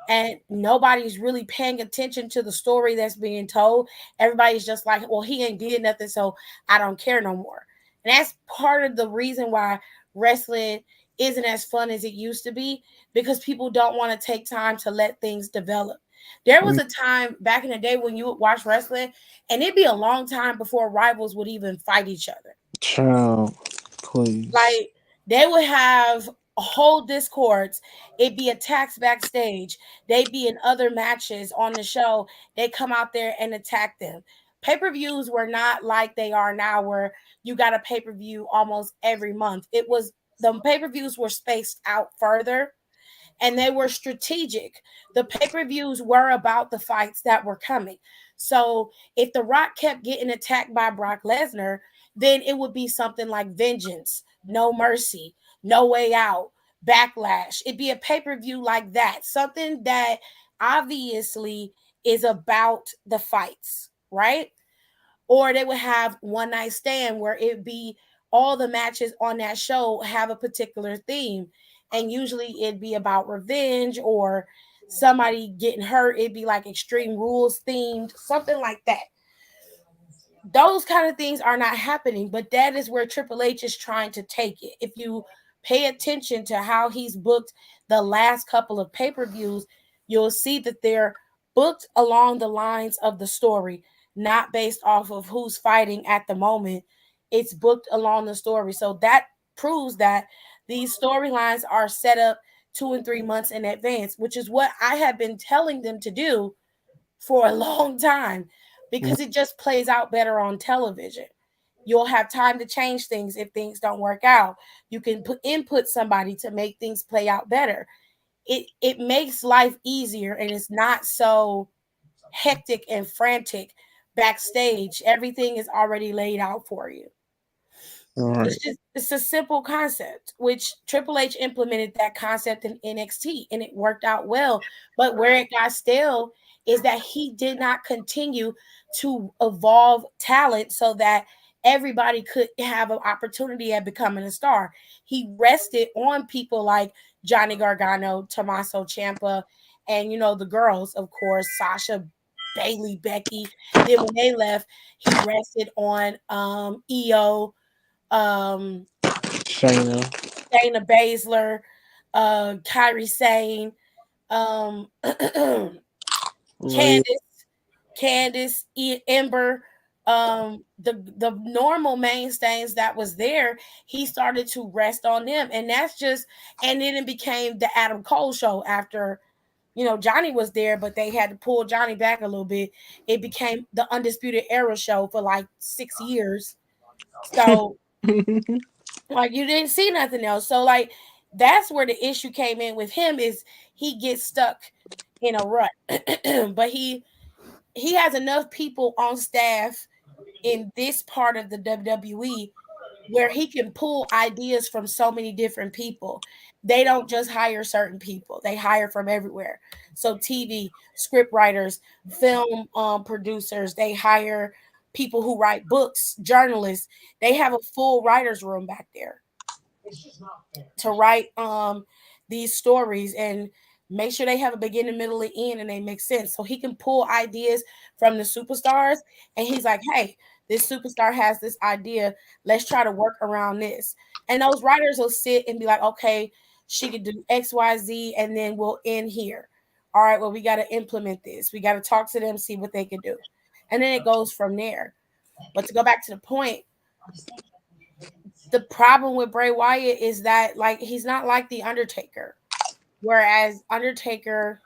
and nobody's really paying attention to the story that's being told. Everybody's just like, well, he ain't did nothing, so I don't care no more. And that's part of the reason why wrestling isn't as fun as it used to be, because people don't want to take time to let things develop. There was Mm, a time back in the day when you would watch wrestling and it'd be a long time before rivals would even fight each other. child, please. Like they would have whole discords. It'd be attacks backstage. They'd be in other matches on the show. They come out there and attack them. Pay-per-views were not like they are now, where you got a pay-per-view almost every month. It was, the pay-per-views were spaced out further. and they were strategic. The pay-per-views were about the fights that were coming. So if The Rock kept getting attacked by Brock Lesnar, then it would be something like Vengeance, No Mercy, No Way Out, Backlash. It'd be a pay-per-view like that, something that obviously is about the fights, right? Or they would have One Night Stand, where it'd be all the matches on that show have a particular theme, and usually it'd be about revenge or somebody getting hurt. It'd be like Extreme Rules themed, something like that. Those kind of things are not happening, but that is where Triple H is trying to take it. If you pay attention to how he's booked the last couple of pay-per-views, you'll see that they're booked along the lines of the story, not based off of who's fighting at the moment. It's booked along the story. So that proves that these storylines are set up 2 and 3 months in advance, which is what I have been telling them to do for a long time, because it just plays out better on television. You'll have time to change things if things don't work out. You can input somebody to make things play out better. It makes life easier, and it's not so hectic and frantic backstage. Everything is already laid out for you. All right. It's a simple concept, which Triple H implemented that concept in NXT, and it worked out well. But where it got stale is that he did not continue to evolve talent so that everybody could have an opportunity at becoming a star. He rested on people like Johnny Gargano, Tommaso Ciampa, and the girls, of course, Sasha, Bailey, Becky. Then when they left, he rested on EO, um Shayna. Shayna Baszler, Kyrie Sane, um Rhea. Candice, Ember, the normal mainstays that was there. He started to rest on them, and and then it became the Adam Cole show after Johnny was there, but they had to pull Johnny back a little bit. It became the Undisputed Era show for like 6 years. So like you didn't see nothing else. So like that's where the issue came in with him, is he gets stuck in a rut. But he has enough people on staff in this part of the WWE where he can pull ideas from so many different people. They don't just hire certain people, they hire from everywhere. So TV script writers, film producers, they hire people who write books, journalists. They have a full writers room back there to write these stories and make sure they have a beginning, middle, and end, and they make sense. So he can pull ideas from the superstars, and he's like, "Hey, this superstar has this idea. Let's try to work around this." And those writers will sit and be like, "Okay, she could do X, Y, Z, and then we'll end here. All right, well, we got to implement this. We got to talk to them, see what they can do, and then it goes from there." But to go back to the point, the problem with Bray Wyatt is that like he's not like the Undertaker. Whereas Undertaker,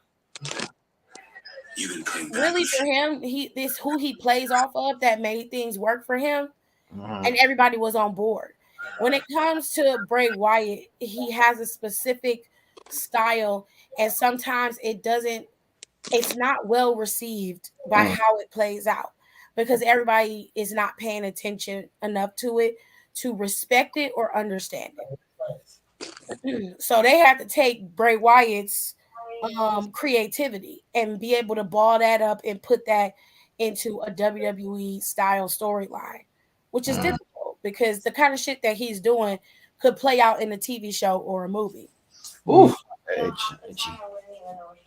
really for him, this who he plays off of that made things work for him, and everybody was on board. When it comes to Bray Wyatt, he has a specific style, and sometimes it's not well received by how it plays out, because everybody is not paying attention enough to it to respect it or understand it. So they have to take Bray Wyatt's creativity and be able to ball that up and put that into a WWE style storyline, which is difficult because the kind of shit that he's doing could play out in a TV show or a movie. Ooh. You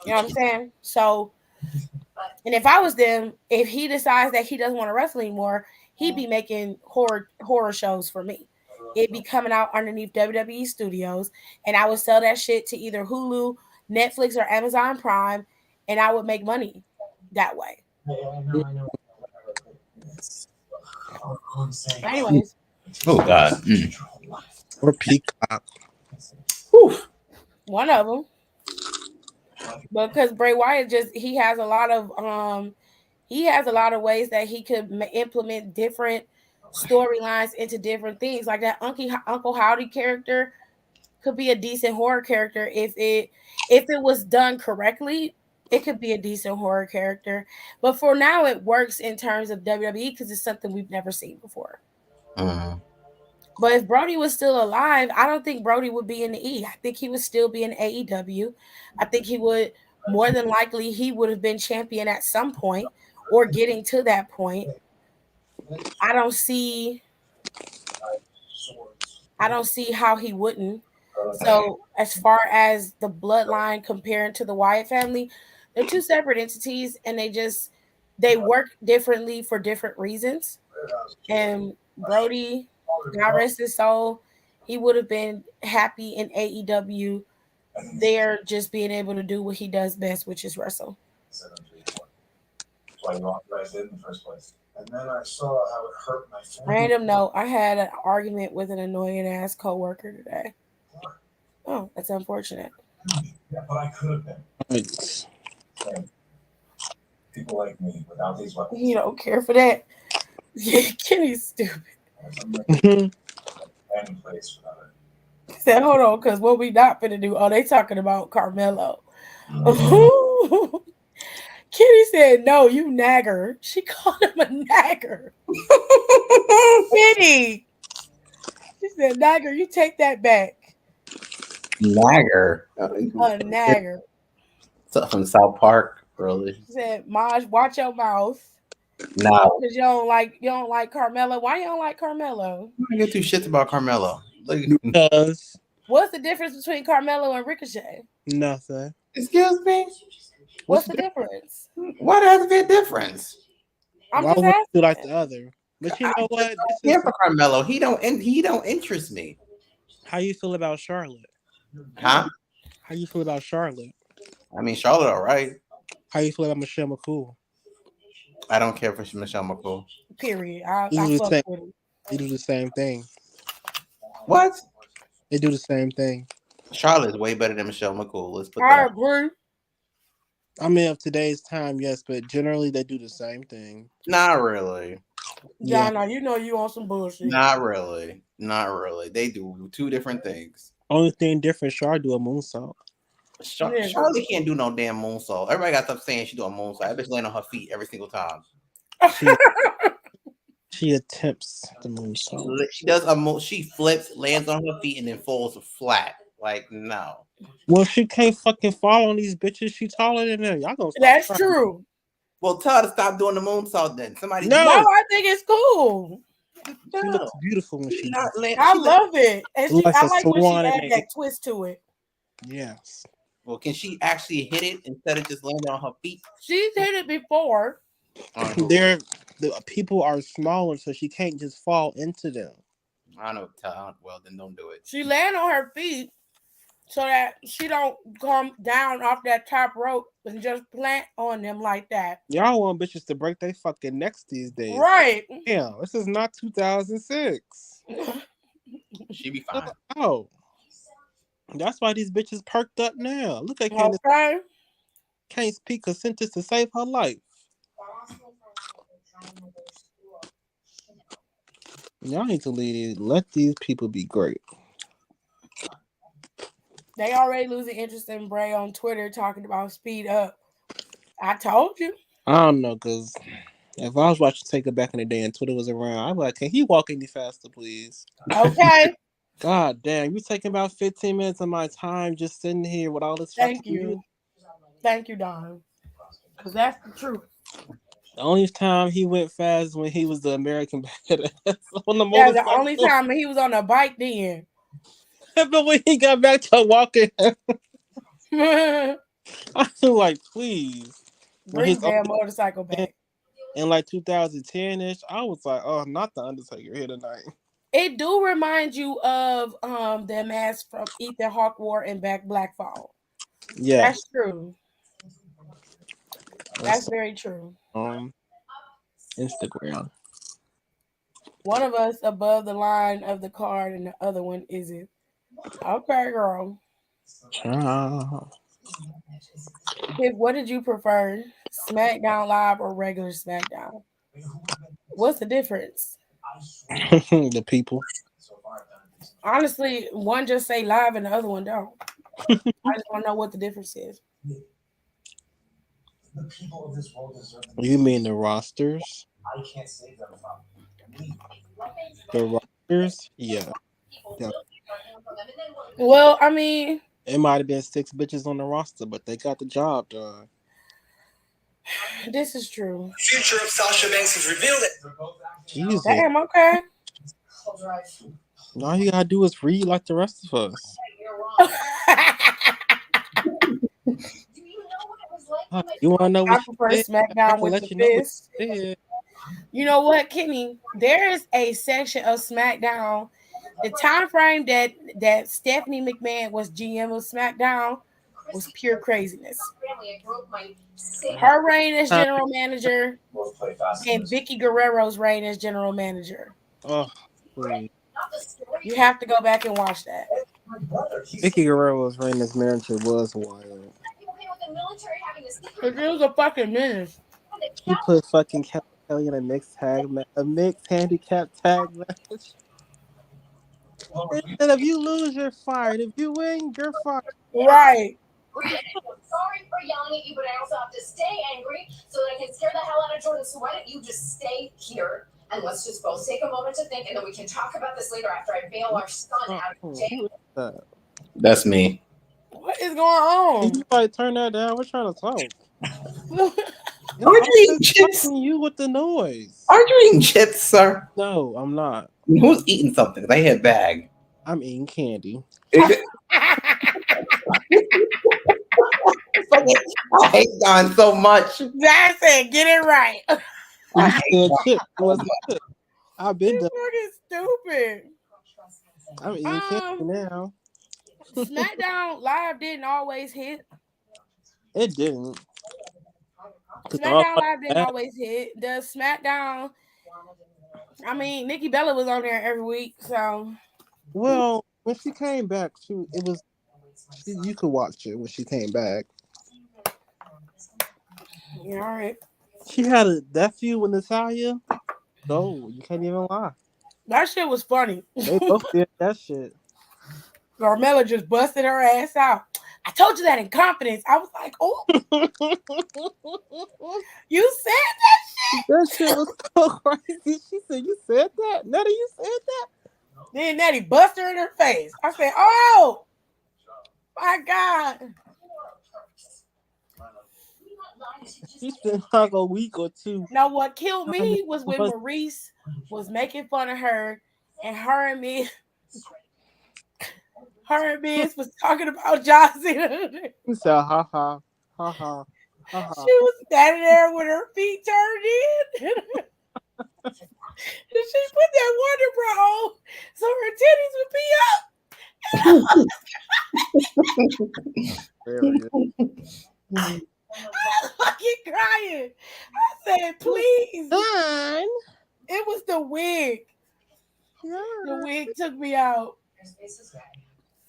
know what I'm saying? So, and if I was them, if he decides that he doesn't want to wrestle anymore, he'd be making horror shows for me. It'd be coming out underneath WWE Studios, and I would sell that shit to either Hulu, Netflix, or Amazon Prime, and I would make money that way. Anyways. Oh God. Or Peacock. One of them. Because Bray Wyatt he has a lot of ways that he could implement different storylines into different things. Like that Uncle Howdy character could be a decent horror character if it was done correctly. It could be a decent horror character, but for now, it works in terms of WWE because it's something we've never seen before. Mhm. But if Brody was still alive, I don't think Brody would be in the E. I think he would still be in AEW. I think he would more than likely he would have been champion at some point or getting to that point. I don't see I don't see how he wouldn't. So as far as the bloodline comparing to the Wyatt family, they're two separate entities and they work differently for different reasons. And Brody, God rest his soul, he would have been happy in AEW there just being able to do what he does best, which is wrestle. Random note, I had an argument with an annoying ass coworker today. Oh, that's unfortunate. It's- You don't care for that. Yeah, Kenny's stupid. He said, hold on, because what we not finna do? Oh, they talking about Carmelo. Kitty said, no, you nagger. She called him a nagger. Kitty. She said, nagger, you take that back. Nagger. A nagger. Stuff from South Park, really. She said, Maj, watch your mouth. No. Because you don't like Carmelo. Why you don't like Carmelo? I get two shits about Carmelo. because What's the difference between Carmelo and Ricochet? nothing. Excuse me? What's the difference? Why does it be a difference? I'm Why just would you like asking. the other? But you know what? I This care is for Carmelo. He don't interest me. how you feel about Charlotte. Huh? How you feel about Charlotte? I mean, Charlotte, all right. How you feel about Michelle McCool? I don't care for Michelle McCool. Period. I They do the fuck same. with him. They do the same thing. What? They do the same thing. Charlotte's way better than Michelle McCool. Let's put I that. agree. I mean, of today's time, yes, but generally they do the same thing. Not really. Yeah. John, now you know you on some bullshit. Not really. Not really. They do two different things. Only thing different, Char do a moonsault. Yeah. Charlotte can't do no damn moonsault. Everybody got stuff saying she do a moonsault. That bitch land on her feet every single time. She attempts the moonsault. She does a she flips, lands on her feet, and then falls flat. Like no. Well, she can't fucking fall on these bitches. She taller than them. Y'all gonna stop That's trying. true. Well, tell her to stop doing the moonsault then. Somebody No. No, I think it's cool. She looks beautiful when she does. I love it. And she, Like I a like when she swan in add the that twist to it. Yes. Well, can she actually hit it instead of just landing on her feet? She's hit it before. The people are smaller, so she can't just fall into them. I know. Well, then don't do it. She land on her feet so that she don't come down off that top rope and just plant on them like that. Y'all want bitches to break their fucking necks these days. Right. Yeah, this is not 2006. She be fine. Oh. That's why these bitches perked up now. Look at Candace. Okay. Can't speak a sentence to save her life. Y'all need to let these people be great. They already losing interest in Bray on Twitter talking about speed up. I told you. I don't know, because if I was watching Take It Back in the day and Twitter was around, I'd be like, can he walk any faster, please? Okay. God damn, you taking about 15 minutes of my time just sitting here with all this Thank fucking you. music. Thank you, Don. Because that's the truth. The only time he went fast is when he was the American badass on the Yeah, motorcycle. the only time he was on a bike then. But when he got back to walking, Bring I was like, please. When his damn motorcycle back. in like 2010-ish, I was like, oh, not the Undertaker here tonight. It do remind you of the mask from Ethan Hawke wore in Blackfall. Yeah. That's true. That's very true. Instagram. One of us above the line of the card and the other one isn't. Okay, girl. Pip, what did you prefer? SmackDown Live or regular SmackDown? What's the difference? The people. Honestly, one just say live and the other one don't. I just want to know what the difference is. You mean the rosters? The rosters? Yeah. Yeah. Well, I mean, It might have been 6 bitches on the roster, but they got the job done. this is true. Future of Sasha Banks has revealed it. Jesus. Damn, okay. All you gotta do is read like the rest of us. You wanna know I what prefer she said? I SmackDown can with the let you know what fist. she said. You know what, Kenny? There is a section of SmackDown. The time frame that Stephanie McMahon was GM of SmackDown was pure craziness. Her reign as general manager and Vicky Guerrero's reign as general manager. Oh, please. You have to go back and watch that. Vicky Guerrero's reign as manager was wild. It was a fucking menace. She put fucking Kelly in a a mixed handicap tag match. And said if you lose, you're fired. If you win, you're fired. Right. What the fuck? Sorry for yelling at you, but I also have to stay angry so that I can scare the hell out of Jordan. So why don't you just stay here and let's just both take a moment to think, and then we can talk about this later after I bail our son out of jail. Who is that? That's me. What is going on? Can you like turn that down? We're trying to talk. Aren't you eating chips? You with the noise. Aren't you eating chips, sir? No, I'm not. Who's eating something? They had bag. I'm eating candy. I hate Don so much. That's it. Get it right. You said chip. It wasn't chip. I've been done. Fucking stupid. I'm eating candy now. SmackDown Live didn't always hit. It didn't. SmackDown Live didn't always hit. The SmackDown, I mean, Nikki Bella was on there every week, so. Well, when she came back, you could watch it when she came back. Yeah, all right. She had that feud with Natalia. No, you can't even lie. That shit was funny. They both did that shit. Carmella just busted her ass out. I told you that in confidence. I was like, oh. You said that shit? That shit was so crazy. She said, you said that? Nettie, you said that? Then Nettie busted her in her face. I said, oh, my God. She's been like a week or two. Now, what killed me was when Maurice was making fun of her, and her and Miz was talking about John Cena. He said, ha ha, ha ha, ha ha. She was standing there with her feet turned in. And she put that Wonder Bra on so her titties would be up. I was fucking crying. I said, please. Fine. It was the wig. Yeah. The wig took me out.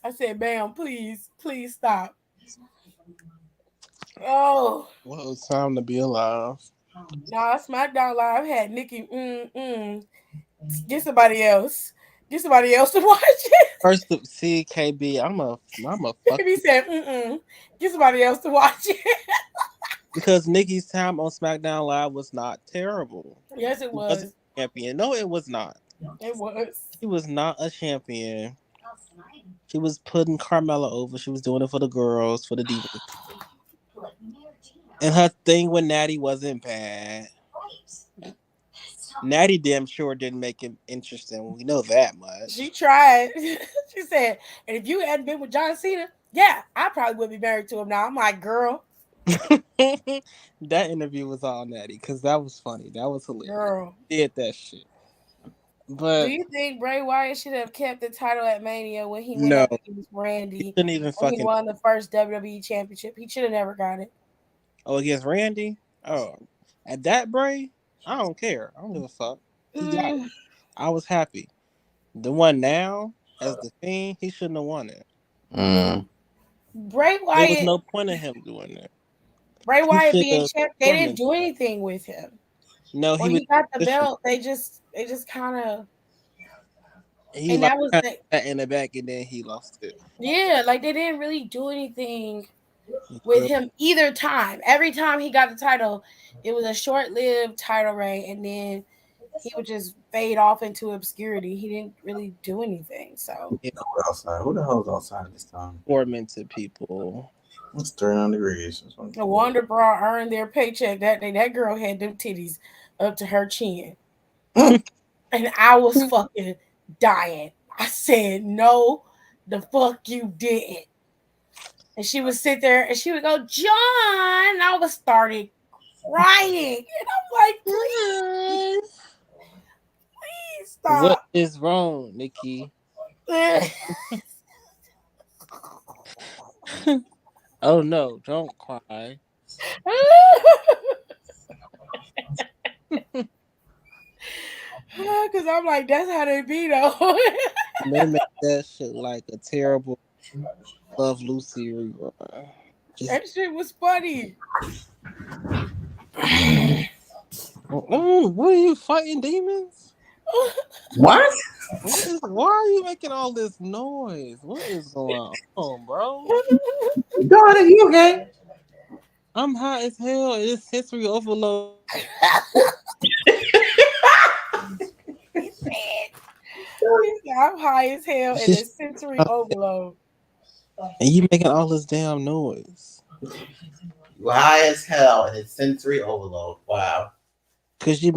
I said, ma'am, please stop. Oh. Well, it's time to be alive. Nah, SmackDown Live had Nikki. Get somebody else. Get somebody else to watch it. First, see, KB, I'm a fuck. KB said, get somebody else to watch it. Because Nikki's time on SmackDown Live was not terrible. Yes, it was. She wasn't a champion. No, it was not. It was. She was not a champion. She was putting Carmella over. She was doing it for the girls, for the divas. And her thing with Natty wasn't bad. Natty damn sure didn't make it interesting. We know that much. She tried. She said, and if you hadn't been with John Cena, yeah, I probably would be married to him now. I'm like, girl. That interview was all Natty because that was funny. That was hilarious. Girl. Did that shit. But do you think Bray Wyatt should have kept the title at Mania when he went up against Randy? He shouldn't even fucking. He won the first WWE championship. He should have never got it. Oh, against Randy? Oh, at that Bray? I don't care. I don't give a fuck. He got it. I was happy. The one now, as the Fiend, he shouldn't have won it. Bray Wyatt. There was no point in him doing that. Bray Wyatt being champ, they didn't do anything with him. No, when he got the belt, they just kind of. He And like that was kind the, of sat in the back and then he lost it. yeah, like they didn't really do anything with Yeah. him either time. Every time he got the title, it was a short-lived title reign, and then he would just fade off into obscurity. He didn't really do anything. So Yeah. Outside. Who the hell's outside this time? Tormented people. It's 39 degrees. the Wonder Bra earned their paycheck that day. That girl had them titties up to her chin, and I was fucking dying. I said, "No, the fuck you didn't." And she would sit there and she would go, "John," and I was started crying, and I'm like, "Please, please What stop." is wrong, Nikki? Oh no, don't cry. Because I'm like, that's how they be though. They make that shit like a terrible Love Lucy rerun. Just That shit was funny. what are you fighting demons? What? Why are you making all this noise? What is going on, bro? God, are you okay? I'm high as hell. It's sensory overload. I'm high as hell and it's sensory overload. And you making all this damn noise. You high as hell and it's sensory overload. Wow. Cause you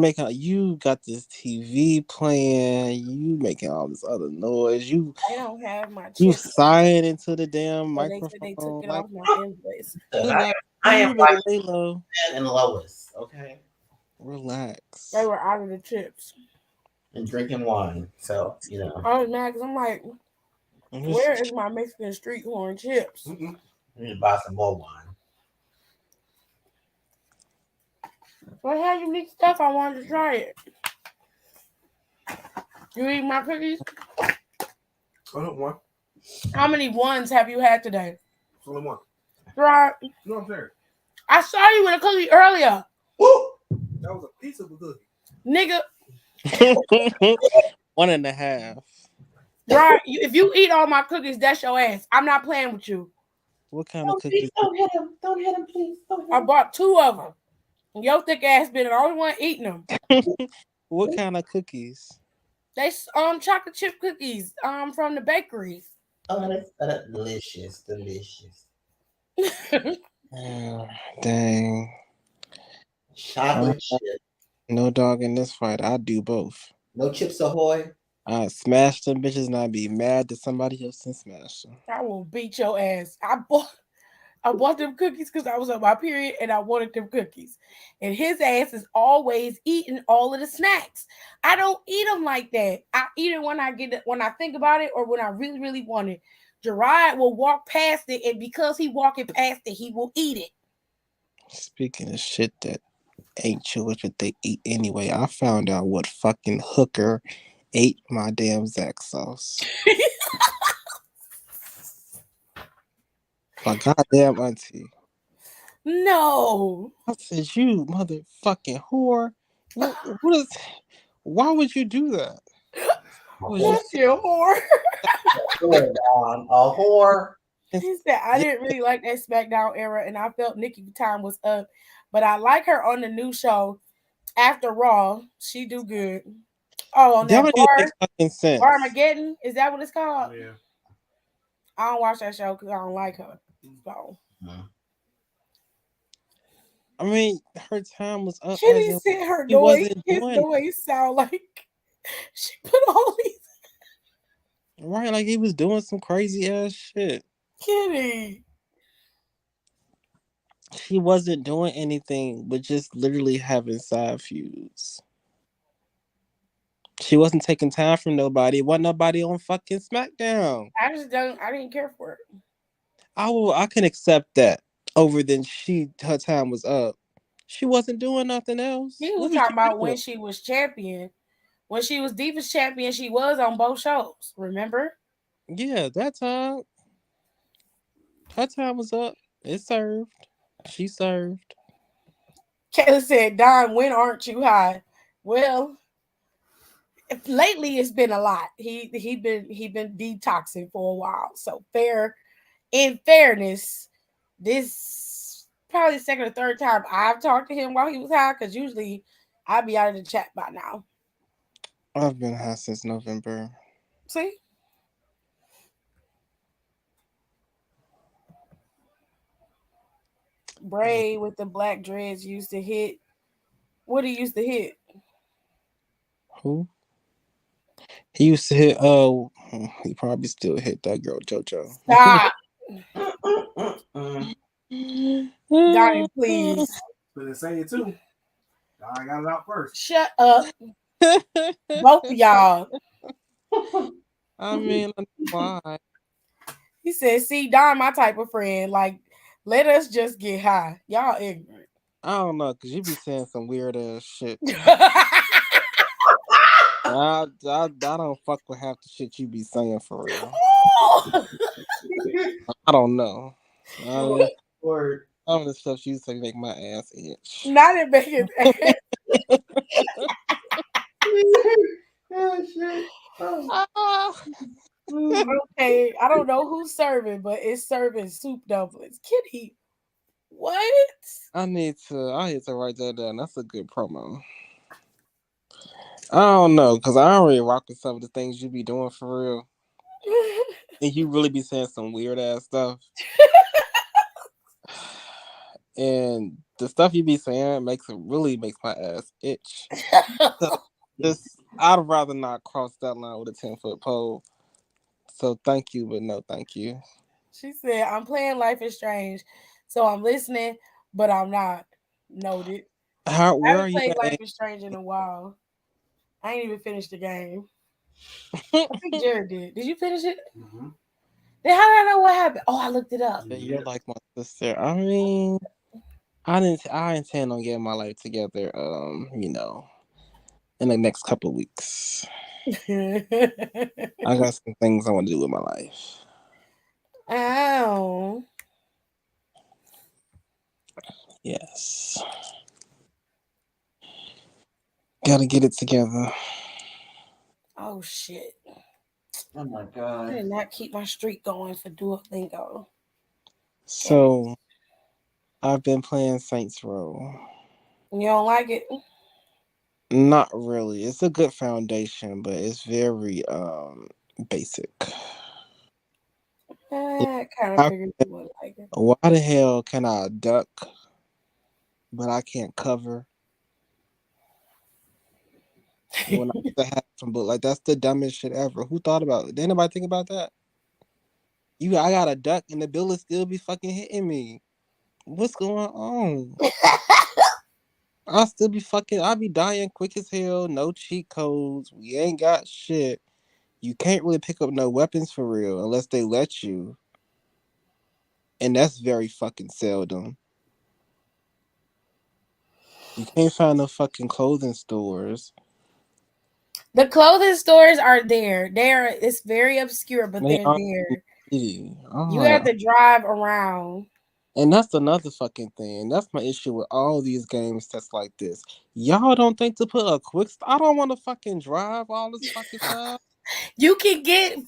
got this TV playing, you making all this other noise. I don't have my You chips. sighing into the damn So they said they took microphone it like off my invoice. I am you better lay low. and Lois, okay? Relax. They were out of the chips. And drinking wine. So, you know. I was mad because I'm like, where is my Mexican street corn chips? We need to buy some more wine. Well, I had unique stuff. I wanted to try it. You eat my cookies? I don't want. How many ones have you had today? Only one. Right. No, I'm serious. I saw you with a cookie earlier. Woo! That was a piece of a cookie. Nigga. 1.5. Right. If you eat all my cookies, that's your ass. I'm not playing with you. What kind of cookies? Don't hit him. Don't hit him, please. Don't hit I him. bought 2 of them. Your thick ass been the only one eating them. What kind of cookies? They chocolate chip cookies from the bakery. Oh, that's delicious. Delicious. Dang. Chocolate chip. No dog in this fight. I do both. No Chips Ahoy. I smash them bitches and I be mad that somebody else can smash them. I will beat your ass. I bought them cookies because I was on my period and I wanted them cookies. And his ass is always eating all of the snacks. I don't eat them like that. I eat it when I think about it or when I really, really want it. Gerard will walk past it, and because he walking past it, he will eat it. Speaking of shit that ain't Jewish but they eat anyway, I found out what fucking hooker ate my damn Zack sauce. My goddamn auntie. No. I said, you motherfucking whore. Why would you do that? That's your whore. A whore. He said, I didn't really like that Smackdown era, and I felt Nikki time was up. But I like her on the new show, After Raw. She do good. Oh, on that makes fucking sense. Armageddon? Is that what it's called? Yeah. I don't watch that show because I don't like her. So. I mean, her time was up. She didn't say her noise. His noise sound like she put all these. Right, like he was doing some crazy ass shit. Kitty. She wasn't doing anything but just literally having side feuds. She wasn't taking time from nobody. Wasn't nobody on fucking SmackDown. I didn't care for it. I can accept that over than her time was up. She wasn't doing nothing else. He was talking about when she was champion. When she was Divas champion, she was on both shows. Remember? Yeah, that time. Her time was up. It served. She served. Kayla said, Don, when aren't you high? Well, lately it's been a lot. He been detoxing for a while. So in fairness, this probably the second or third time I've talked to him while he was high, because usually I'd be out of the chat by now. I've been high since November. See? Bray with the black dreads used to hit. What he used to hit? Who? He used to hit. Oh, he probably still hit that girl JoJo. Stop, Mm. Donnie, please. But they say it too. I got it out first. Shut up, both of y'all. I mean, why? He said, "See, Don, my type of friend. Like, let us just get high. Y'all ignorant." I don't know, cause you be saying some weird ass shit. I don't fuck with half the shit you be saying for real. I don't know. I mean, Word. some of the stuff you say make my ass itch. Not in Megan. Oh shit. Oh. Ah, Okay, I don't know who's serving, but it's serving soup dumplings. Kitty, what? I need to write that down. That's a good promo. I don't know, cause I already rock with some of the things you be doing for real, and you really be saying some weird ass stuff. And the stuff you be saying really makes my ass itch. So just I'd rather not cross that line with a 10-foot pole. So thank you, but no thank you. She said, "I'm playing Life is Strange, so I'm listening, but I'm not." Noted. I Where are haven't you played Life at? is Strange in a while. I ain't even finished the game. I think Jared did. Did you finish it? Mm-hmm. Then how did I know what happened? Oh, I looked it up. Yeah, you're like my sister. I mean, I intend on getting my life together. In the next couple of weeks. I got some things I want to do with my life. Ow. Yes. Gotta get it together. Oh shit. Oh my I god. did not keep my streak going for Duolingo. Damn it. So I've been playing Saints Row. You don't like it? Not really. It's a good foundation, but it's very basic. I kind of How, figured you wouldn't like it. why the hell can I duck, but I can't cover when I get to have some book? Like that's the dumbest shit ever. Who thought about it? Did anybody think about that? I got a duck and the bill is still be fucking hitting me. What's going on? I'll be dying quick as hell. No cheat codes. We ain't got shit. You can't really pick up no weapons for real unless they let you. And that's very fucking seldom. You can't find no fucking clothing stores. The clothing stores are there. It's very obscure, but They they're aren't in the there. city. I'm You like, have to drive around. and that's another fucking thing. That's my issue with all these games that's like this. Y'all don't think to put a I don't want to fucking drive all this fucking time. You can get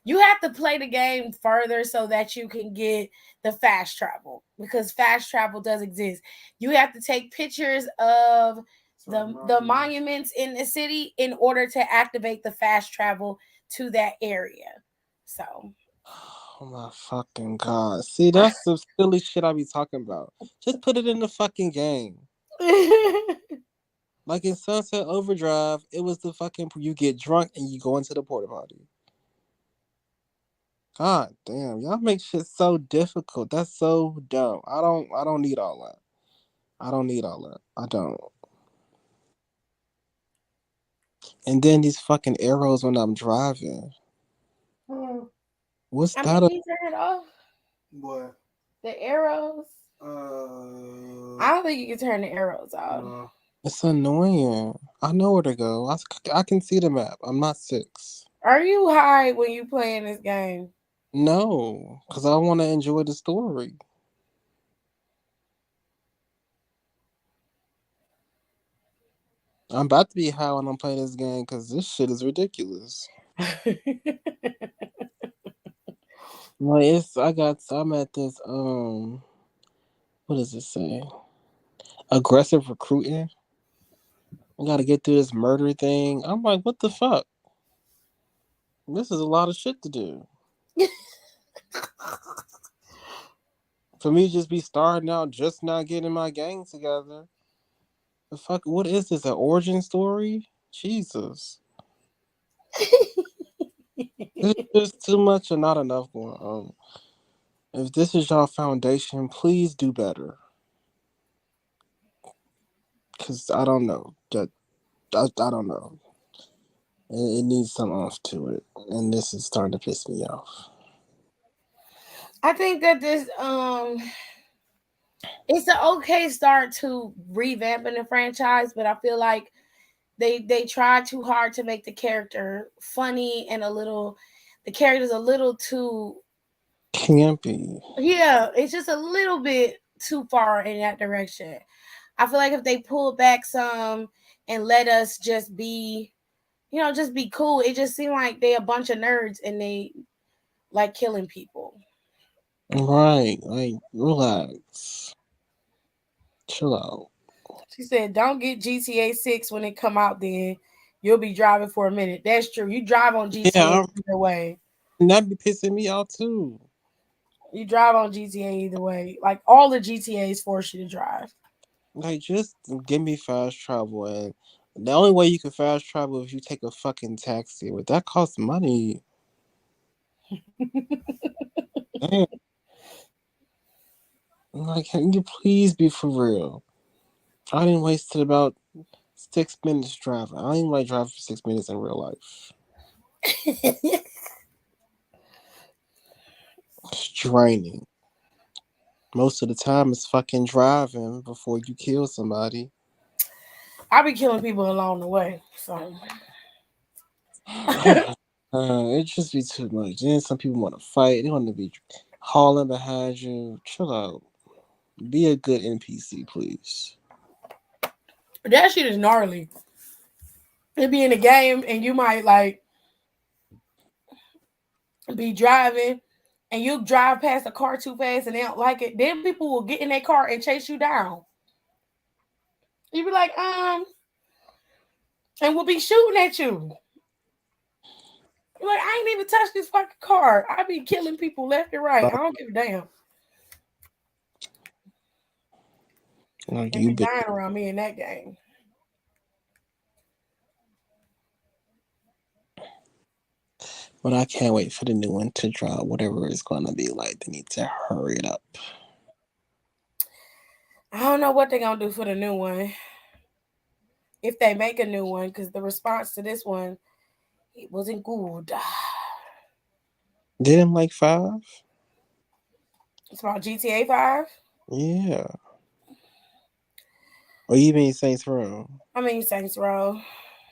you have to play the game further so that you can get the fast travel, because fast travel does exist. You have to take pictures of the monuments in the city in order to activate the fast travel to that area. So Oh my fucking god. See, that's the silly shit I be talking about. Just put it in the fucking game. Like in Sunset Overdrive, it was the fucking you get drunk and you go into the porta potty. God damn, y'all make shit so difficult. That's so dumb. I don't need all that. I don't need all that. I don't. And then these fucking arrows when I'm driving. What's I mean, that? can you turn it off? What? The arrows. I don't think you can turn the arrows off. No. It's annoying. I know where to go. I can see the map. I'm not 6. Are you high when you playing this game? No, because I want to enjoy the story. I'm about to be high when I'm playing this game because this shit is ridiculous. Like I'm at this what does it say? Aggressive recruiting. I gotta get through this murder thing. I'm like, what the fuck? This is a lot of shit to do. For me to just be starting out, just not getting my gang together. The fuck, what is this? An origin story? Jesus. There's just too much or not enough going on. If this is your foundation, please do better. Cause I don't know. I don't know. It needs some off to it, and this is starting to piss me off. I think that this it's an okay start to revamping the franchise, but I feel like they tried too hard to make the character funny and the character's a little too, Campy. yeah, it's just a little bit too far in that direction. I feel like if they pulled back some and let us just be, just be cool. It just seemed like they a bunch of nerds and they like killing people. Right, like relax, chill out. She said, "Don't get GTA 6 when it come out. Then you'll be driving for a minute." That's true. You drive on GTA Yeah, either way. and that be pissing me off too. You drive on GTA either way. Like all the GTA's force you to drive. Like, just give me fast travel, and the only way you can fast travel is if you take a fucking taxi, but that costs money. Damn. Like, can you please be for real? I didn't wasted about 6 minutes driving. I ain't like driving for 6 minutes in real life. It's draining. Most of the time, it's fucking driving before you kill somebody. I be killing people along the way. So It just be too much. Then some people want to fight. They want to be hauling behind you. Chill out. Be a good NPC, please. that shit is gnarly. It be in a game and you might like be driving and you drive past a car too fast and they don't like it. Then people will get in their car and chase you down. You be like, and will be shooting at you. You're like, I ain't even touched this fucking car. I be killing people left and right. I don't give a damn. Like They you be been, dying around me in that game. but I can't wait for the new one to drop. Whatever it's gonna be like, they need to hurry it up. I don't know what they're gonna do for the new one. If they make a new one, because the response to this one, it wasn't good. Didn't like 5? It's about GTA 5. Yeah. Or you mean Saints Row? I mean Saints Row.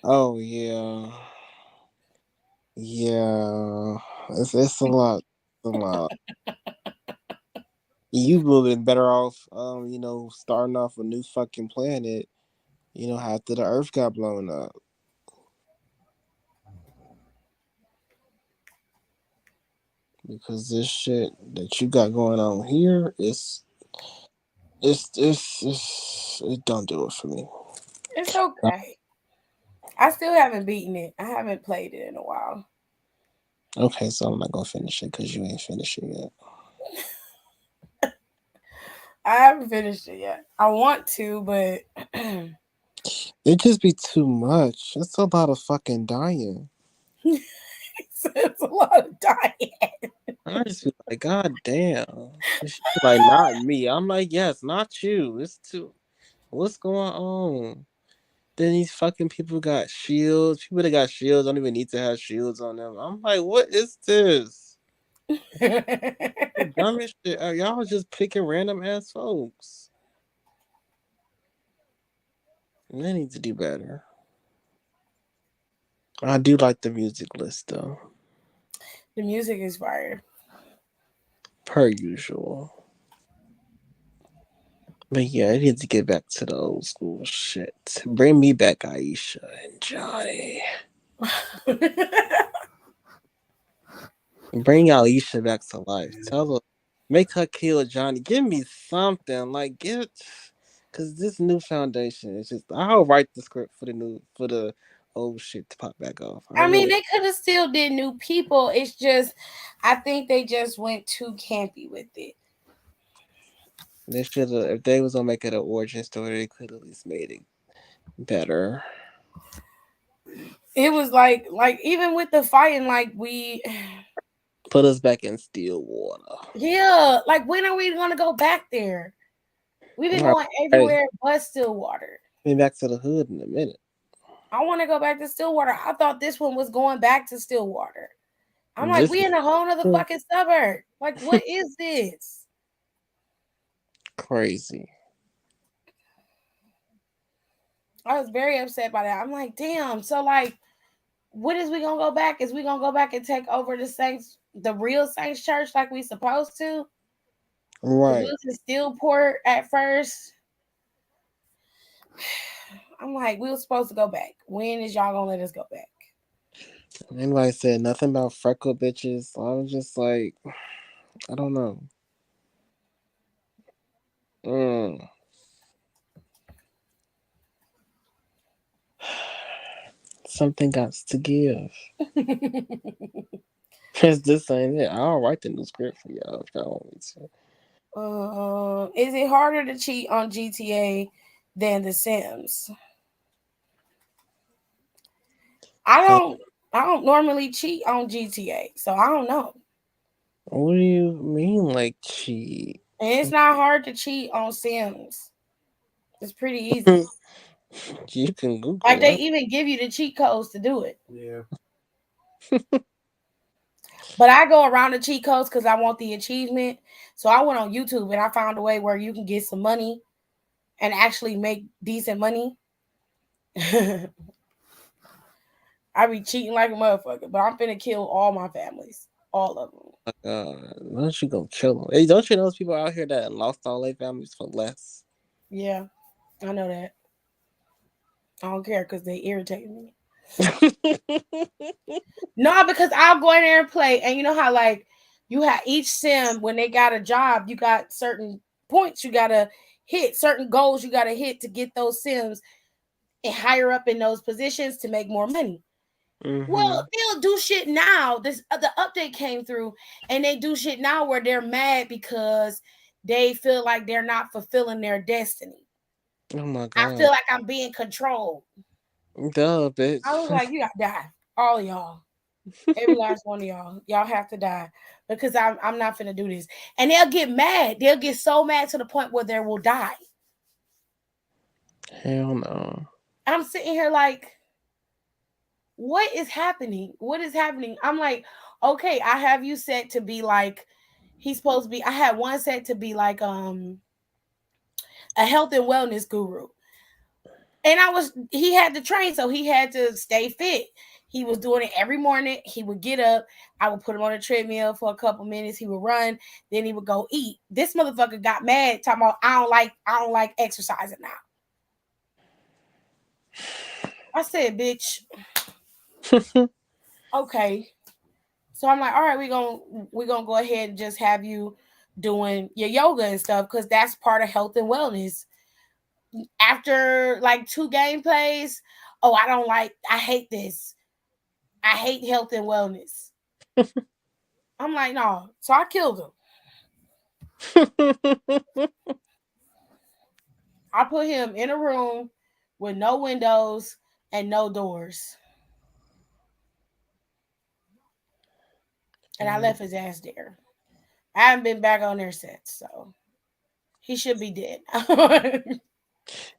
Oh yeah, yeah. It's a lot. It's a lot. You would have been better off, starting off a new fucking planet. After the Earth got blown up, because this shit that you got going on here it don't do it for me. It's okay. I still haven't beaten it. I haven't played it in a while. Okay, so I'm not gonna finish it because you ain't finished it yet. I haven't finished it yet. I want to, but It just be too much. It's a lot of fucking dying. it's a lot of dying. I just be like, God damn. She be like, not me. I'm like, yes, not you. It's too. What's going on? Then these fucking people got shields. People that got shields don't even need to have shields on them. I'm like, what is this? The dumbest shit. Y'all just picking random ass folks. And they need to do better. I do like the music list though, The music is fire. per usual. But yeah, I need to get back to the old school shit. Bring me back Aisha and Johnny. Bring Aisha back to life. Tell her, make her kill Johnny. Give me something like get, cause this new foundation is just. I'll write the script for the old shit to pop back off. I I mean, will. they could have still did new people. It's just, I think they just went too campy with it. They should have. If they was gonna make it an origin story, they could at least made it better. It was like even with the fighting, like we, Put us back in Stillwater. yeah, like when are we gonna go back there? We've been All going right, everywhere but Stillwater. be back to the hood in a minute. I want to go back to Stillwater. I thought this one was going back to Stillwater. I'm like, This we in a whole nother fucking suburb. Like, what is this? crazy. I was very upset by that. I'm like, damn. So like, what is we gonna go back? Is we gonna go back and take over the Saints, the real Saints Church, like we supposed to? Because we Right. was in Steelport at first. I'm like, we were supposed to go back. When is y'all gonna let us go back? Anybody said nothing about freckle bitches. I was just like, I don't know. Mm. Something got to give. Cause this ain't it. I'll write the new script for y'all if y'all want me to. Is it harder to cheat on GTA than The Sims? I Uh, don't. I don't normally cheat on GTA, so I don't know. what do you mean, like cheat? And it's not hard to cheat on Sims. It's pretty easy. You can Like Google they it. even give you the cheat codes to do it. Yeah. But I go around the cheat codes because I want the achievement. So I went on YouTube and I found a way where you can get some money and actually make decent money. I be cheating like a motherfucker, but I'm finna kill all my families, all of them. Why don't you go kill them? Hey, don't you know those people out here that lost all their families for less? Yeah, I know that. I don't care because they irritate me. No, because I'll go in there and play, and you know how like you have each sim when they got a job, you got certain points you gotta hit, certain goals you gotta hit to get those sims and higher up in those positions to make more money. Mm-hmm. Well, they'll do shit now. This the update came through, and they do shit now where they're mad because they feel like they're not fulfilling their destiny. Oh my I god. feel like I'm being controlled. Duh, bitch. I was like, you gotta die, all of y'all. Every last one of y'all. Y'all have to die because I'm not finna do this. And they'll get mad. They'll get so mad to the point where they will die. Hell no. I'm sitting here like, what is happening? What is happening? I'm like, okay, I have you set to be like, he's supposed to be. I had one set to be like a health and wellness guru. And he had to train, so he had to stay fit. He was doing it every morning. He would get up. I would put him on a treadmill for a couple minutes. He would run. Then he would go eat. This motherfucker got mad, talking about I don't like exercising now. I said, bitch, okay. So I'm like, all right, we're gonna go ahead and just have you doing your yoga and stuff because that's part of health and wellness. After like 2 gameplays, oh, I hate this. I hate health and wellness. I'm like, no. So I killed him. I put him in a room with no windows and no doors. And I left his ass there. I haven't been back on there since, so he should be dead.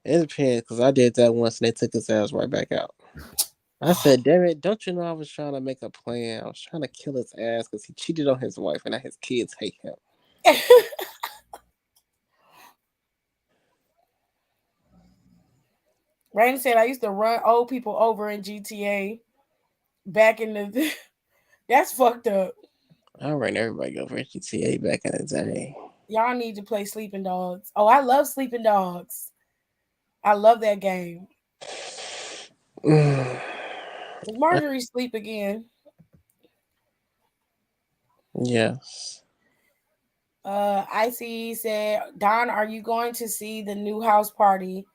It depends, because I did that once and they took his ass right back out. I said, damn it, don't you know I was trying to make a plan? I was trying to kill his ass because he cheated on his wife and now his kids hate him. Rain said I used to run old people over in GTA back in the. That's fucked up. I ran everybody over at GTA back in the day. Y'all need to play Sleeping Dogs. Oh, I love Sleeping Dogs. I love that game. Is Marjorie sleep again? Yes. Icy said, Don, are you going to see the new house party?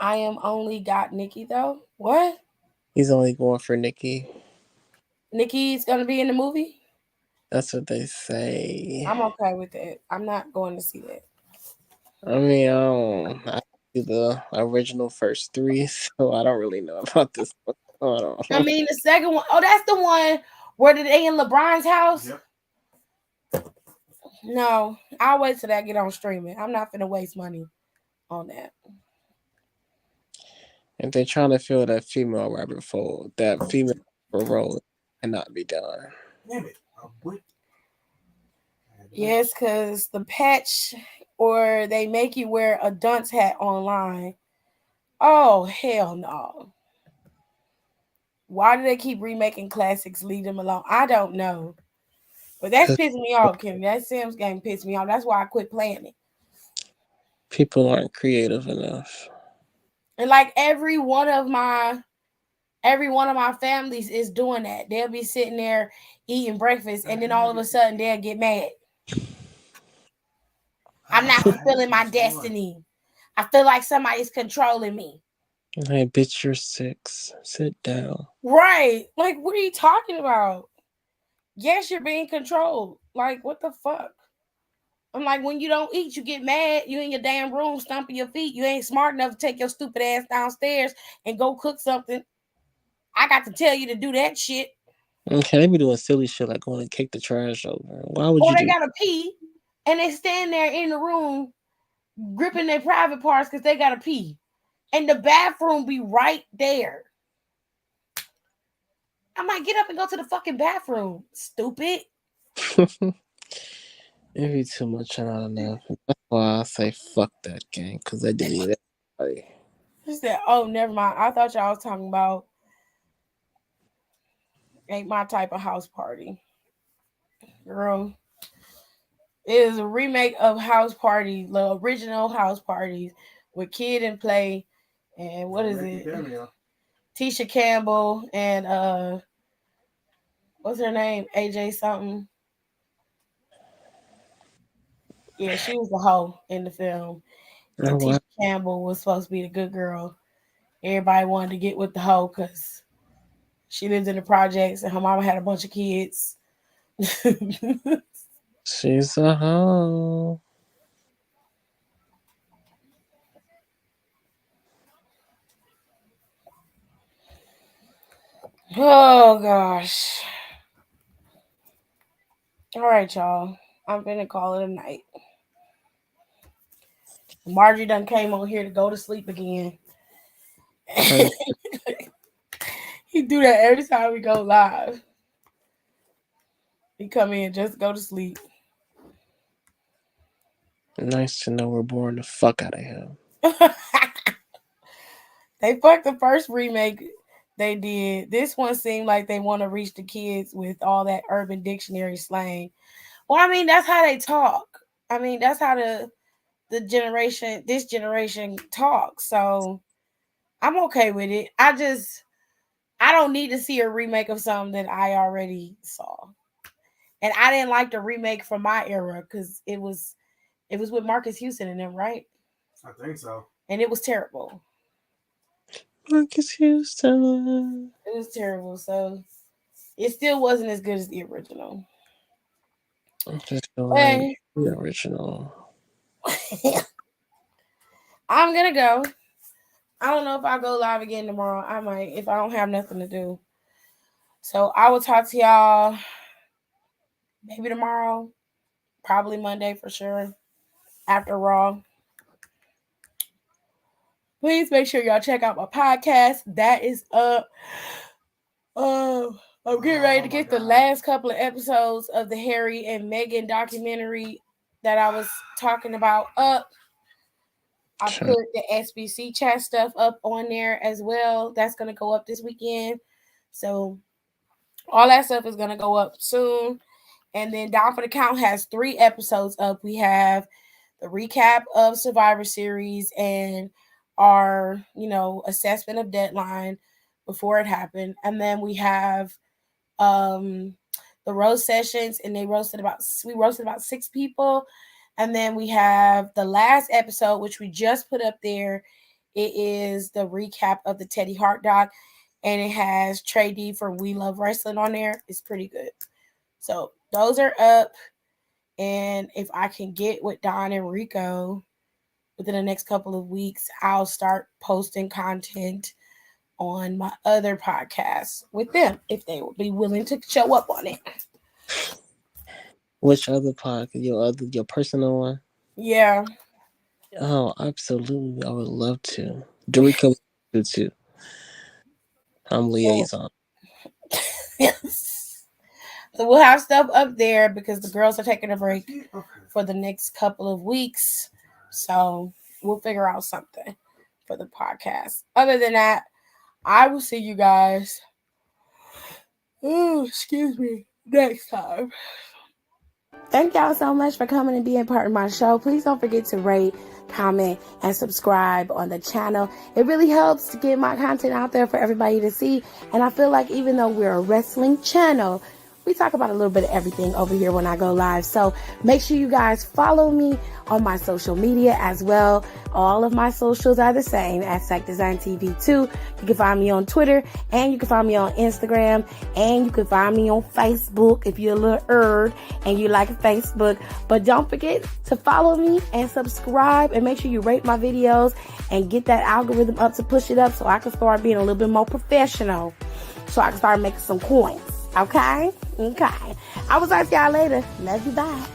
I am only got Nikki though. What? He's only going for Nikki. Nikki's gonna be in the movie? That's what they say. I'm okay with that. I'm not going to see that. I mean, I see the original first three, so I don't really know about this one. I mean, the second one, oh, that's the one where they in LeBron's house? Yep. No, I'll wait till that get on streaming. I'm not gonna waste money on that. If they're trying to fill that female rabbit fold, that female role cannot be done. Damn it. Yes, because the patch or they make you wear a dunce hat online. Oh, hell no. Why do they keep remaking classics? Leave them alone. I don't know. But that's pissing me off, Kim. That Sims game pissed me off. That's why I quit playing it. People aren't creative enough. And like every one of my families is doing that. They'll be sitting there eating breakfast, and then all of a sudden they'll get mad. I'm not fulfilling my destiny. I feel like somebody's controlling me. Hey, bitch, you're 6. Sit down. Right. Like, what are you talking about? Yes, you're being controlled. Like, what the fuck? I'm like, when you don't eat, you get mad. You in your damn room stomping your feet. You ain't smart enough to take your stupid ass downstairs and go cook something. I got to tell you to do that shit. Okay, they be doing silly shit like going to kick the trash over. Why would or you they do gotta pee and they stand there in the room gripping their private parts because they gotta pee. And the bathroom be right there. I might get up and go to the fucking bathroom. Stupid. It'd be too much and not enough. That's why I say fuck that game, because they delete everybody. She said, oh, never mind. I thought y'all was talking about ain't my type of house party. Girl. It is a remake of House Party, the original House Parties with Kid and Play and what is it? Tisha Campbell and what's her name? AJ something. Yeah, she was the hoe in the film. And Tisha Campbell was supposed to be the good girl. Everybody wanted to get with the hoe because she lived in the projects and her mama had a bunch of kids. She's a hoe. Oh gosh. All right, y'all. I'm gonna call it a night. Margie done came on here to go to sleep again. He do that every time we go live. He come in just to go to sleep. Nice to know we're boring the fuck out of him. They fucked the first remake they did. This one seemed like they want to reach the kids with all that Urban Dictionary slang. Well, I mean, that's how they talk. I mean, that's how this generation talks. So I'm okay with it. I don't need to see a remake of something that I already saw. And I didn't like the remake from my era because it was with Marcus Houston in them, right? I think so. And it was terrible. Marcus Houston. It was terrible. So it still wasn't as good as the original. Just like the original. I'm gonna go. I don't know if I'll go live again tomorrow. I might if I don't have nothing to do. So I will talk to y'all maybe tomorrow, probably Monday for sure, after Raw. Please make sure y'all check out my podcast. That is up. I'm getting ready to get the last couple of episodes of the Harry and Meghan documentary that I was talking about up. I put the SBC chat stuff up on there as well. That's going to go up this weekend. So all that stuff is going to go up soon. And then Down for the Count has 3 episodes up. We have the recap of Survivor Series and our, assessment of Deadline before it happened. And then we have the roast sessions, and we roasted about 6 people. And then we have the last episode, which we just put up there. It is the recap of the Teddy Hart doc, and it has Trey D from We Love Wrestling on there. It's pretty good. So those are up, and if I can get with Don and Rico within the next couple of weeks, I'll start posting content on my other podcasts with them if they will be willing to show up on it. Which other podcast? Your personal one? Yeah. Oh, absolutely. I would love to. Dorica would too. I'm liaison. Yes. So we'll have stuff up there because the girls are taking a break for the next couple of weeks. So we'll figure out something for the podcast. Other than that, I will see you guys. Oh, excuse me. Next time. Thank y'all so much for coming and being part of my show. Please don't forget to rate, comment, and subscribe on the channel. It really helps to get my content out there for everybody to see. And I feel like even though we're a wrestling channel, we talk about a little bit of everything over here when I go live. So make sure you guys follow me on my social media as well. All of my socials are the same at Sack Design TV 2. You can find me on Twitter, and you can find me on Instagram, and you can find me on Facebook if you're a little nerd and you like Facebook. But don't forget to follow me and subscribe, and make sure you rate my videos and get that algorithm up to push it up so I can start being a little bit more professional, so I can start making some coins. Okay? I will talk to y'all later. Love you. Bye.